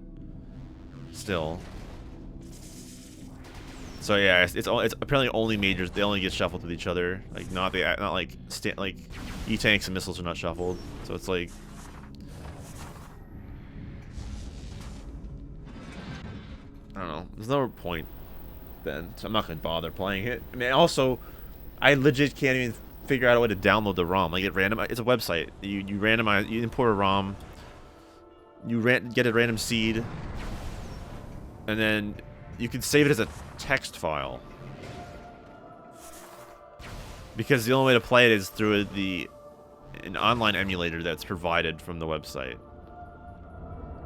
still. So yeah, it's apparently only majors. They only get shuffled with each other. Like not like E-tanks and missiles are not shuffled. So it's like I don't know. There's no point then. So I'm not gonna bother playing it. I mean, also, I legit can't even figure out a way to download the ROM. Like it's a website. You randomize. You import a ROM. You get a random seed, and then you can save it as a text file. Because the only way to play it is through an online emulator that's provided from the website.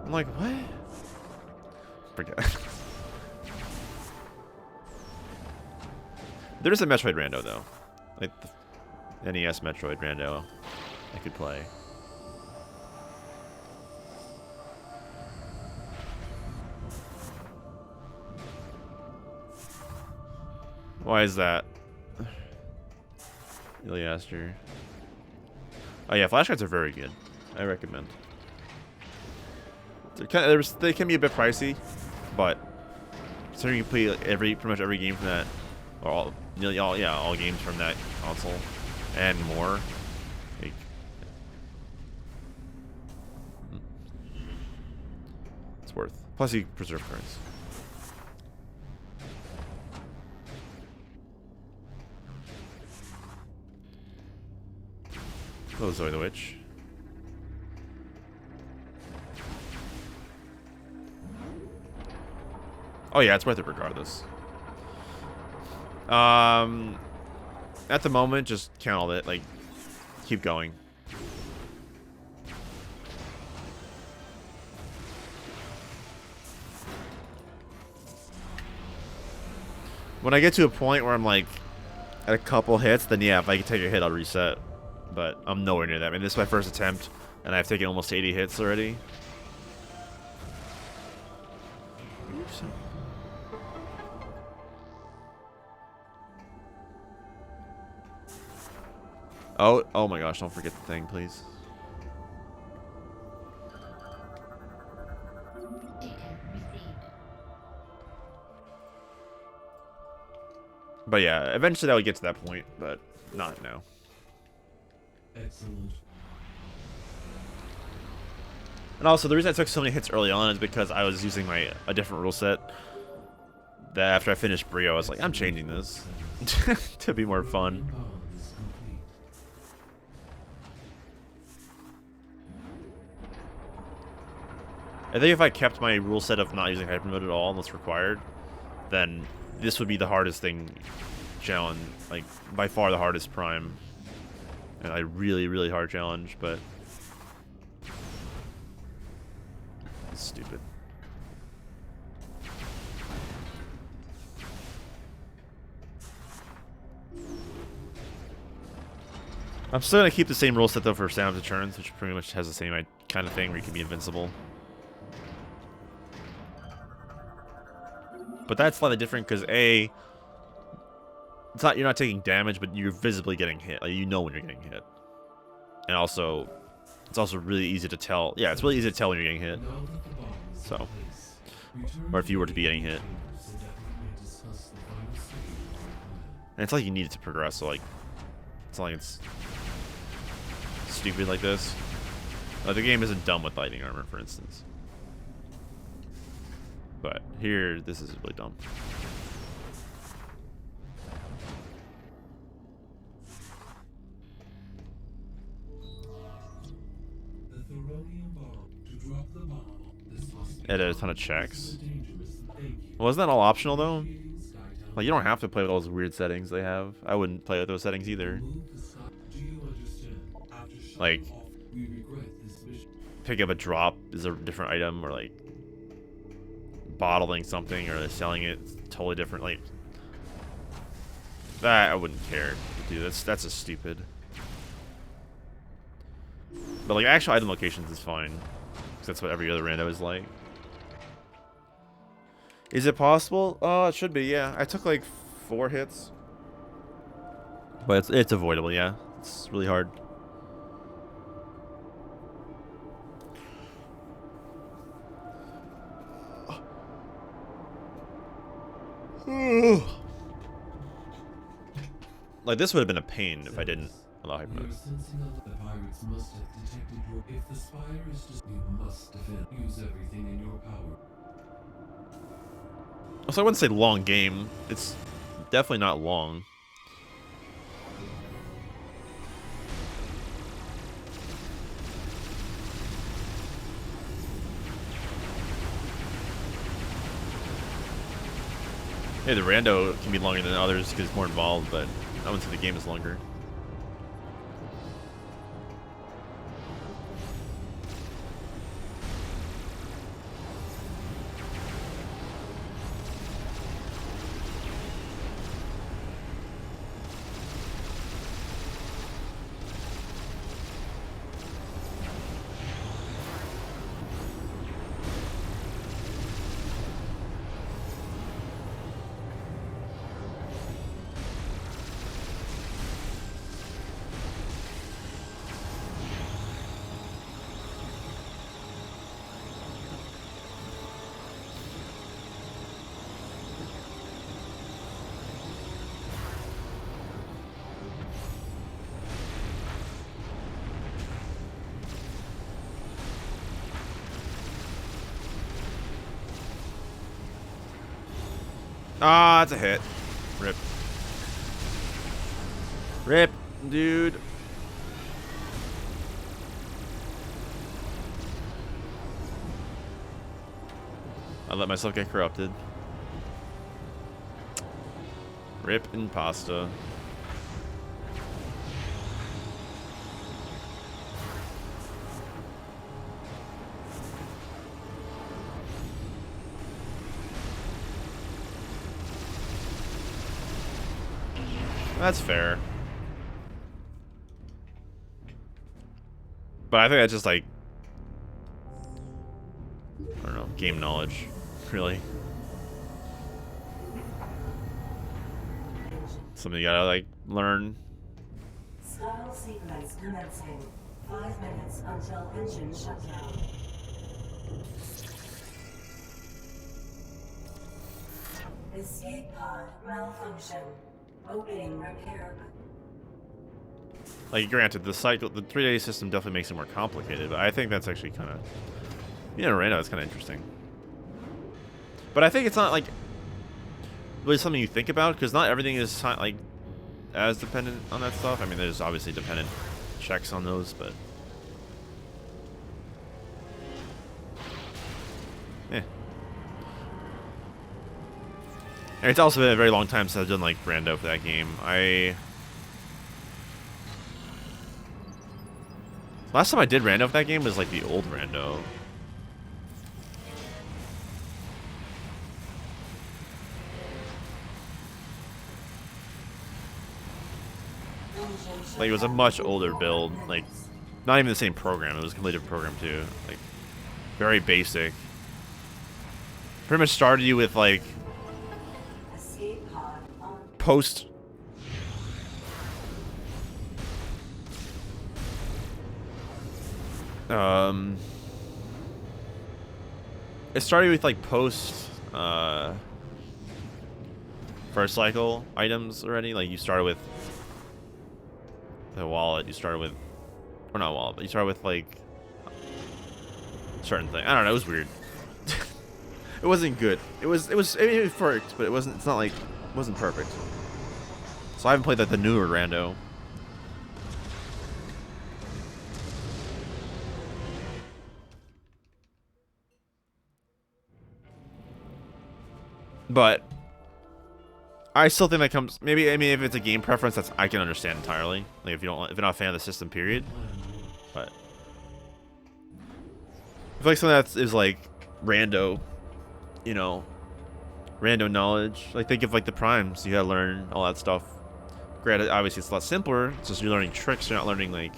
I'm like, what? Forget. There's a Metroid rando though, like the NES Metroid rando I could play. Why is that? Really asked her. Oh yeah, flashcards are very good. I recommend. They can be a bit pricey, but considering you play pretty much every game from that, or all games from that console and more, like, it's worth. Plus, you preserve cards. Hello, Zoe the Witch. Oh yeah, it's worth it regardless. At the moment, just count all it. Like, keep going. When I get to a point where I'm like at a couple hits, then yeah, if I can take a hit, I'll reset. But I'm nowhere near that. I mean, this is my first attempt, and I've taken almost 80 hits already. Oops. Oh my gosh, don't forget the thing, please. But yeah, eventually I would get to that point, but not now. Excellent. And also, the reason I took so many hits early on is because I was using a different rule set. That after I finished Bryyo, I was like, I'm changing this to be more fun. I think if I kept my rule set of not using Hypermode at all unless required, then this would be the hardest thing challenge, like by far the hardest prime. And a really, really hard challenge, but it's stupid. I'm still gonna keep the same rule set though for Samus Returns, which pretty much has the same kind of thing where you can be invincible. But that's slightly different because A, it's not, you're not taking damage, but you're visibly getting hit. Like, you know when you're getting hit. And also, it's also really easy to tell. Yeah, it's really easy to tell when you're getting hit. So, or if you were to be getting hit. And it's like you need it to progress, so like, it's not like it's stupid like this. Like, the game isn't dumb with lightning armor, for instance. But here, this is really dumb. It had a ton of checks. Well, isn't that all optional though? Like, you don't have to play with all those weird settings they have. I wouldn't play with those settings either. Like, pick up a drop is a different item, or like bottling something, or selling it, it's totally different. Like, that I wouldn't care to do. That's just stupid. But like, actual item locations is fine, because that's what every other rando is like. Is it possible? Oh, it should be, yeah. I took like 4 hits. But it's avoidable, yeah. It's really hard. Like, this would have been a pain if I didn't allow Hypermode. The pirates must have detected your. If the spire is just, you must defend. Use everything in your power. Also, I wouldn't say long game. It's definitely not long. Hey, the rando can be longer than others because it's more involved, but I wouldn't say the game is longer. Ah, it's a hit. Rip. Rip, dude. I let myself get corrupted. Rip and pasta. That's fair. But I think that's just like, I don't know, game knowledge, really. Something you gotta like learn. Style sequence commencing. 5 minutes until engine shutdown. Escape pod malfunction. Opening repair. Like, granted, the 3-day system definitely makes it more complicated, but I think that's actually kind of, you know, right now it's kind of interesting. But I think it's not like really something you think about, because not everything is like as dependent on that stuff. I mean, there's obviously dependent checks on those, but yeah. And it's also been a very long time since I've done like rando for that game. Last time I did rando for that game was like the old rando. Like, it was a much older build, like, not even the same program, it was a completely different program too. Like, very basic. Pretty much started you with, like, post... It started with, like, post, first cycle items already. Like, you started with the wallet, you started with, or not wallet, but you started with like certain thing. I don't know, it was weird. It wasn't good. It worked, but it's not like, it wasn't perfect. So I haven't played like the newer rando. But I still think that comes, maybe, I mean, if it's a game preference, that's, I can understand entirely. Like, if you're not a fan of the system, period. But I feel like something that is like rando, you know, rando knowledge. Like, think of like the primes, you gotta learn all that stuff. Granted, obviously it's a lot simpler. It's just you're learning tricks, you're not learning like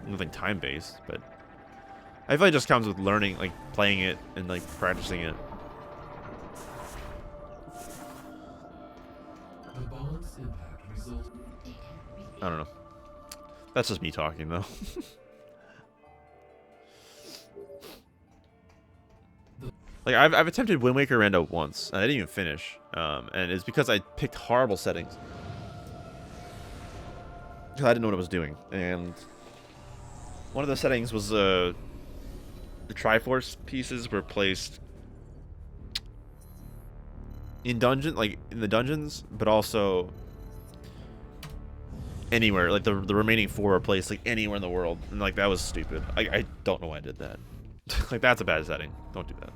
nothing time based. But I feel like it just comes with learning, like playing it and like practicing it. I don't know. That's just me talking, though. Like, I've attempted Wind Waker rando once, and I didn't even finish. And it's because I picked horrible settings. Because I didn't know what I was doing. And one of the settings was the Triforce pieces were placed in the dungeons, but also anywhere. Like the remaining 4 are placed like anywhere in the world, and like that was stupid. I don't know why I did that. Like, that's a bad setting. Don't do that.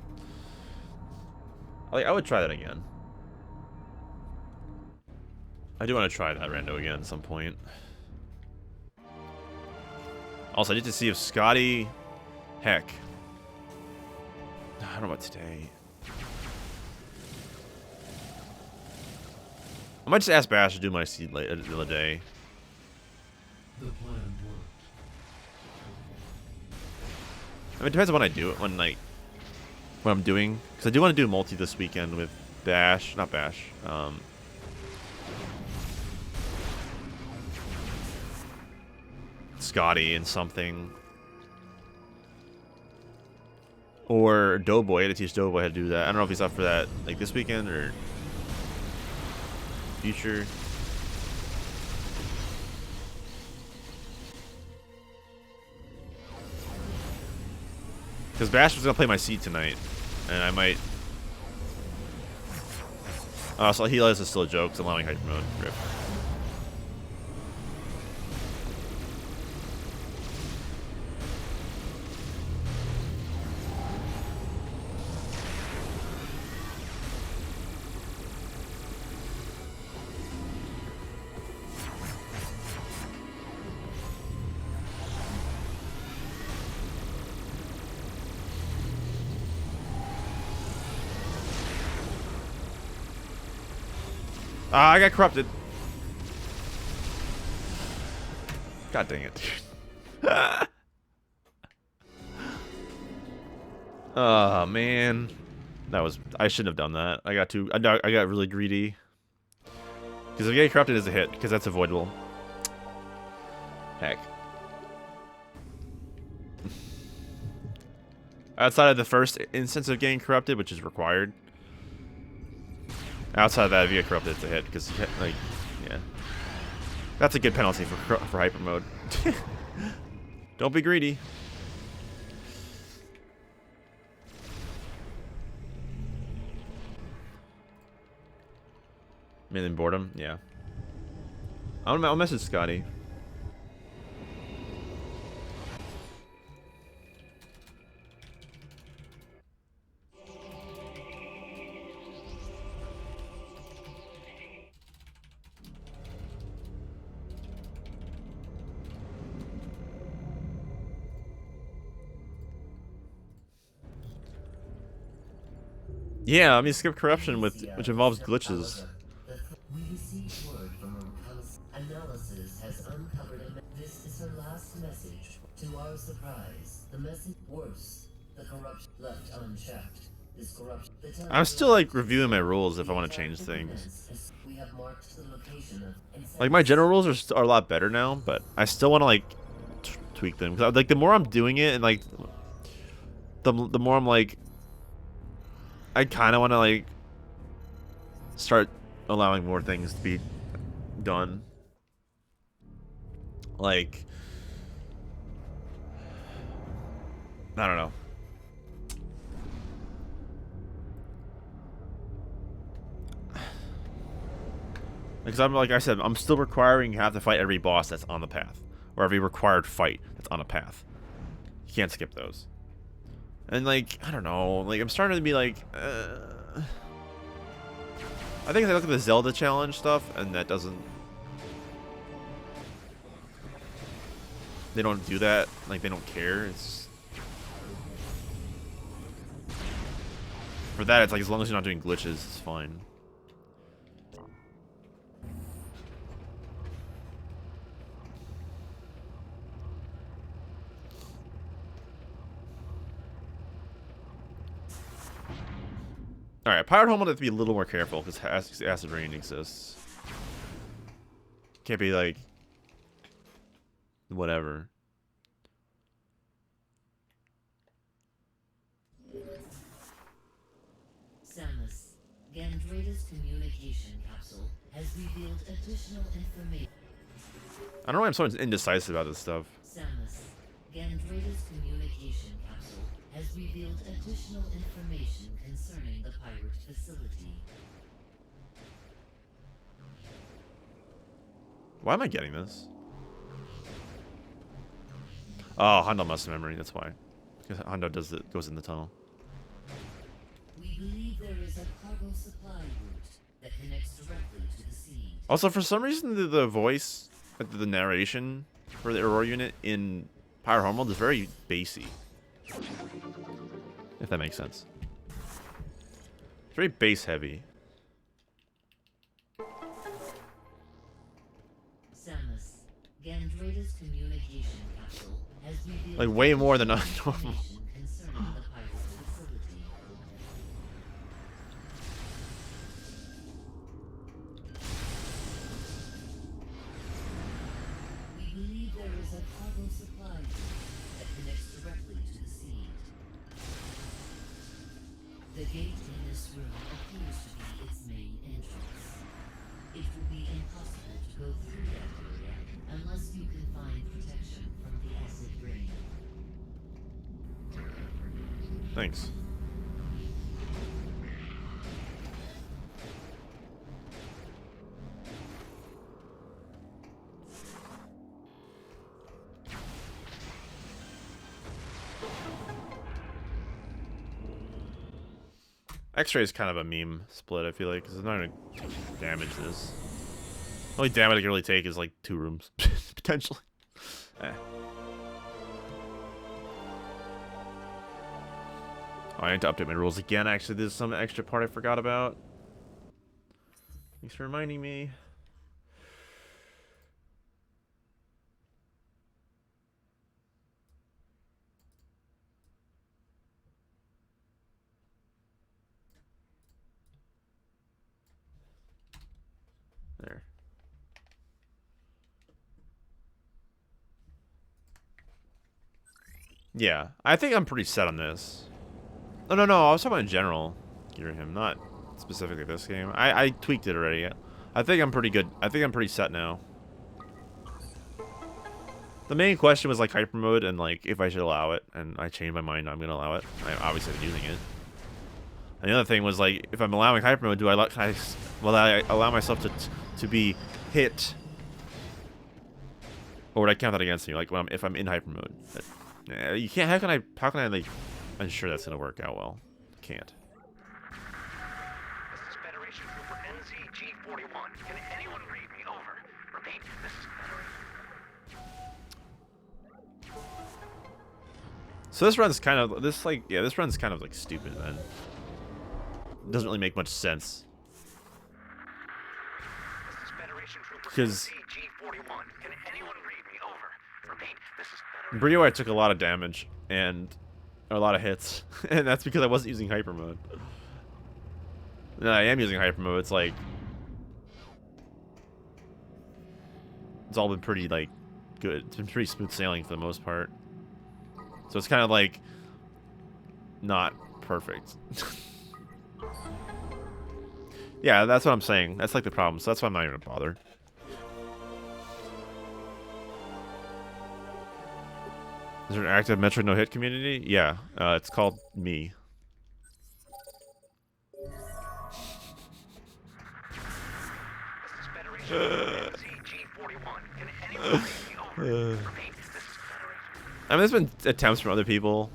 Like, I would try that again. I do want to try that rando again at some point. Also, I need to see if Scotty, heck, I don't know about today. I might just ask Bash to do my seed later the other day. The plan worked. I mean, it depends on what I do, what I'm doing. Because I do want to do multi this weekend with Bash, not Bash. Scotty and something. Or Doughboy. I had to teach Doughboy how to do that. I don't know if he's up for that, like this weekend or future. Because Bash was gonna play my seat tonight, and I might. So Hitless is still a joke. 'Cause I'm allowing Hypermode. Rip. Ah, I got corrupted. God dang it. Oh man, I shouldn't have done that. I got really greedy. Because if getting corrupted is a hit, because that's avoidable. Heck. Outside of the first instance of getting corrupted, which is required. Outside of that, if you get corrupted, it's a hit, because like, yeah, that's a good penalty for hyper mode. Don't be greedy. Million boredom, yeah. I'll message Scotty. Yeah, I mean skip corruption which involves glitches. We received word from Uncal's analysis has uncovered this is her last message. To our surprise, the message worse. The corruption left unchecked. This corruption. I'm still like reviewing my rules if I want to change things. We have marked the location of like my general rules are a lot better now, but I still want to like tweak them because like the more I'm doing it and like the more I'm like I kind of want to like start allowing more things to be done. Like, I don't know. Because I'm like I said, I'm still requiring you have to fight every boss that's on the path, or every required fight that's on a path. You can't skip those. And like, I don't know, like I'm starting to be like, I think I look at the Zelda challenge stuff, and that doesn't. They don't do that. Like they don't care. It's for that. It's like as long as you're not doing glitches, it's fine. Alright, Pirate Home will have to be a little more careful because acid rain exists. Can't be like whatever. Samus, Gandrada's communication capsule has revealed additional information. I don't know why I'm so indecisive about this stuff. Samus, Gandrada's communication capsule has revealed additional information concerning the pirate facility. Why am I getting this? Oh, Hondo must have memory, that's why. Because Hondo goes in the tunnel. We believe there is a cargo supply route that connects directly to the sea. Also, for some reason, the voice, the narration for the Aurora unit in Pirate Home World is very bassy. If that makes sense. It's very bass heavy. Samus, Gandrada's communication capsule has revealed Like way more than normal. concerning the pirate facility. We believe there is a cargo supply route that connects directly to the sea. The gate in this room appears to be its main entrance. It will be impossible to go through that area unless you can find protection from the acid rain. Thanks. X-ray is kind of a meme split, I feel like, because it's not going to damage this. The only damage I can really take is like 2 rooms, potentially. Eh. Oh, I need to update my rules again. Actually, there's some extra part I forgot about. Thanks for reminding me. There. Yeah, I think I'm pretty set on this. Oh, no, I was talking about in general. Him, not specifically this game. I tweaked it already. I think I'm pretty good. I think I'm pretty set now. The main question was like Hypermode and like if I should allow it, and I changed my mind. I'm gonna allow it. I obviously been using it. And the other thing was like if I'm allowing Hypermode, do I let I allow myself to be hit, or would I count that against me? Like when if I'm in Hypermode, you can't. How can I like ensure that's gonna work out well? Can't. This is Federation Trooper NZG-41. Can anyone read me? Over. Repeat, this is Federation. So this run's kind of this run's kind of like stupid then. It doesn't really make much sense. This is Federation Trooper Because NZG-41. Can anyone read me? Over. Repeat, this is Federation. Bryyo I took a lot of damage and a lot of hits, and that's because I wasn't using Hypermode. No, I am using Hypermode. It's like it's all been pretty like good. It's been pretty smooth sailing for the most part. So it's kind of like not perfect. Yeah, that's what I'm saying. That's like the problem. So that's why I'm not even gonna bother. Is there an active Metroid no hit community? Yeah, it's called me. I mean, there's been attempts from other people.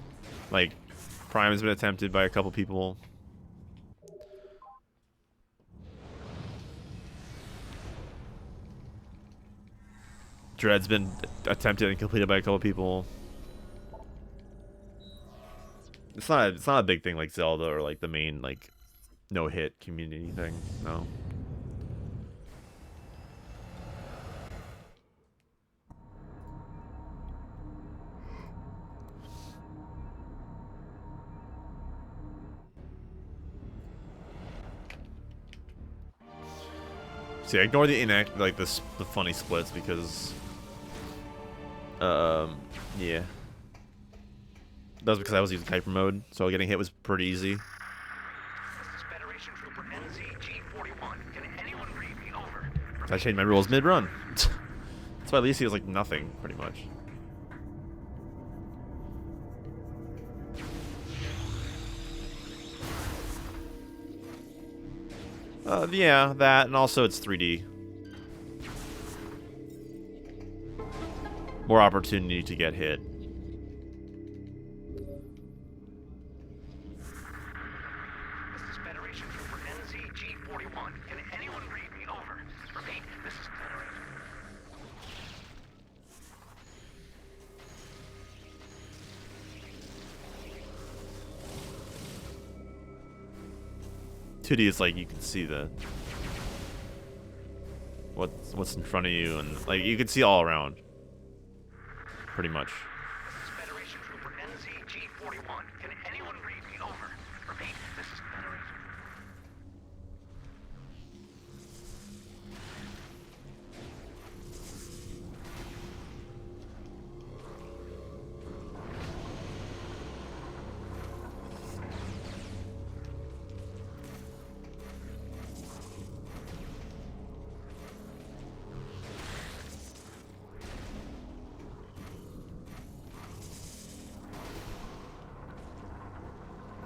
Like, Prime has been attempted by a couple people. Dread's been attempted and completed by a couple people. It's not a big thing like Zelda or like the main like no hit community thing. No. See, I ignore the the funny splits because yeah. That was because I was using Hypermode, so getting hit was pretty easy. I changed my rules mid-run. That's why Alicia was like nothing, pretty much. Yeah, that, and also it's 3D. More opportunity to get hit. Is like you can see the what's in front of you, and like you can see all around pretty much. Federation Trooper NZG-41. Can anyone read me? Over. Repeat, this is Federation.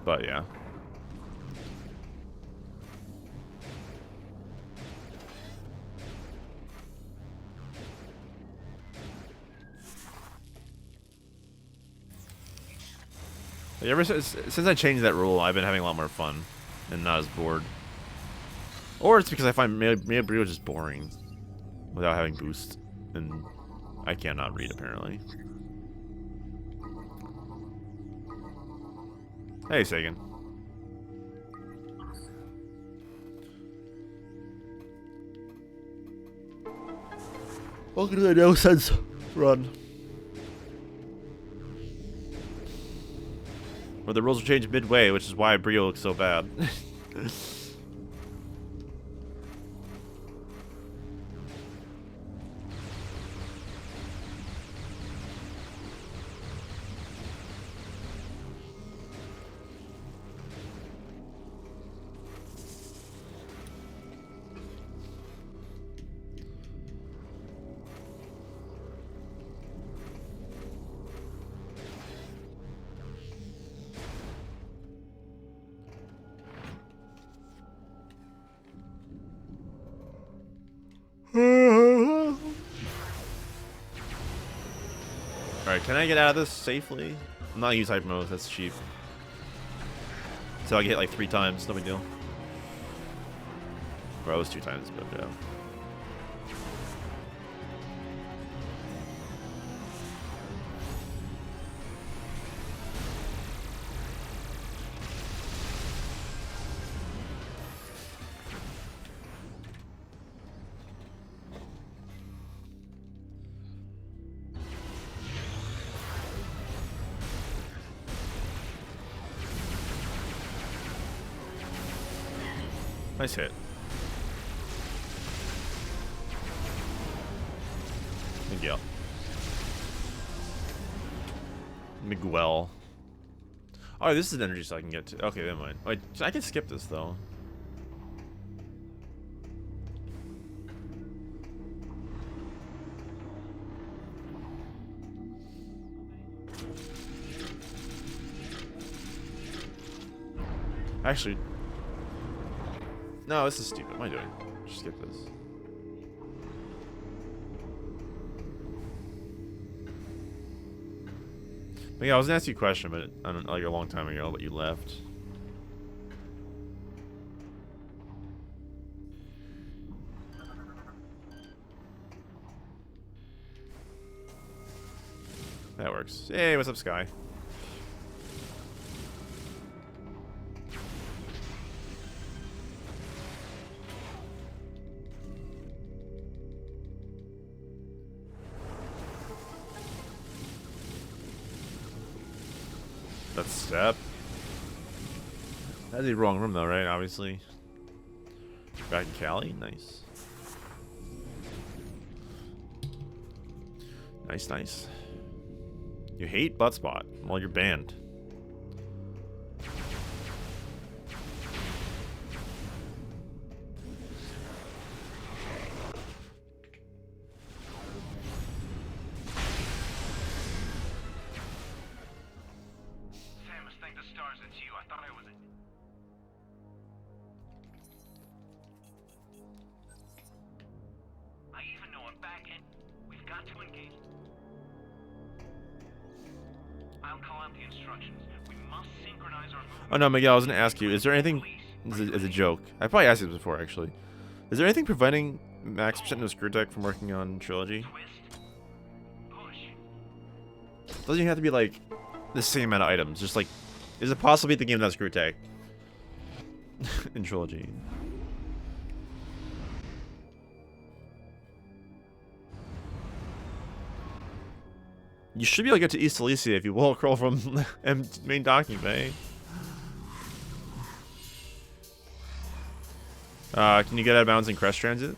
But yeah. Ever since I changed that rule, I've been having a lot more fun and not as bored. Or it's because I find maybe Bryyo is just boring without having boost, and I cannot read apparently. Hey, Sagan. Welcome to the no sense run. Where the rules will change midway, which is why Bryyo looks so bad. Alright, can I get out of this safely? I'm not gonna use Hypermode, that's cheap. So I get hit like 3 times, no big deal. Bro, it was 2 times, but yeah. Nice hit. Miguel. Miguel. Oh, this is energy so I can get to. Okay, never mind. Wait, I can skip this though. Actually. No, this is stupid. What am I doing? Just skip this. But yeah, I was gonna ask you a question, but I don't like a long time ago, but you left. That works. Hey, what's up, Sky? That's step. That's the wrong room though, right? Obviously. Back in Cali? Nice. Nice, nice. You hate butt spot. Well, you're banned. Samus, thank the stars it's you. I thought I was... I even know I'm back in. We've got to engage. I'll call out the instructions. We must synchronize our movement. Oh no, Miguel, I was gonna ask you, is there anything as a joke? I probably asked you this before actually. Is there anything preventing Max % no screw tech from working on Trilogy? Doesn't even have to be like the same amount of items, just like is it possible to beat the game without screw tech? In Trilogy. You should be able to get to East Elysia if you wall crawl from main docking bay. Can you get out of bounds in Crest Transit?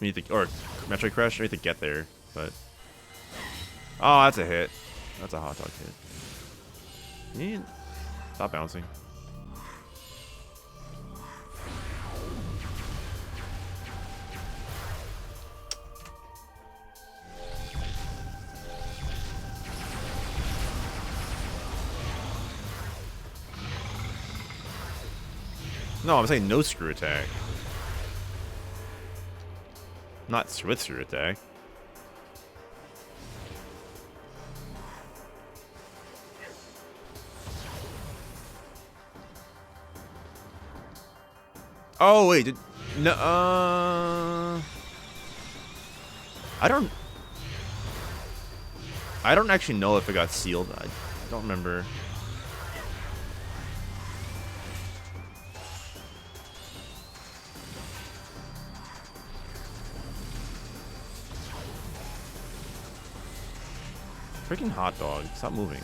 We need to, or Metroid Crest, we need to get there, but... Oh, that's a hit. That's a hot dog hit. You need... Stop bouncing. No, I'm saying no screw attack. Not with screw attack. Oh wait, did no? I don't actually know if it got sealed. I don't remember. Freaking hot dog. Stop moving.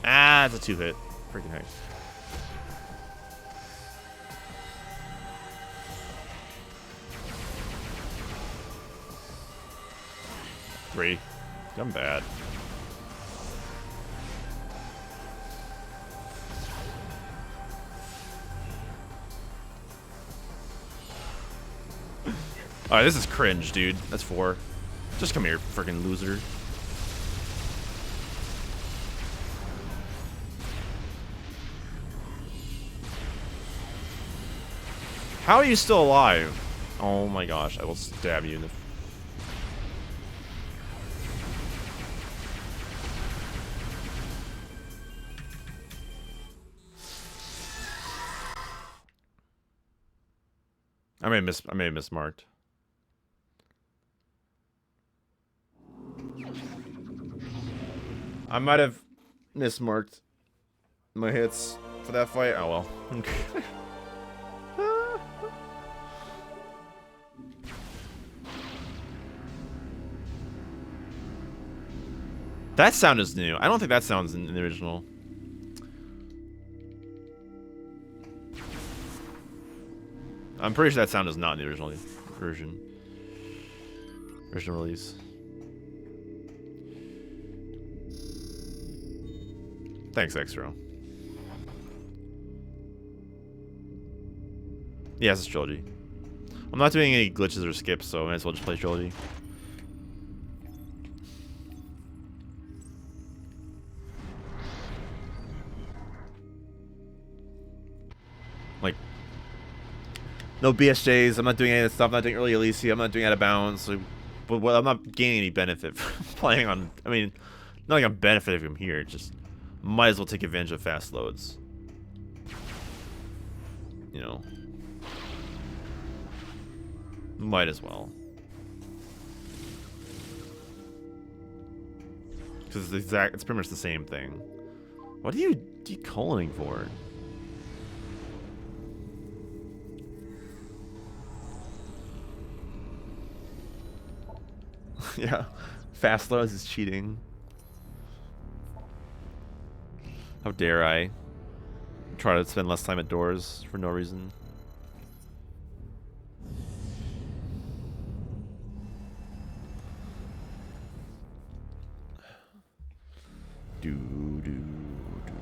Ah, it's a 2-hit. Freaking heck. Three. I'm bad. Alright, this is cringe, dude. That's 4. Just come here, freaking loser. How are you still alive? Oh my gosh, I will stab you in the... I may have mismarked. I might have mismarked my hits for that fight. Oh well. That sound is new. I don't think that sound's in the original. I'm pretty sure that sound is not in the original version. Original release. Thanks, Extra. Yes, it's trilogy. I'm not doing any glitches or skips, so I might as well just play trilogy. Like, no BSJs. I'm not doing any of this stuff. I'm not doing early Elysia. I'm not doing out of bounds. So, but I'm not gaining any benefit from playing on. I mean, not like I'm benefiting from here. Just might as well take advantage of fast loads. You know, might as well. Because it's pretty much the same thing. What are you decoloning for? Yeah, fast loads is cheating. How dare I try to spend less time at doors for no reason? Do do do do do.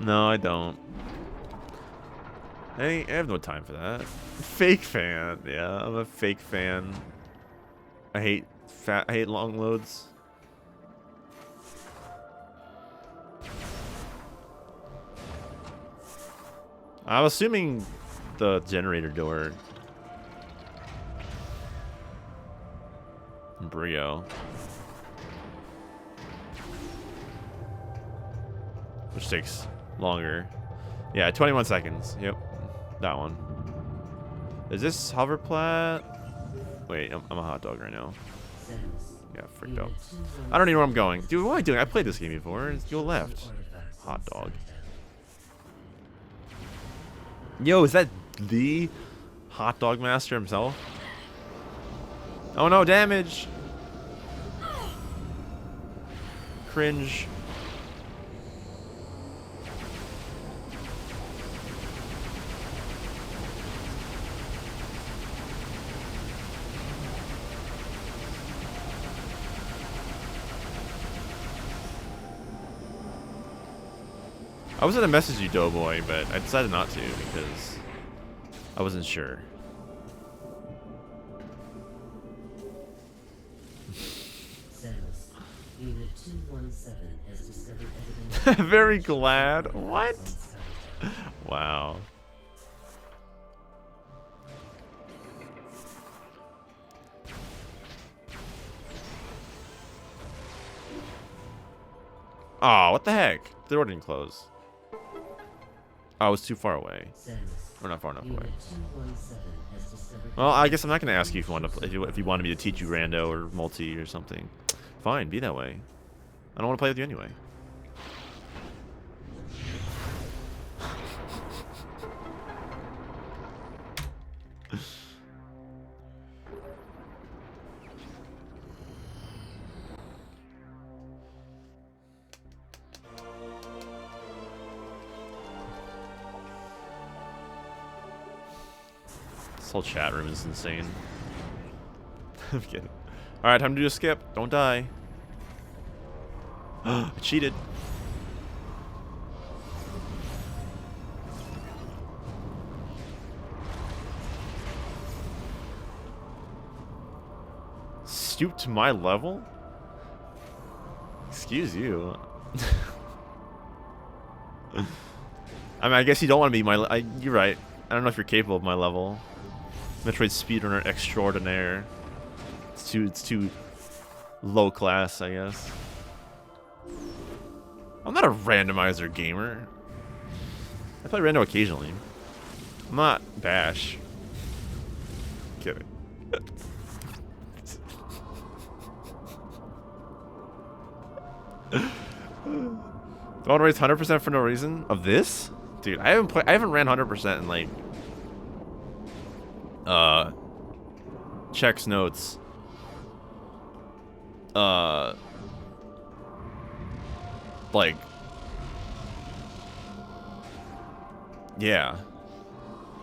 No, I don't. Hey, I have no time for that. Fake fan. Yeah, I'm a fake fan. I hate long loads. I'm assuming the generator door. Bryyo. Which takes longer. Yeah, 21 seconds. Yep. That one. Is this hoverplat? Wait, I'm a hot dog right now. Yeah, freaked out. I don't even know where I'm going. Dude, what am I doing? I played this game before. Go left. Hot dog. Yo, is that the hot dog master himself? Oh no, damage! Cringe. I was gonna message you, Doughboy, but I decided not to because I wasn't sure. Samus, Unit 217 has discovered evidence. Very glad. What? Wow. Oh, what the heck? The door didn't close. Oh, I was too far away. Samus, We're not far enough away. Unit 217 has discovered. Well, I guess I'm not gonna ask you if you want to if you wanted me to teach you rando or multi or something. Fine, be that way. I don't want to play with you anyway. This whole chat room is insane. I'm kidding. Alright, time to do a skip. Don't die. I cheated. Stoop to my level? Excuse you. I mean, I guess you don't want to be my... you're right. I don't know if you're capable of my level. Metroid speedrunner extraordinaire. It's too low class, I guess. I'm not a randomizer gamer. I play rando occasionally. I'm not Bash. Kidding. Do I want to raise 100% for no reason? Of this? Dude, I haven't ran 100% in like checks notes. Like yeah.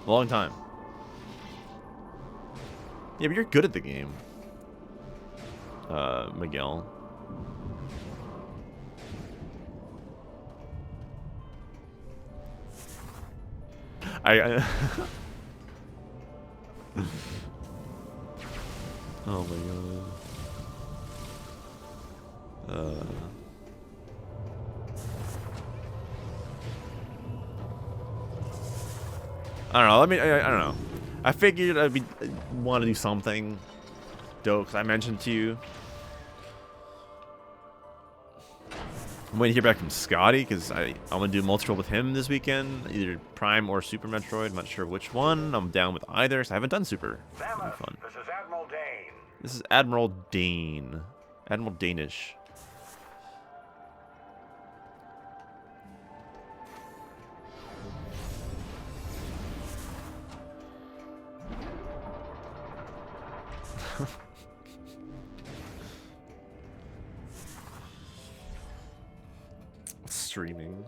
Long time. Yeah, but you're good at the game. Miguel. I oh my god. I don't know. I don't know. I figured I'd want to do something dope because I mentioned to you. I'm waiting to hear back from Scotty because I'm gonna do multiple with him this weekend, either Prime or Super Metroid. I'm not sure which one. I'm down with either, so I haven't done Super. Samus, Fun. this is Admiral Dane. This is Admiral Dane. Admiral Danish. Streaming.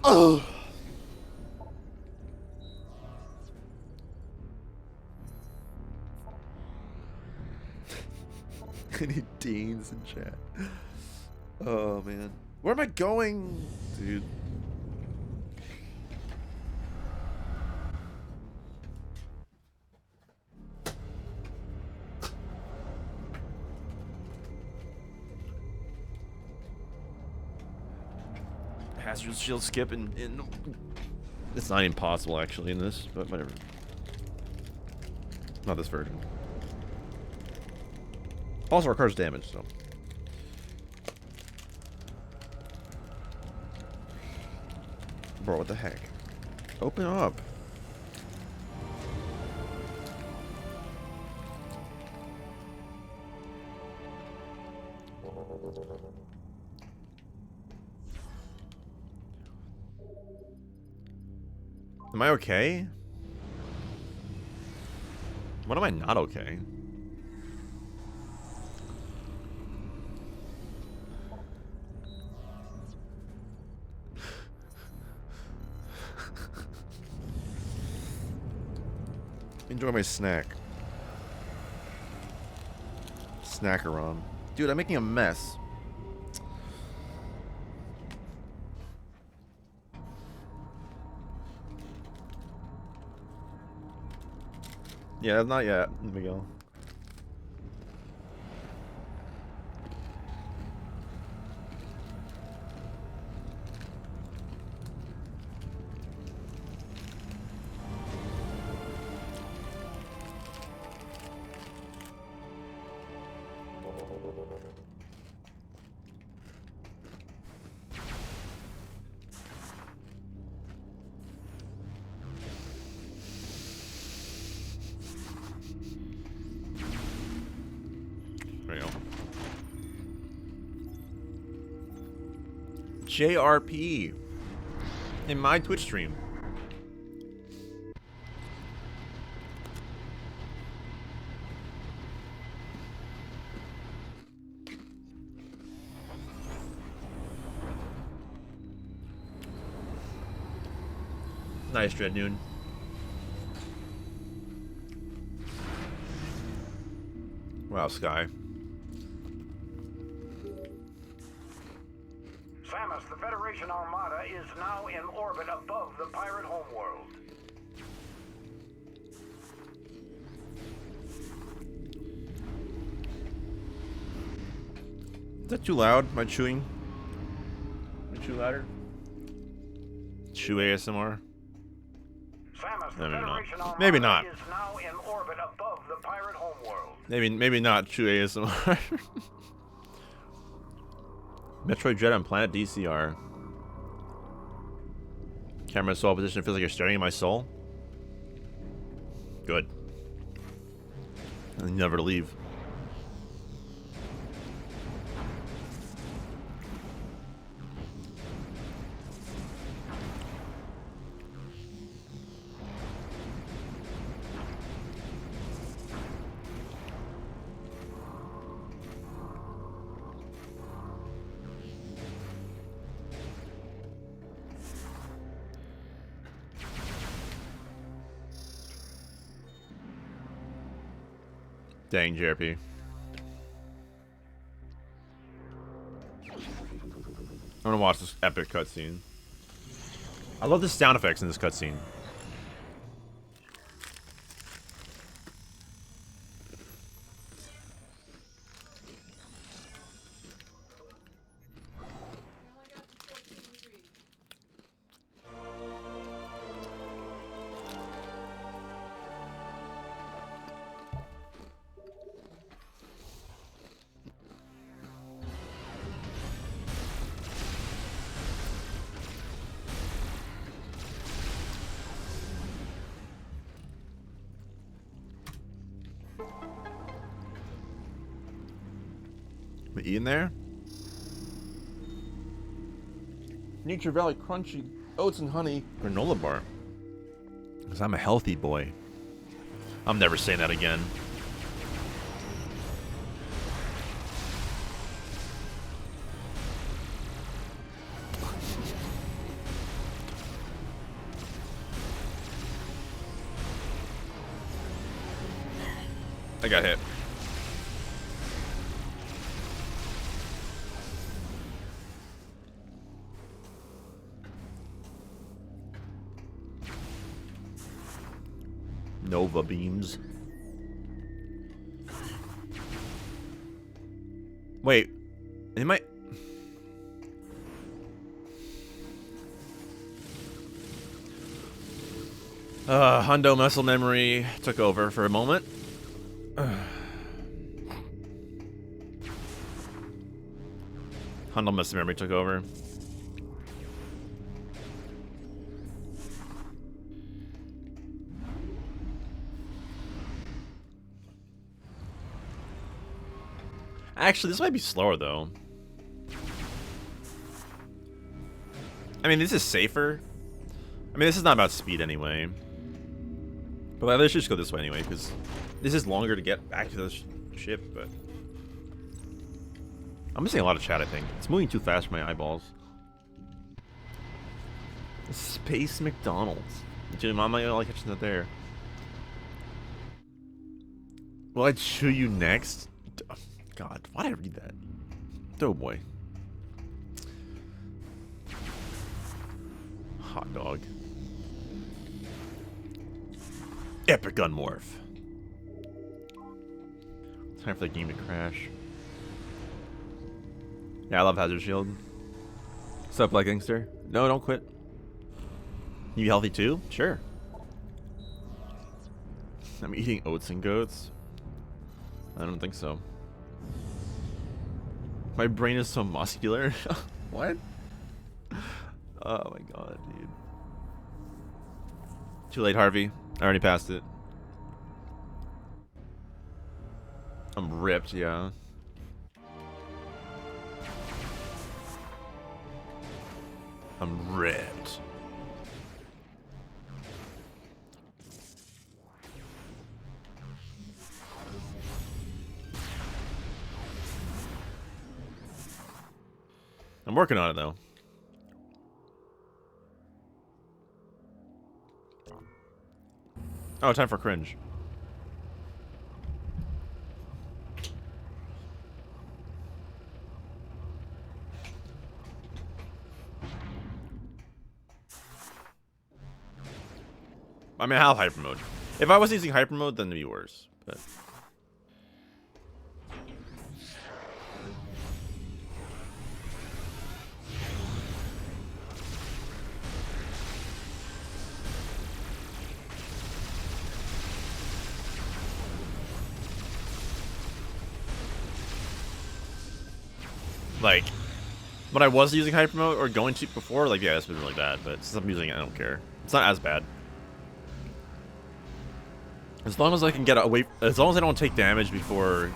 Oh. Any Deans in chat? Oh man, where am I going, dude? Hazardous shield skip in it's not impossible actually in this, but whatever. Not this version. Also our car's damaged, so. Bro, what the heck? Open up. Am I okay? When am I not okay? Enjoy my snack. Snackaron. Dude, I'm making a mess. Yeah, not yet, Miguel. JRP in my Twitch stream. Nice, Dread Noon. Wow, Sky. Samus, the Federation Armada is now in orbit above the pirate homeworld. Is that too loud? Am I chewing? Am I chew louder? Chew ASMR? Samus, No, the maybe not. Federation Armada Maybe not. is now in orbit above the pirate homeworld. Maybe not chew ASMR. Metroid Dread on planet DCR. Camera soul position feels like you're staring at my soul. Good. And never to leave. Dang, JRP. I want to watch this epic cutscene. I love the sound effects in this cutscene. We eating there? Nature Valley Crunchy Oats and Honey Granola Bar. Because I'm a healthy boy. I'm never saying that again. I got hit. Nova beams. Wait, am I? Hundo muscle memory took over for a moment. Hundo muscle memory took over. Actually, this might be slower, though. I mean, this is safer. I mean, this is not about speed anyway. But let's just go this way anyway, because this is longer to get back to the ship, but... I'm missing a lot of chat, I think. It's moving too fast for my eyeballs. Space McDonald's. Dude, Mom, I like catching that there. Will I chew you next? God, why did I read that? Oh boy. Hot dog. Epic Unmorph. Time for the game to crash. Yeah, I love Hazard Shield. What's up, Black Gangster? No, don't quit. You healthy too? Sure. I'm eating oats and goats. I don't think so. My brain is so muscular. What? Oh my god, dude. Too late, Harvey. I already passed it. I'm ripped, yeah. I'm ripped. I'm working on it though. Oh, time for cringe. I mean, I have hyper mode. If I wasn't using hyper mode, then it'd be worse. But like, when I was using hyper mode or going to before, like, yeah, it's been really bad. But since I'm using it, I don't care. It's not as bad. As long as I can get away, as long as I don't take damage before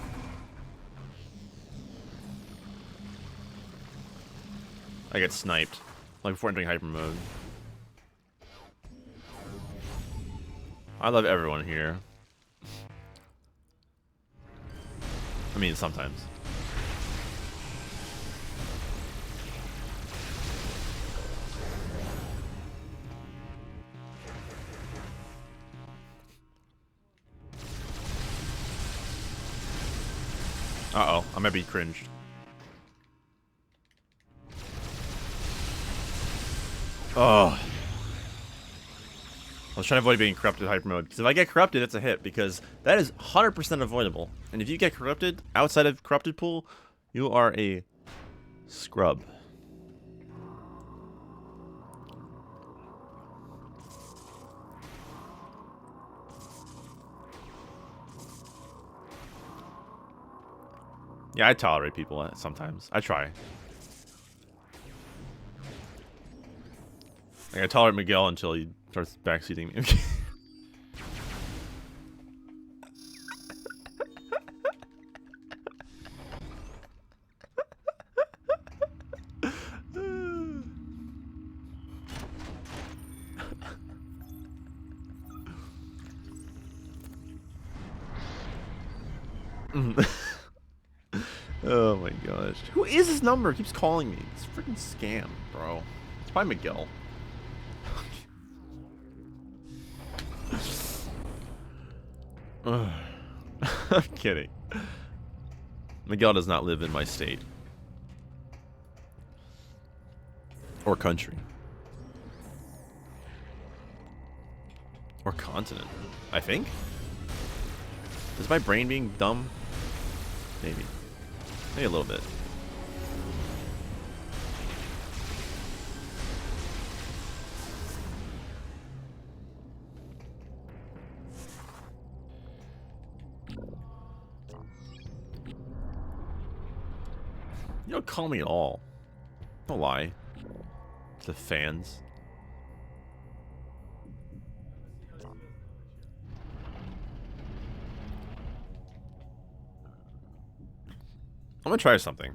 I get sniped, like before entering hyper mode. I love everyone here. I mean, sometimes. Uh-oh, I might be cringed. Oh. I was trying to avoid being corrupted hyper mode, because if I get corrupted, it's a hit, because that is 100% avoidable. And if you get corrupted outside of corrupted pool, you are a scrub. Yeah, I tolerate people sometimes. I try. Like, I tolerate Miguel until he starts backseating me. Oh my gosh. Who is this number? It keeps calling me. It's a freaking scam, bro. It's probably Miguel. I'm kidding. Miguel does not live in my state. Or country. Or continent. I think? Is my brain being dumb? Maybe. Maybe a little bit. You don't call me at all. Don't lie. The fans. I'm gonna try something.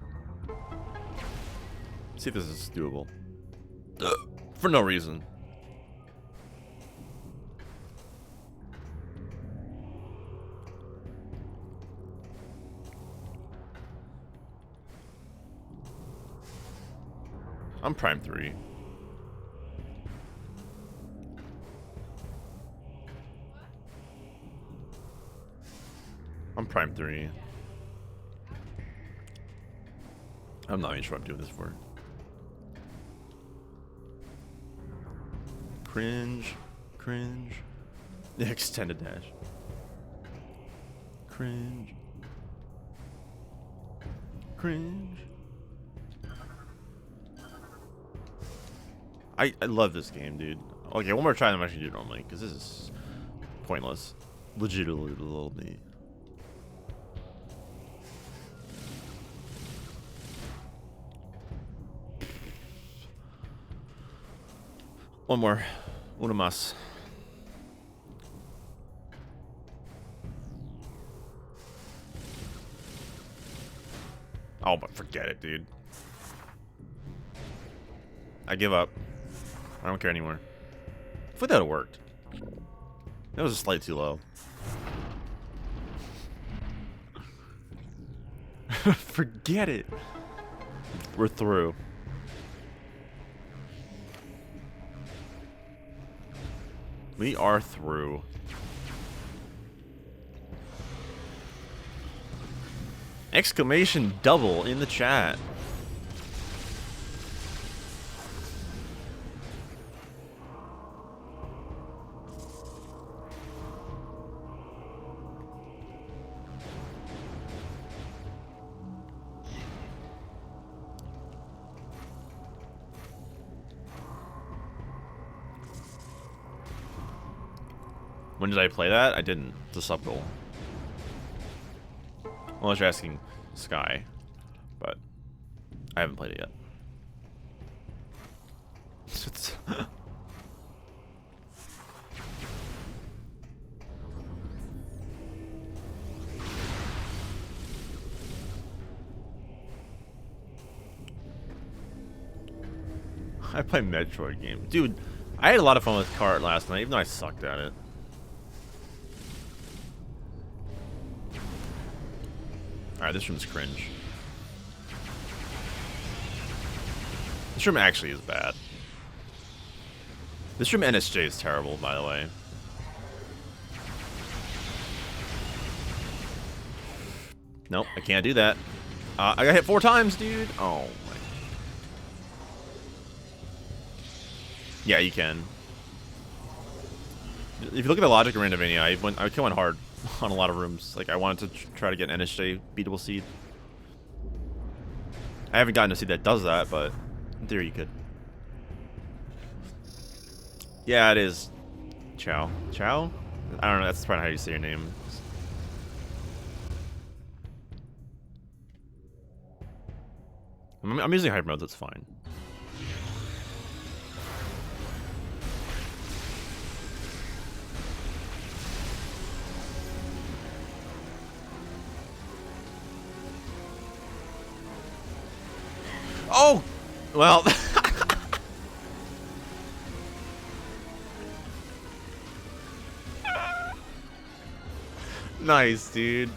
See if this is doable. For no reason. I'm Prime 3. I'm Prime 3. I'm not even sure what I'm doing this for. Cringe. Cringe. Extended dash. Cringe. Cringe. I love this game, dude. Okay, one more try than I'm actually do normally, because this is pointless. Legitimately. One more. Uno más. Oh, but forget it, dude. I give up. I don't care anymore. I thought that would have worked. That was a slightly too low. Forget it. We're through. We are through. Exclamation double in the chat. When did I play that? I didn't. It's a sub goal. Unless you're asking Sky. But I haven't played it yet. I play Metroid games. Dude, I had a lot of fun with Cart last night, even though I sucked at it. Alright, this room's cringe. This room actually is bad. This room NSJ is terrible, by the way. Nope, I can't do that. I got hit 4 times, dude. Oh my. Yeah, you can. If you look at the logic of Randomania, I came on hard on a lot of rooms. Like, I wanted to try to get an NSJ beatable seed. I haven't gotten a seed that does that, but in theory you could. Yeah, it is. Chow. Chow? I don't know, that's probably how you say your name. I'm using Hypermode, that's fine. Oh! Well... Nice, dude.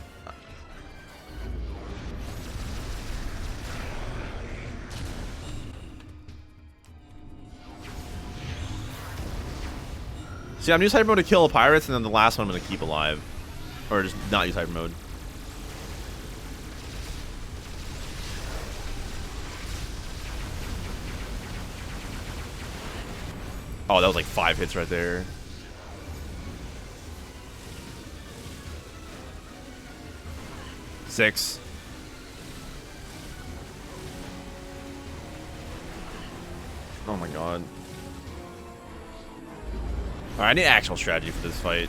See, I'm using hyper mode to kill pirates, and then the last one I'm gonna keep alive. Or just not use hyper mode. Oh, that was like 5 hits right there. Six. Oh my god. Alright, I need actual strategy for this fight.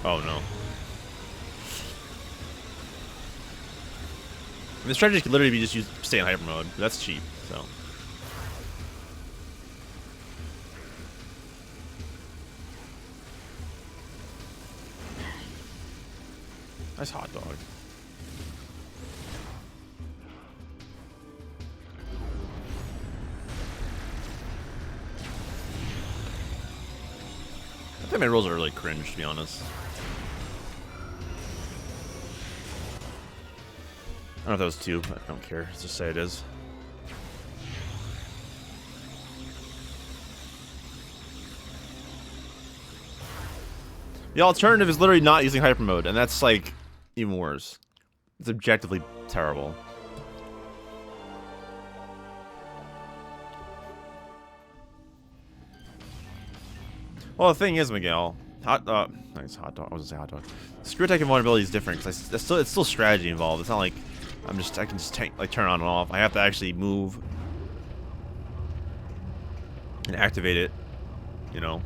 Oh no. I mean, the strategy could literally be just stay in hyper mode. That's cheap, so. Nice hot dog. I think my rolls are really cringe, to be honest. I don't know if that was 2, but I don't care. Let's just say it is. The alternative is literally not using Hypermode, and that's like even worse. It's objectively terrible. Well, the thing is, Miguel, nice hot dog. I was gonna say hot dog. Screw attack invulnerability is different because it's still strategy involved. It's not like I can just like turn on and off. I have to actually move and activate it. You know.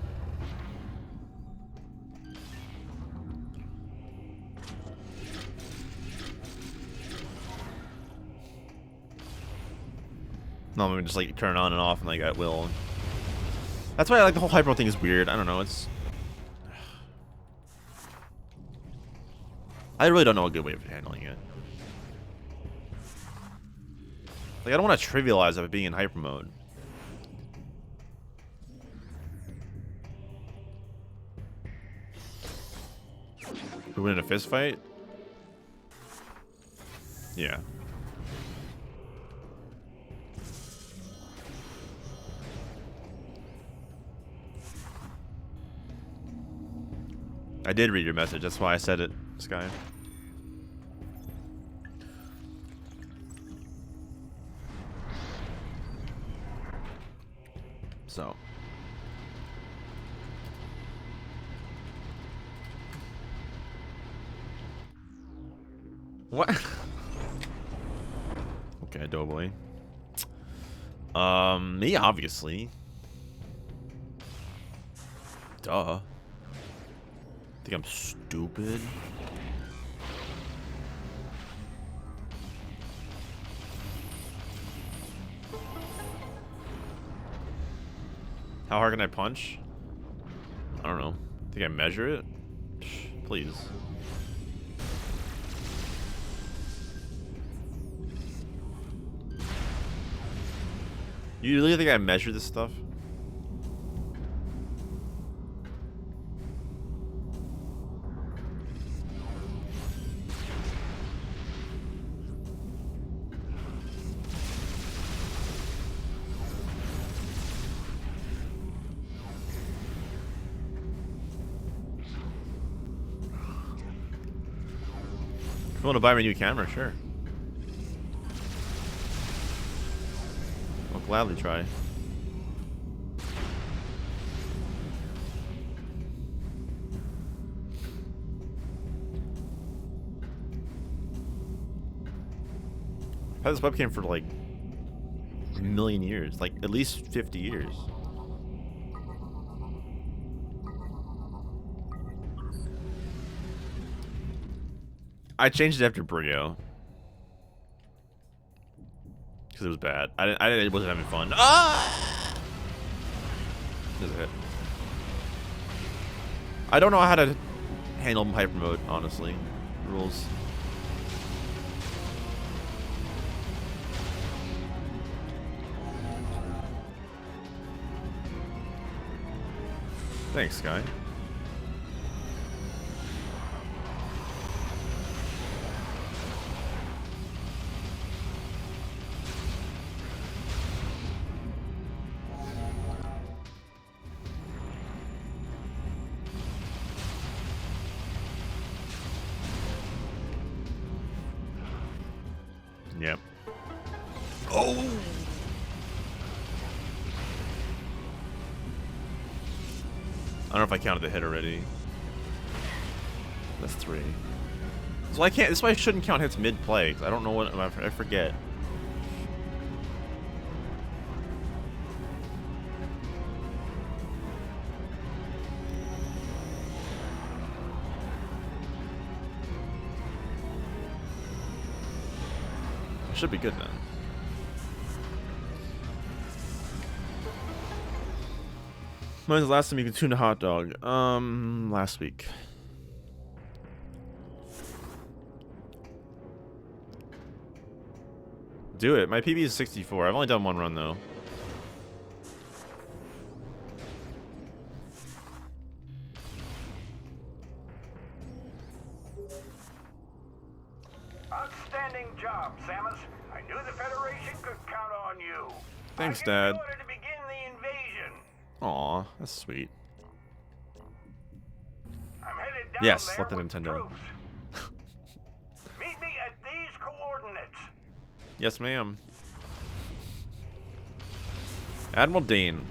No, I'm gonna just like turn on and off and like at will. That's why I like the whole hyper thing is weird. I don't know. It's. I really don't know a good way of handling it. Like I don't want to trivialize it being in hyper mode. We win in a fist fight? Yeah. I did read your message, that's why I said it, Sky. So. What? Okay, Doughboy. Me, obviously. Duh. Think I'm stupid? How hard can I punch? I don't know. Think I measure it? Please. You really think I measure this stuff? If you want to buy me a new camera, sure. I'll gladly try. I've had this webcam for like a million years, like at least 50 years. I changed it after Bryyo. Because it was bad. I wasn't having fun. Ah! There's a hit. I don't know how to handle Hypermode, honestly. Rules. Thanks, Sky. Yep. Oh! I don't know if I counted the hit already. That's 3. So I can't. This is why I shouldn't count hits mid-play. 'Cause I don't know what. I forget. Should be good then. When's the last time you could tune a hot dog? Last week. Do it. My PB is 64. I've only done one run though. Outstanding job, Samus. I knew the Federation could count on you. Thanks, I Dad. in order to begin the invasion. Aw, that's sweet. I'm down Yes, there let the with Nintendo. troops. Meet me at these coordinates. Yes, ma'am. Admiral Dane.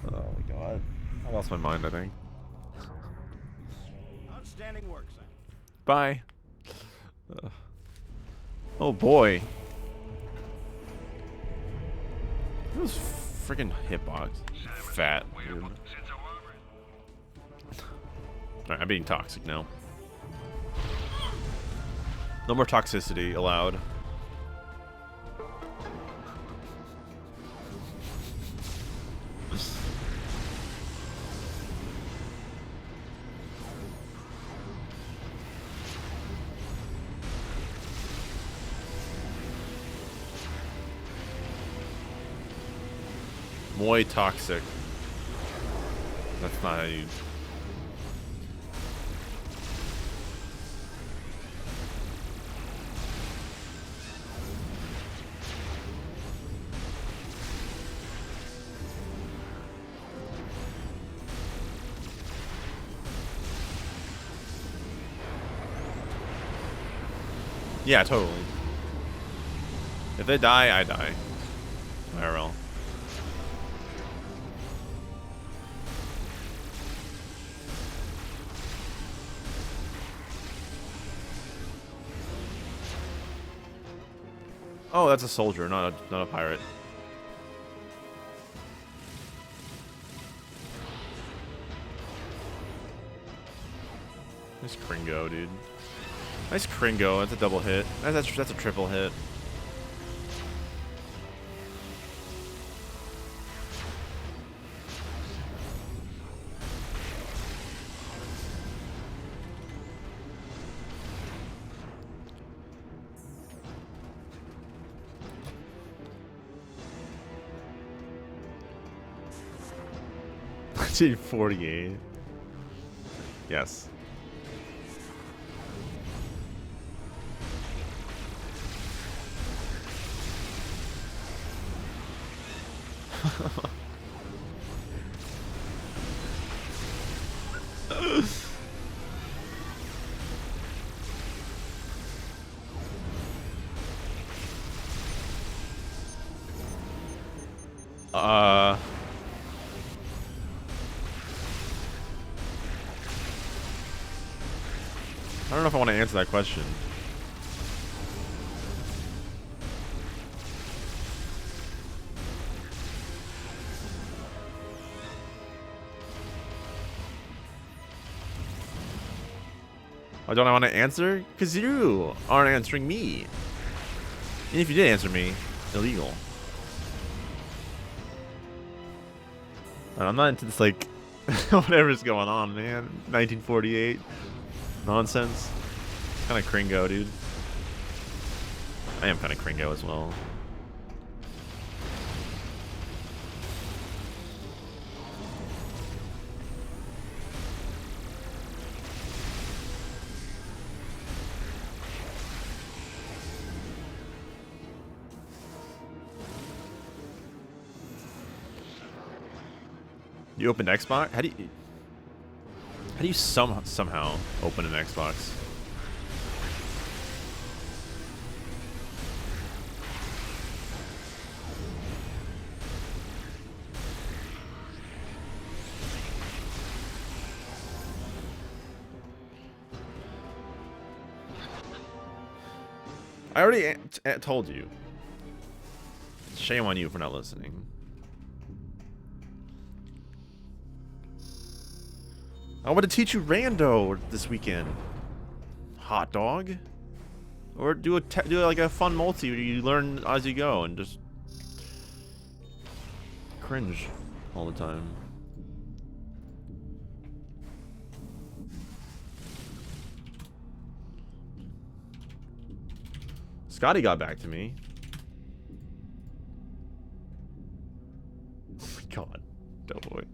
Oh my god. I lost my mind, I think. Outstanding work, Sam. Bye. Oh boy. Those freaking hitbox. Fat. Dude. Alright, I'm being toxic now. No more toxicity allowed. Muy toxic. That's not how you... Yeah, totally. If they die, I die. IRL. Oh, that's a soldier, not a pirate. Nice Kringo, dude. Nice Kringo. That's a double hit. That's a triple hit. Dude, 48. Yes. I don't know if I want to answer that question. Why don't I want to answer? Because you aren't answering me. And if you did answer me, illegal. And I'm not into this, like, whatever's going on, man. 1948 nonsense. Kind of Kringo, dude. I am kind of Kringo as well. You opened Xbox? How do you somehow open an Xbox? I already told you. Shame on you for not listening. I want to teach you rando this weekend. Hot dog. Or do like a fun multi where you learn as you go and just cringe all the time. Scotty got back to me. Oh my god. Doughboy.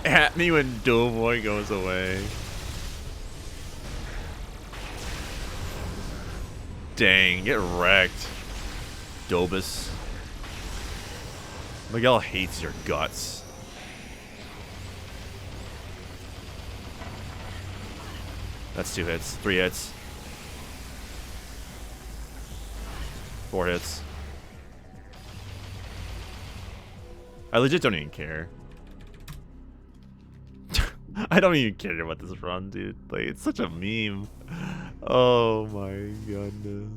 at me when Doughboy goes away. Dang, get wrecked. Dobus. Miguel hates your guts. That's 2 hits. 3 hits. 4 hits. I legit don't even care. I don't even care about this run, dude. Like, it's such a meme. Oh my goodness.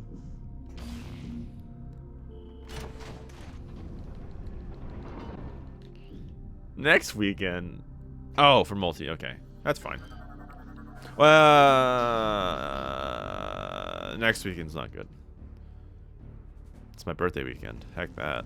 Next weekend. Oh, for multi. Okay. That's fine. Well, next weekend's not good. It's my birthday weekend. Heck that.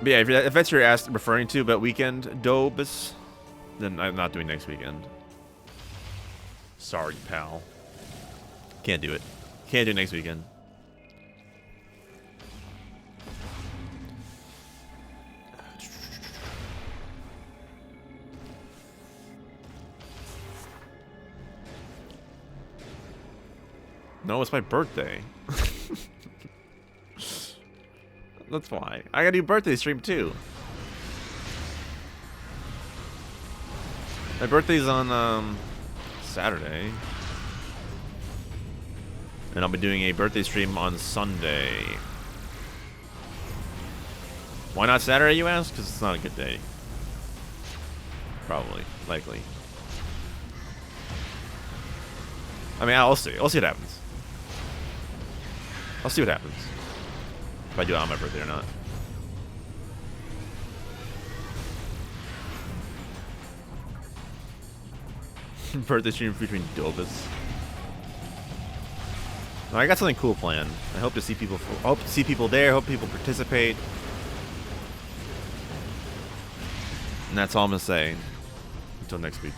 But yeah, if that's what you're referring to about weekend Dobus, then I'm not doing next weekend. Sorry, pal. Can't do it. Can't do it next weekend. No, it's my birthday. That's why. I gotta do birthday stream too. My birthday's on Saturday. And I'll be doing a birthday stream on Sunday. Why not Saturday, you ask? Because it's not a good day. Probably. Likely. I mean, I'll see. I'll see what happens. I'll see what happens. If I do it on my birthday or not. Birthday stream featuring Dobus. No, I got something cool planned. I hope to see people. I hope to see people there. Hope people participate. And that's all I'm gonna say. Until next week.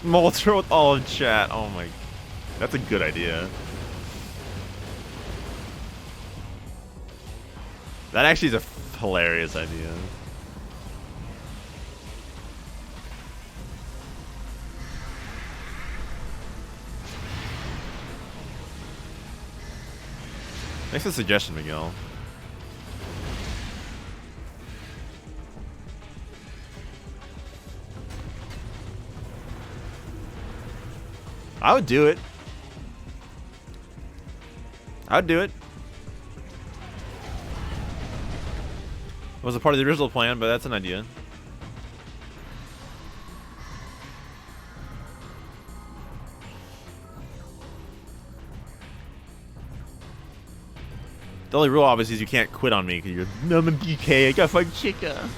Molter with all of chat. Oh my. That's a good idea. That actually is a hilarious idea. Thanks for the suggestion, Miguel. I would do it. I would do it. It was a part of the original plan, but that's an idea. The only rule, obviously, is you can't quit on me because you're no, I'm a BK. I got fucking chica.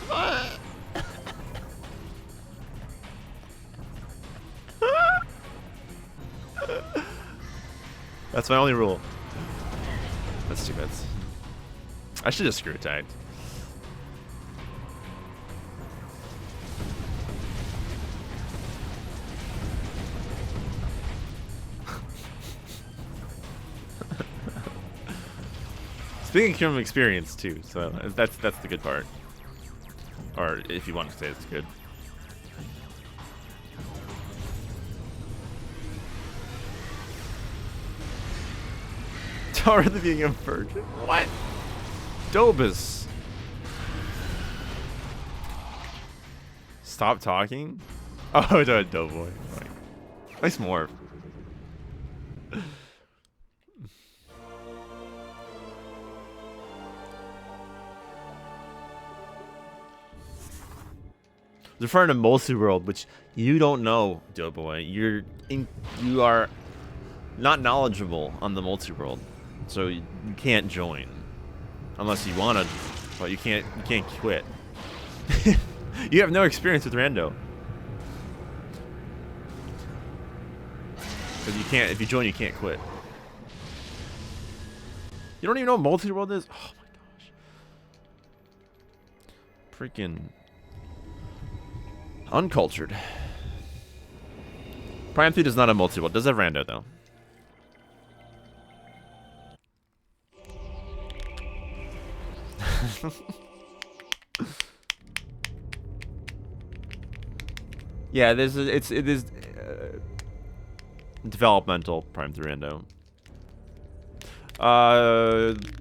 That's my only rule. That's 2 bits. I should just screw it tagged. Speaking from experience too, so that's the good part. Or if you want to say it's good. Already being a virgin? What? Dobus. Stop talking? Oh, it's a Doughboy. Nice morph. referring to multi-world, which you don't know, Doughboy. You are not knowledgeable on the multi-world, so you can't join unless you want to, but you can't quit. You have no experience with rando. Because you can't, if you join, you can't quit. You don't even know what multi-world is? Oh my gosh. Freaking uncultured. Prime 3 does not have multi-world. Does have rando though. Yeah, it is developmental Prime 3 rando.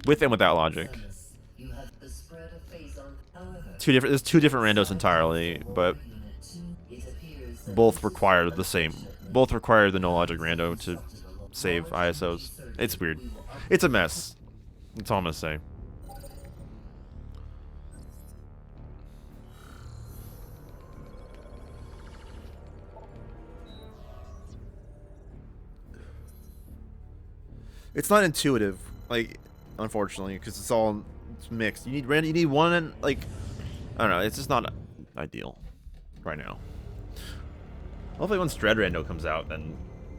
With and without logic. You have the spread of phazon. However, There's two different randos entirely, but both require the same. Both require the no logic rando to save ISOs. It's weird. It's a mess. That's all I'm gonna say. It's not intuitive, like, unfortunately, because it's mixed. You need one, like, I don't know. It's just not ideal right now. Hopefully, once Dread Rando comes out, then,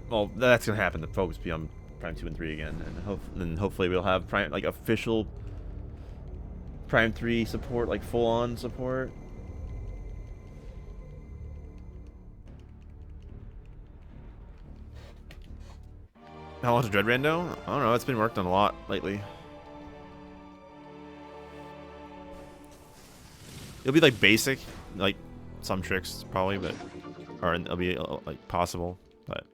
well, that's gonna happen. The focus be on Prime 2 and 3 again, and then hopefully we'll have Prime, like, official Prime 3 support, like full-on support. How long's Dread Rando? I don't know. It's been worked on a lot lately. It'll be like basic, like some tricks probably, but or it'll be like possible, but.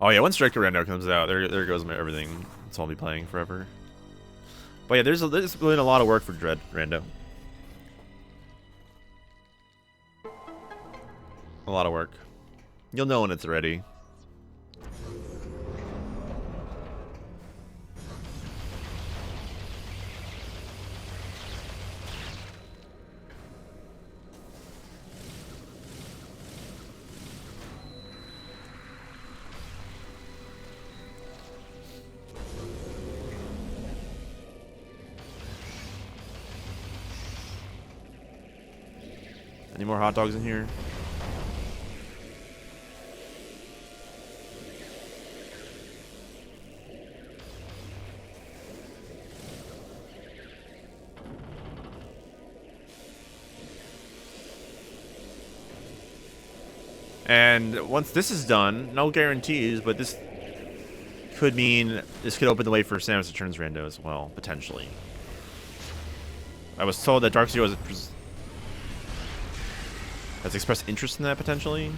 Oh yeah, once Director Rando comes out, there goes everything. It's all I'll be playing forever. But yeah, there's been a lot of work for Dread Rando. A lot of work. You'll know when it's ready. Any more hot dogs in here? And once this is done, no guarantees, but this could mean this could open the way for Samus Returns rando as well, potentially. I was told that Dark Zero has expressed interest in that potentially.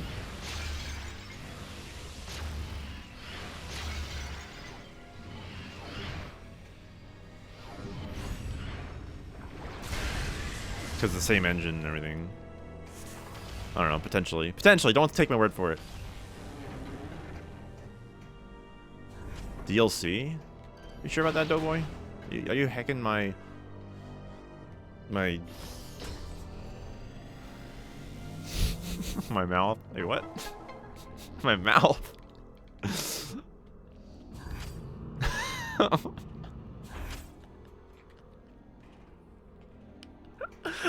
Because the same engine and everything. I don't know, potentially. Potentially, don't take my word for it. DLC? You sure about that, Doughboy? Are you hacking my my mouth? Wait, what? My mouth?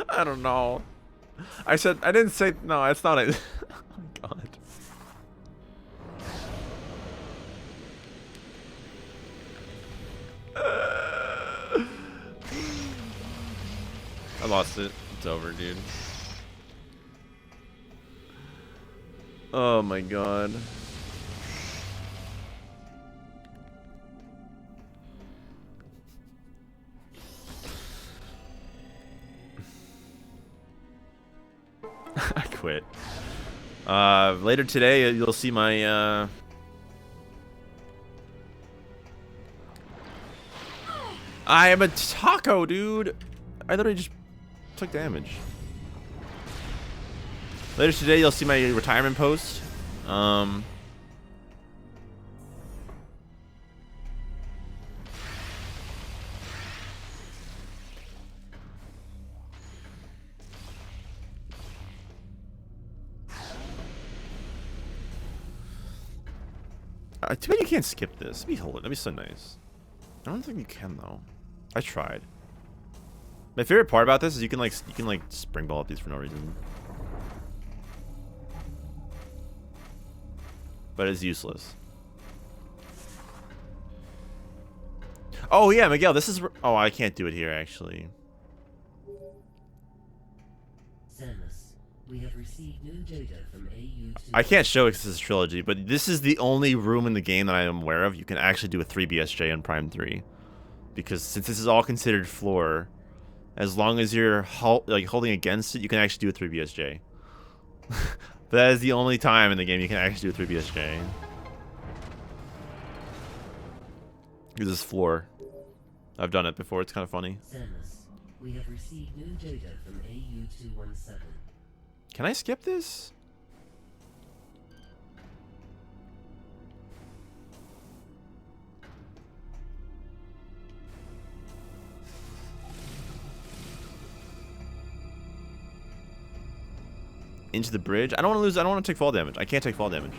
I don't know. I didn't say, no, it's not a, oh my god. I lost it. It's over, dude. Oh my god. I quit. Later today, you'll see my, I am a taco, dude. I literally just took damage. Later today, you'll see my retirement post. Too bad you can't skip this. That'd be so nice. I don't think you can though. I tried. My favorite part about this is you can like spring ball up these for no reason. But it's useless. Oh yeah, Miguel, this is... Oh, I can't do it here, actually. Samus, we have received new data from AU2. I can't show it because this is Trilogy, but this is the only room in the game that I am aware of you can actually do a 3BSJ on Prime 3. Because since this is all considered floor, as long as you're holding against it, you can actually do a 3BSJ. That is the only time in the game you can actually do a 3BSJ. This is floor. I've done it before, it's kind of funny. Samus, we have received new data from AU217. Can I skip this? Into the bridge? I don't want to lose. I don't want to take fall damage. I can't take fall damage.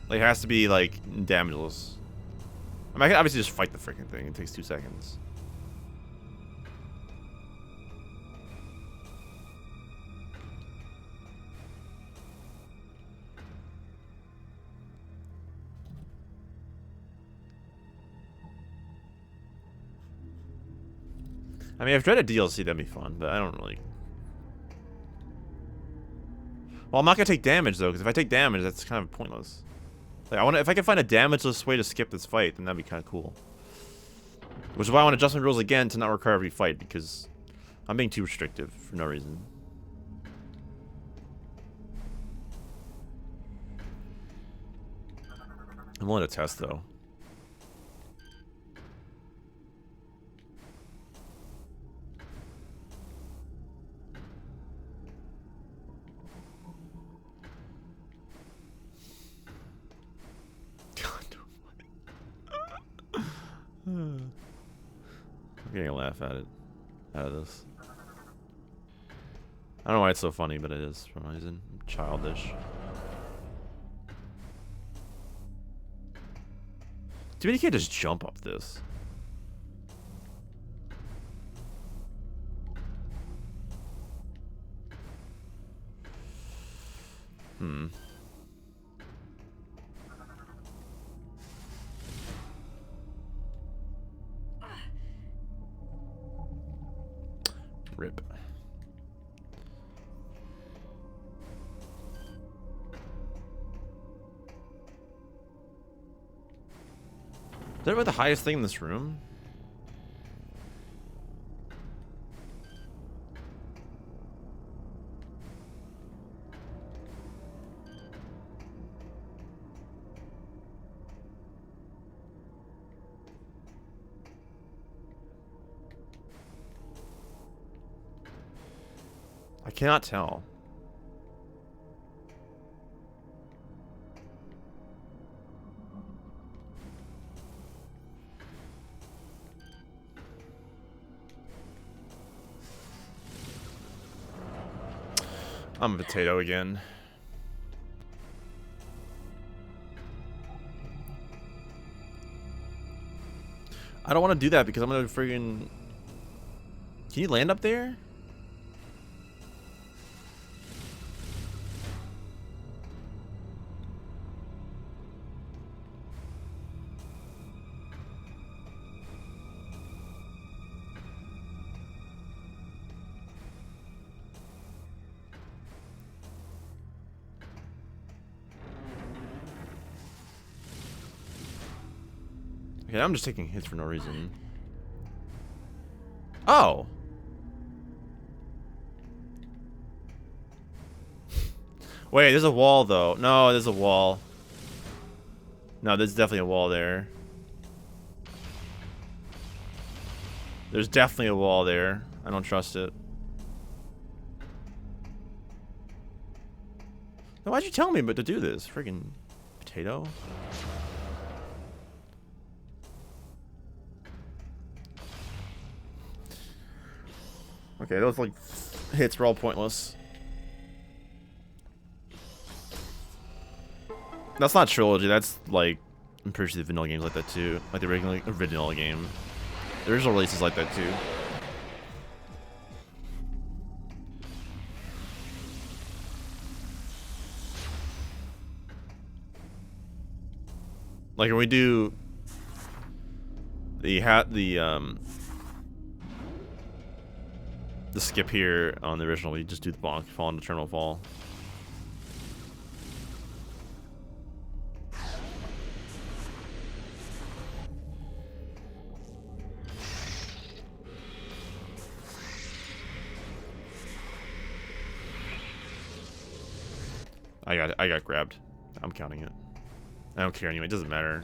Like, it has to be, like, damageless. I mean, I can obviously just fight the freaking thing. It takes 2 seconds. I mean, I've tried a DLC, that'd be fun, but I don't really... Well, I'm not gonna take damage, though, because if I take damage, that's kind of pointless. Like, if I can find a damageless way to skip this fight, then that'd be kind of cool. Which is why I want to adjust my rules again to not require every fight, because I'm being too restrictive for no reason. I'm willing to test, though. I'm getting a laugh at it. Out of this. I don't know why it's so funny, but it is for some reason. Childish. Too bad you can't just jump up this. Rip. Is that about the highest thing in this room? I cannot tell. I'm a potato again. I don't want to do that because I'm gonna friggin... Can you land up there? Okay, I'm just taking hits for no reason. Oh! Wait, there's a wall, though. No, there's a wall. No, there's definitely a wall there. There's definitely a wall there. I don't trust it. Now, why'd you tell me but to do this? Friggin' potato. Okay, those like hits were all pointless. That's not trilogy. That's like, I'm pretty sure the vanilla games like that too. Like the original game. The original release is like that too. Like when we do the skip here on the original, we just do the bonk, fall into terminal fall. I got grabbed. I'm counting it. I don't care anyway, it doesn't matter.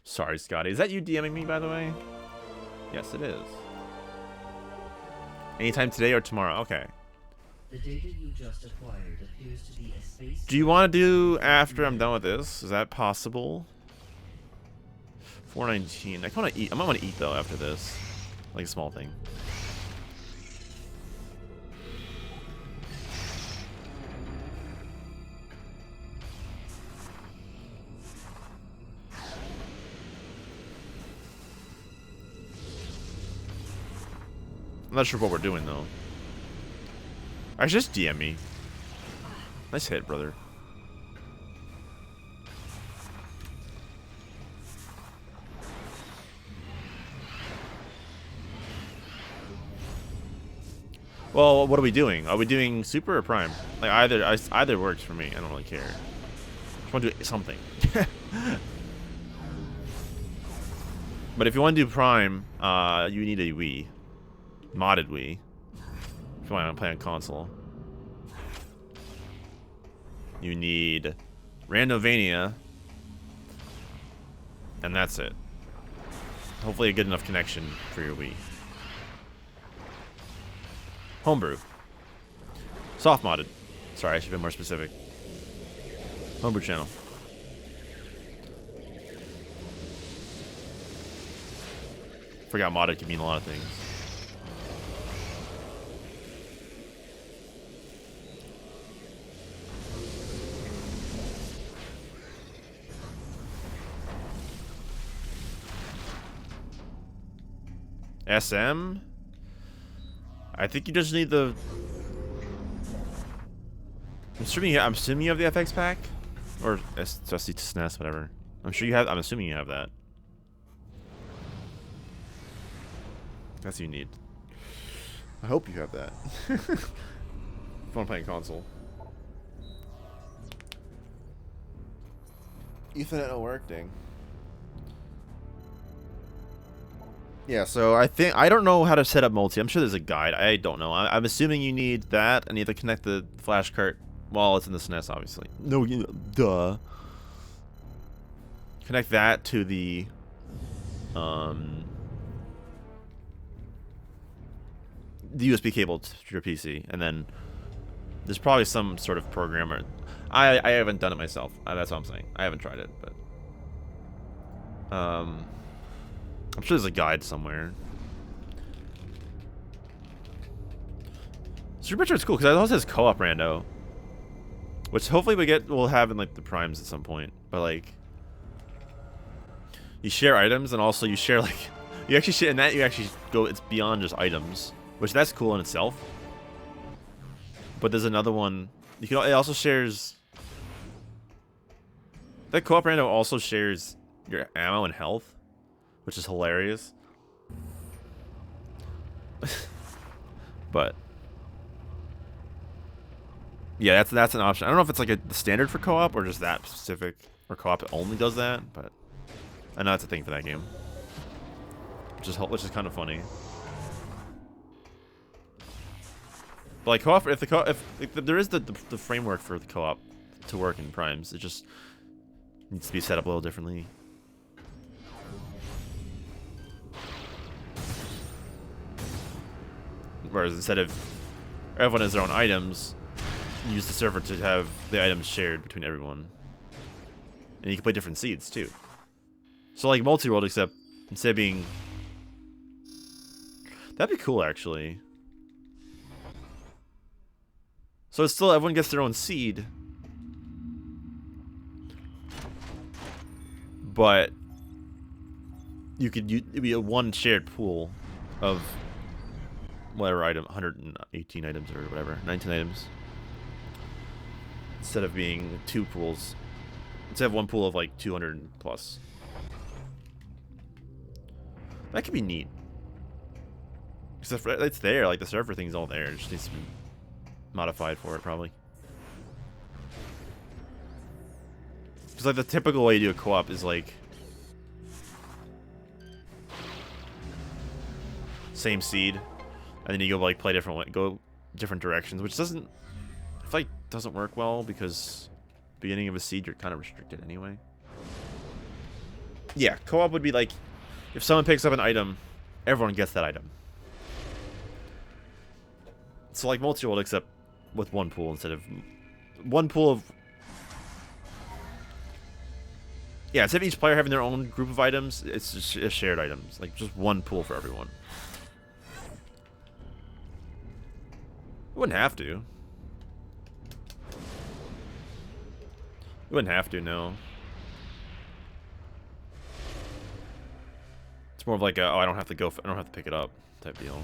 Sorry, Scotty. Is that you DMing me, by the way? Yes, it is. Anytime today or tomorrow? Okay. The data you just acquired appears to be a space. Do you want to do after I'm done with this? Is that possible? 419. I want to eat. I might want to eat though after this, like a small thing. I'm not sure what we're doing though. I just DM me. Nice hit, brother. Well, what are we doing? Are we doing super or prime? Like either works for me. I don't really care. Just want to do something. But if you want to do prime, you need a Wii, modded Wii. If you want to play on console, you need Randovania, and that's it. Hopefully a good enough connection for your Wii. Homebrew. Soft modded. Sorry, I should be more specific. Homebrew channel. Forgot modded could mean a lot of things. SM? I think you just need the... I'm assuming you have the FX pack? Or SNES, whatever. I'm sure you have... I'm assuming you have that. That's what you need. I hope you have that. If you want to play a console. Ethernet will work, dang. Yeah, so I don't know how to set up multi. I'm sure there's a guide. I don't know. I'm assuming you need that, and you have to connect the flash cart while it's in the SNES, obviously. No, duh. Connect that to the USB cable to your PC, and then there's probably some sort of programmer. I haven't done it myself. That's what I'm saying. I haven't tried it, but I'm sure there's a guide somewhere. Super Metroid's cool because it also has co-op rando, which hopefully we'll have in like the primes at some point. But like, you share items, and also you share like you actually share, and that you actually go. It's beyond just items, which that's cool in itself. But there's another one. You can. It also shares. That co-op rando also shares your ammo and health, which is hilarious. But yeah, that's an option. I don't know if it's like a standard for co-op or just that specific, or co-op only does that, but I know that's a thing for that game, which is kind of funny. But like co-op, if there is the framework for the co-op to work in primes, it just needs to be set up a little differently. Whereas instead of everyone has their own items, use the server to have the items shared between everyone. And you can play different seeds too. So like multi-world, except instead of being... That'd be cool actually. So it's still everyone gets their own seed. But you could it'd be a one shared pool of whatever item, 118 items or whatever, 19 items. Instead of being two pools. Instead of one pool of like 200 plus. That could be neat. Except for, it's there, like the server thing's all there. It just needs to be modified for it probably. Because like the typical way you do a co-op is like same seed, and then you go like play different directions, which doesn't, I feel like doesn't work well because beginning of a seed you're kind of restricted anyway. Yeah, co-op would be like if someone picks up an item, everyone gets that item. So like multi-world except with one pool instead of one pool of... Yeah, instead of each player having their own group of items, it's just shared items. Like, just one pool for everyone. You wouldn't have to. You wouldn't have to, no. It's more of like a, oh, I don't have to go, I don't have to pick it up type deal.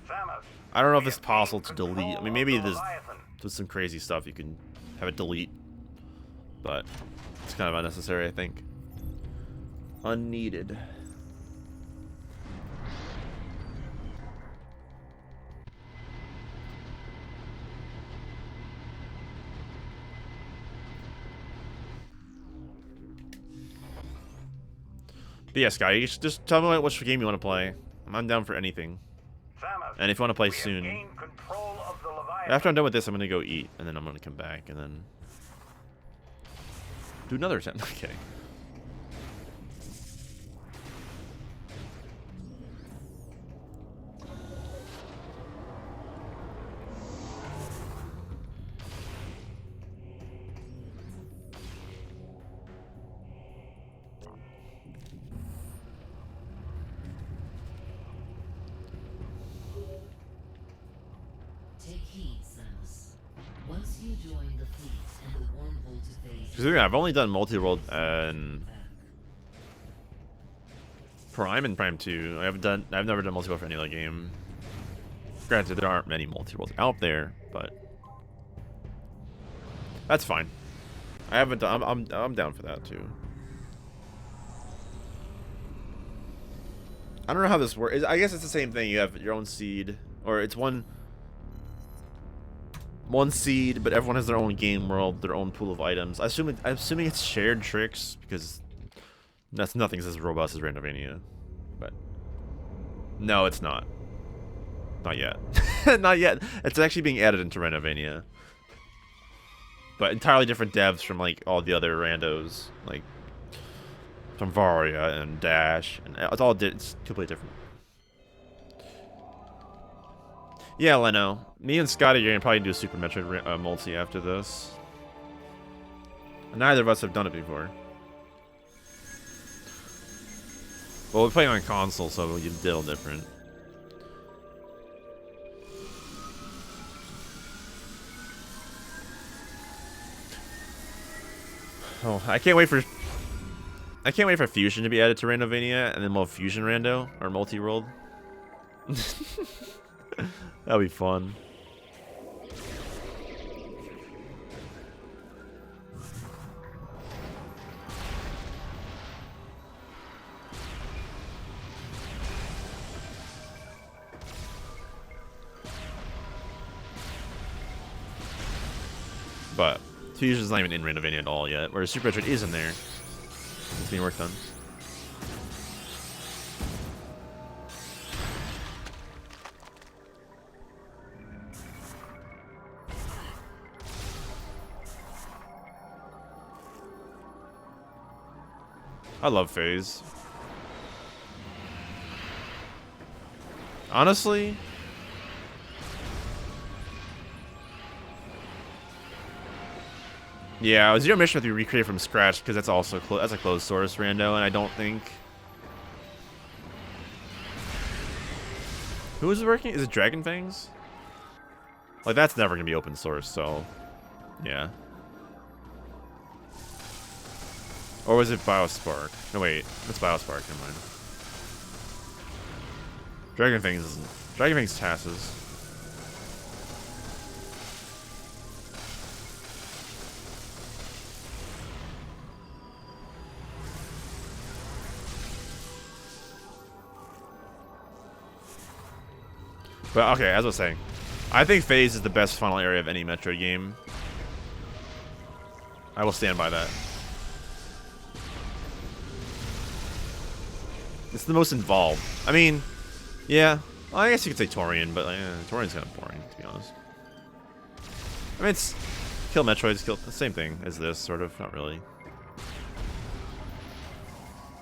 Samus, I don't know if it's possible to delete. I mean, maybe there's some crazy stuff you can have it delete. But it's kind of unnecessary, I think. Unneeded. But yeah, Sky, you just tell me which game you want to play. I'm down for anything. Samus, And if you want to play soon, after I'm done with this, I'm going to go eat, and then I'm going to come back, and then do another attempt. Okay. Take heed, Samus. Once you join the fleet and the wormhole to phase... Because I've only done multi-world and Prime and Prime 2. I've never done multi-world for any other game. Granted, there aren't many multi-worlds out there, but that's fine. I haven't done. I'm down for that too. I don't know how this works. I guess it's the same thing. You have your own seed, or it's one seed, but everyone has their own game world, their own pool of items. I'm assuming it's shared tricks because that's nothing's as robust as Randomania. But no, it's not. Not yet. Not yet. It's actually being added into Randomania. But entirely different devs from like all the other randos, like from Varia and Dash, and it's completely different. Yeah, Leno. Me and Scotty are gonna probably do a Super Metroid multi after this. Neither of us have done it before. Well, we're playing on console, so we did a little different. Oh, I can't wait for Fusion to be added to Randomania, and then we'll have Fusion Rando or multi-world. That'll be fun. But Fusion's not even in Randomania at all yet, whereas Super Metroid is in there. It's being worked on. I love Phase. Honestly, Yeah, Zero Mission with you recreate from scratch because that's also that's a closed source rando, and I don't think. Who is working? Is it Dragon Fangs? Like that's never gonna be open source, so yeah. Or was it Biospark? No wait, that's Biospark. Never mind. Dragon Fangs isn't. Dragon Fangs tasses. But okay, as I was saying, I think Phase is the best final area of any Metroid game. I will stand by that. It's the most involved. I mean, yeah. Well, I guess you could say Torian, but Torian's kind of boring, to be honest. I mean, it's kill Metroid's kill the same thing as this, sort of. Not really.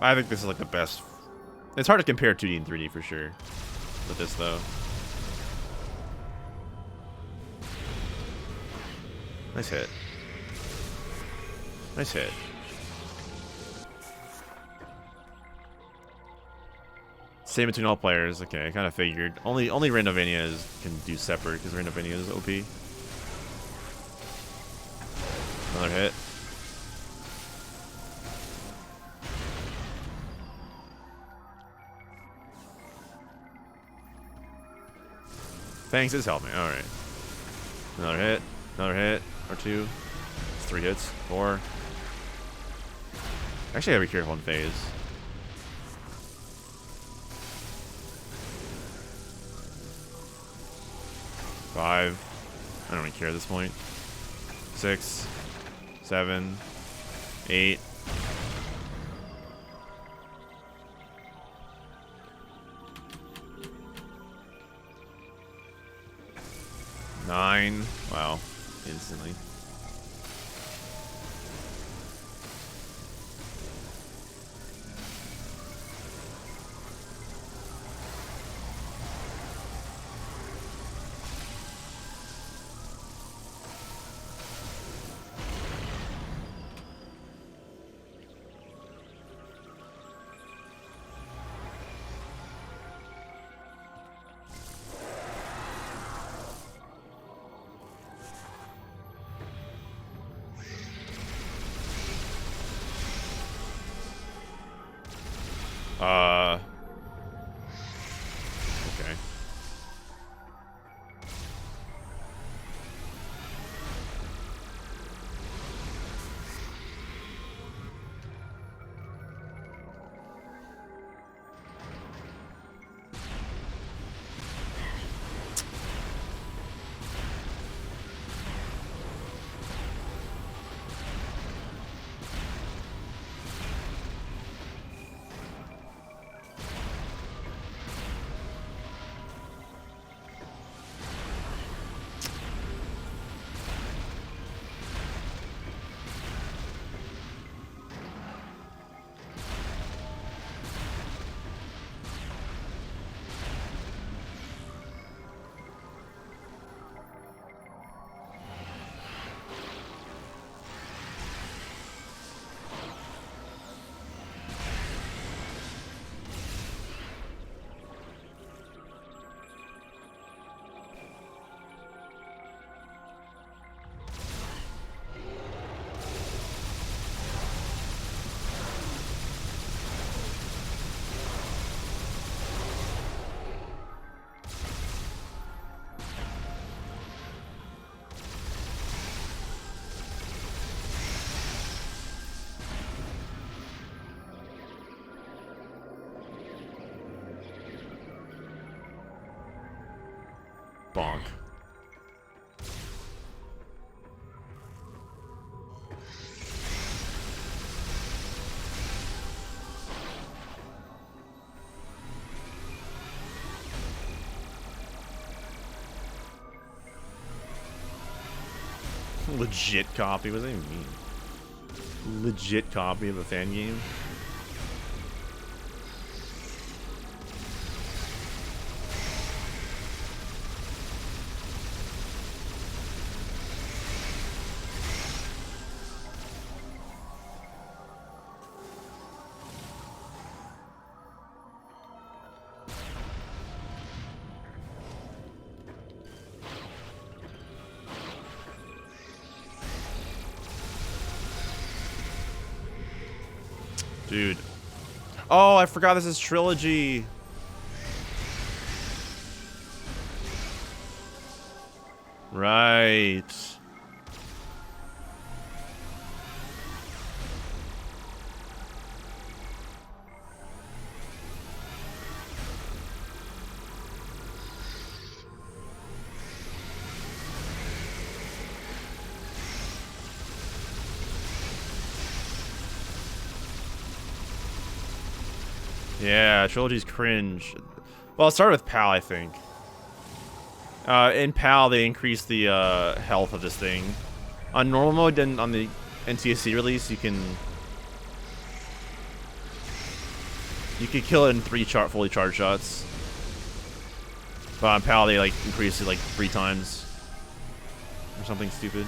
I think this is like the best. It's hard to compare 2D and 3D for sure with this, though. Nice hit. Nice hit. Same between all players. Okay, I kind of figured. Only Randovania can do separate because Randovania is OP. Another hit. Thanks, it's helped me. All right. Another hit. Another hit. Or two. 3 hits. 4. Actually, I gotta be careful in Phase. 5. I don't really care at this point. 6. 7. 8. 9. Wow. Instantly. Okay. Bonk. Legit copy? What does that even mean? Legit copy of a fan game? Dude. Oh, I forgot this is trilogy. Right. Yeah, trilogy's cringe. Well, it started with PAL, I think. In PAL, they increased the health of this thing. On normal mode, then on the NTSC release, you can kill it in 3 fully charged shots. But on PAL, they like increased it like 3 times or something stupid.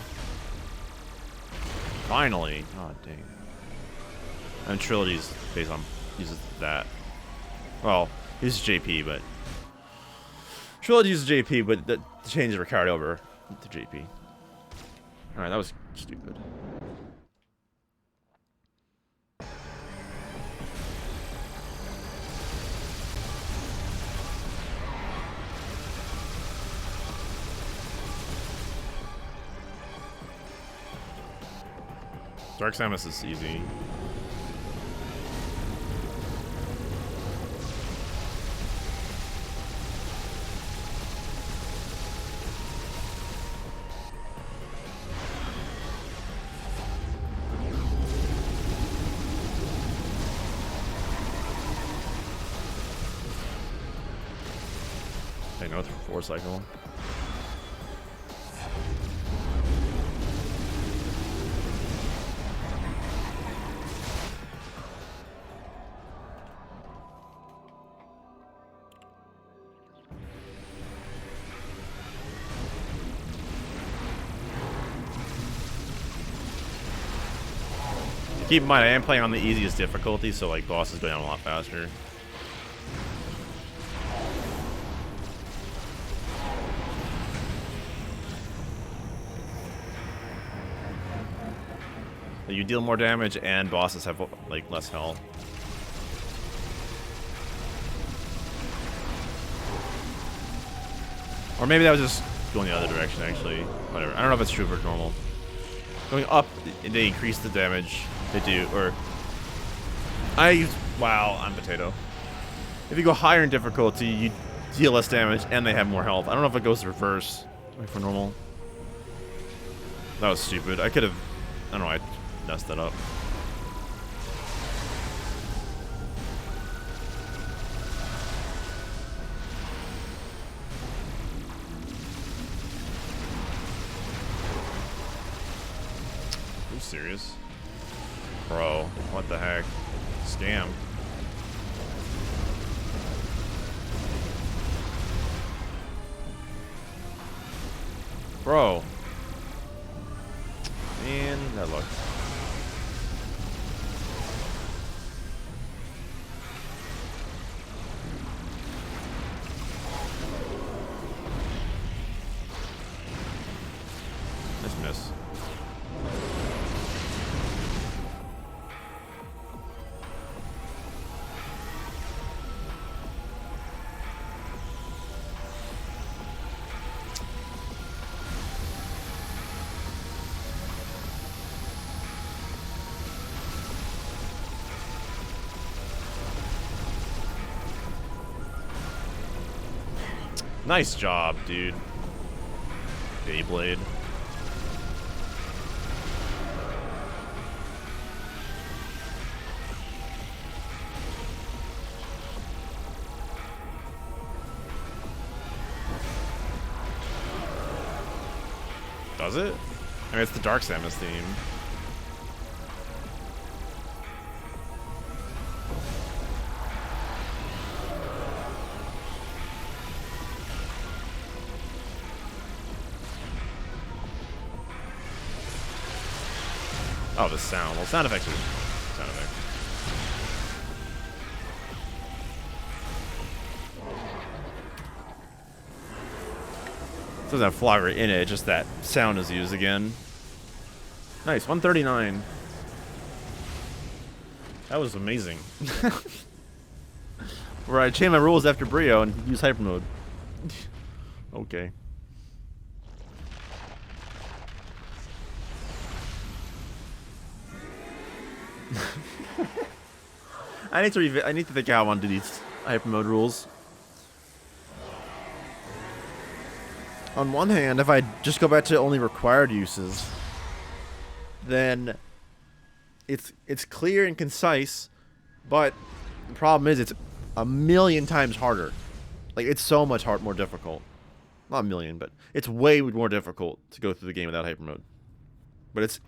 Finally, oh dang. And trilogy's based on uses that. Well, uses JP, but trilogy uses JP, but the changes were carried over to JP. All right, that was stupid. Dark Samus is easy. I know it's a 4 cycle. Keep in mind, I am playing on the easiest difficulty, so like bosses go down a lot faster. You deal more damage, and bosses have like less health. Or maybe that was just going the other direction, actually. Whatever. I don't know if it's true for normal. Going up, they increase the damage. They do, or wow, I'm potato. If you go higher in difficulty, you deal less damage, and they have more health. I don't know if it goes reverse, like for normal. That was stupid. I could have, I don't know, I messed that up. Are you serious? Bro, what the heck? Scam. Bro. Man, that luck. Nice miss. Nice job, dude. Beyblade. Does it? I mean, it's the Dark Samus theme. Oh, the sound. Well, sound effects are sound effects. It doesn't have Flogger in it, just that sound is used again. Nice, 139. That was amazing. Where I change my rules after Bryyo and use Hypermode. Okay. I need to think how I want to do these Hypermode rules. On one hand, if I just go back to only required uses, then it's clear and concise, but the problem is it's a million times harder. Like, it's so much more difficult. Not a million, but it's way more difficult to go through the game without Hypermode. But it's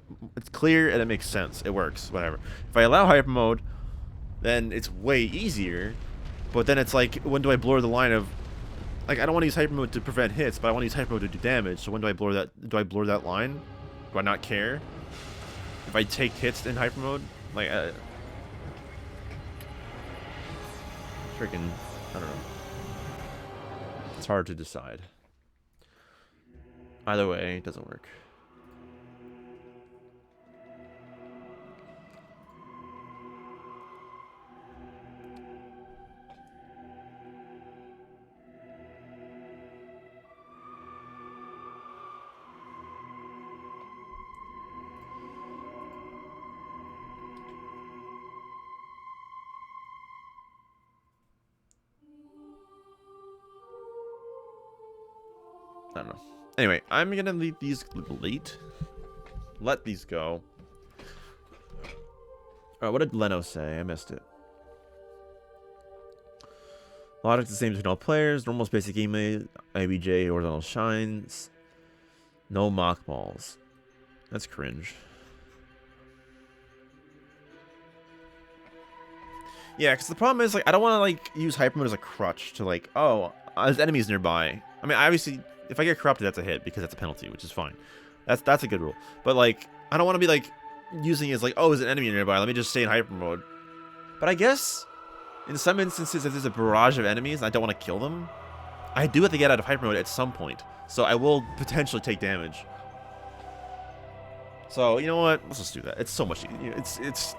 clear and it makes sense. It works, whatever. If I allow Hypermode, then it's way easier. But then it's like, when do I blur the line of, like, I don't want to use Hypermode to prevent hits, but I want to use Hypermode to do damage. So when do I blur that? Do I blur that line? Do I not care if I take hits in Hypermode? Like, freaking, I don't know. It's hard to decide. Either way, it doesn't work. I don't know. Anyway, I'm gonna leave these late. Let these go. Alright, what did Leno say? I missed it. Logic's the same between all players. Normal basic game, IBJ, horizontal shines. No mock balls. That's cringe. Yeah, because the problem is, like, I don't want to, like, use Hypermode as a crutch to, like, oh, there's enemies nearby. I mean, obviously, if I get corrupted, that's a hit because that's a penalty, which is fine. That's a good rule. But, like, I don't want to be, like, using it as, like, oh, there's an enemy nearby. Let me just stay in Hypermode. But I guess, in some instances, if there's a barrage of enemies and I don't want to kill them, I do have to get out of Hypermode at some point. So I will potentially take damage. So, you know what? Let's just do that. It's so much... It's...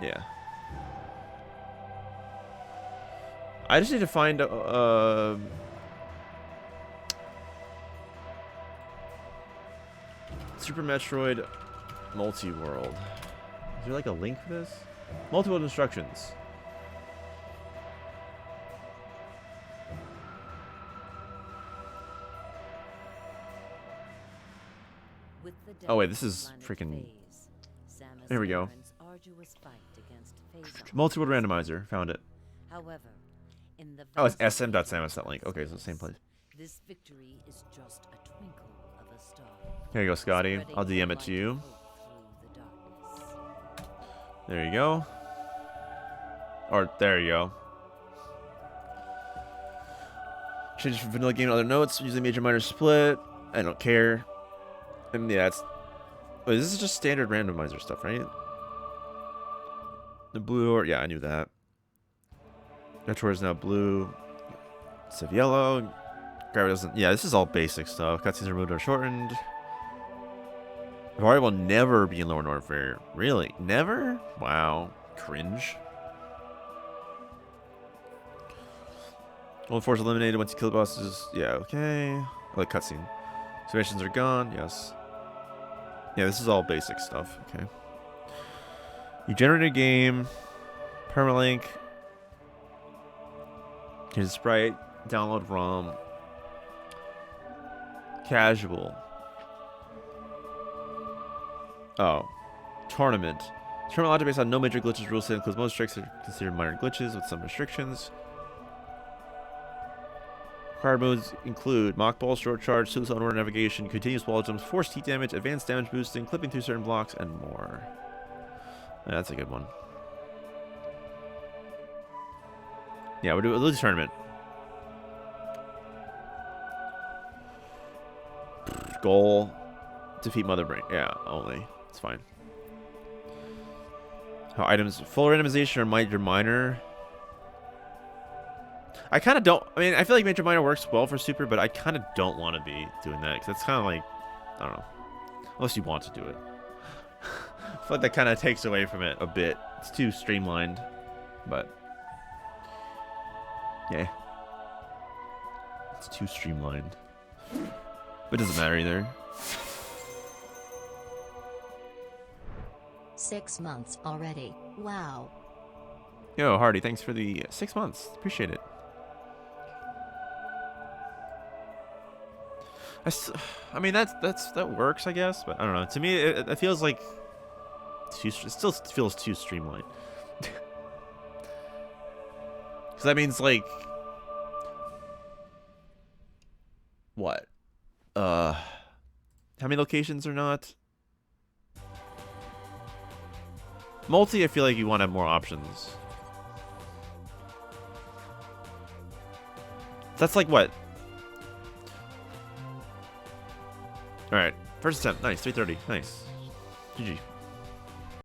Yeah. I just need to find Super Metroid Multi-World. Is there like a link for this? Multi-world instructions. Oh wait, this is freaking... Here we go. Multi-world randomizer. Found it. However, in the oh, it's sm.samus, that link. Okay, so the same place. This victory is just a twinkle of a star. Here you go, Scotty. I'll DM it to you. There you go. Or, there you go. Change from vanilla game to other notes. Usually major minor split. I don't care. And yeah, it's... Wait, this is just standard randomizer stuff, right? The blue, or yeah, I knew that. Metroid is now blue. Instead of yellow. Gravity doesn't... Yeah, this is all basic stuff. Cutscenes removed or shortened. Vari will never be in Lower Norfair. Really? Never? Wow. Cringe. All force eliminated once you kill the bosses. Yeah, okay. Oh, the cutscene. Situations are gone. Yes. Yeah, this is all basic stuff. Okay. You generate a game. Permalink. Here's a sprite. Download ROM. Casual. Oh. Tournament. Tournament logic based on no major glitches. Rule set includes most tricks are considered minor glitches with some restrictions. Required modes include mock ball, short charge, suicide order navigation, continuous wall jumps, forced heat damage, advanced damage boosting, clipping through certain blocks, and more. Yeah, that's a good one. Yeah, we'll do a tournament. Goal. Defeat Mother Brain. Yeah, only. It's fine. How items... Full randomization or major minor... I kind of don't... I mean, I feel like Major Minor works well for Super, but I kind of don't want to be doing that. Because it's kind of like... I don't know. Unless you want to do it. I feel like that kind of takes away from it a bit. It's too streamlined, but yeah, it's too streamlined. But it doesn't matter either. 6 months already. Wow. Yo, Hardy, thanks for the 6 months. Appreciate it. I mean, that works, I guess, but I don't know. To me, it feels like it still feels too streamlined. Because that means like what? How many locations are not? Multi, I feel like you want to have more options. That's like what? Alright, first attempt. Nice, 330. Nice. GG.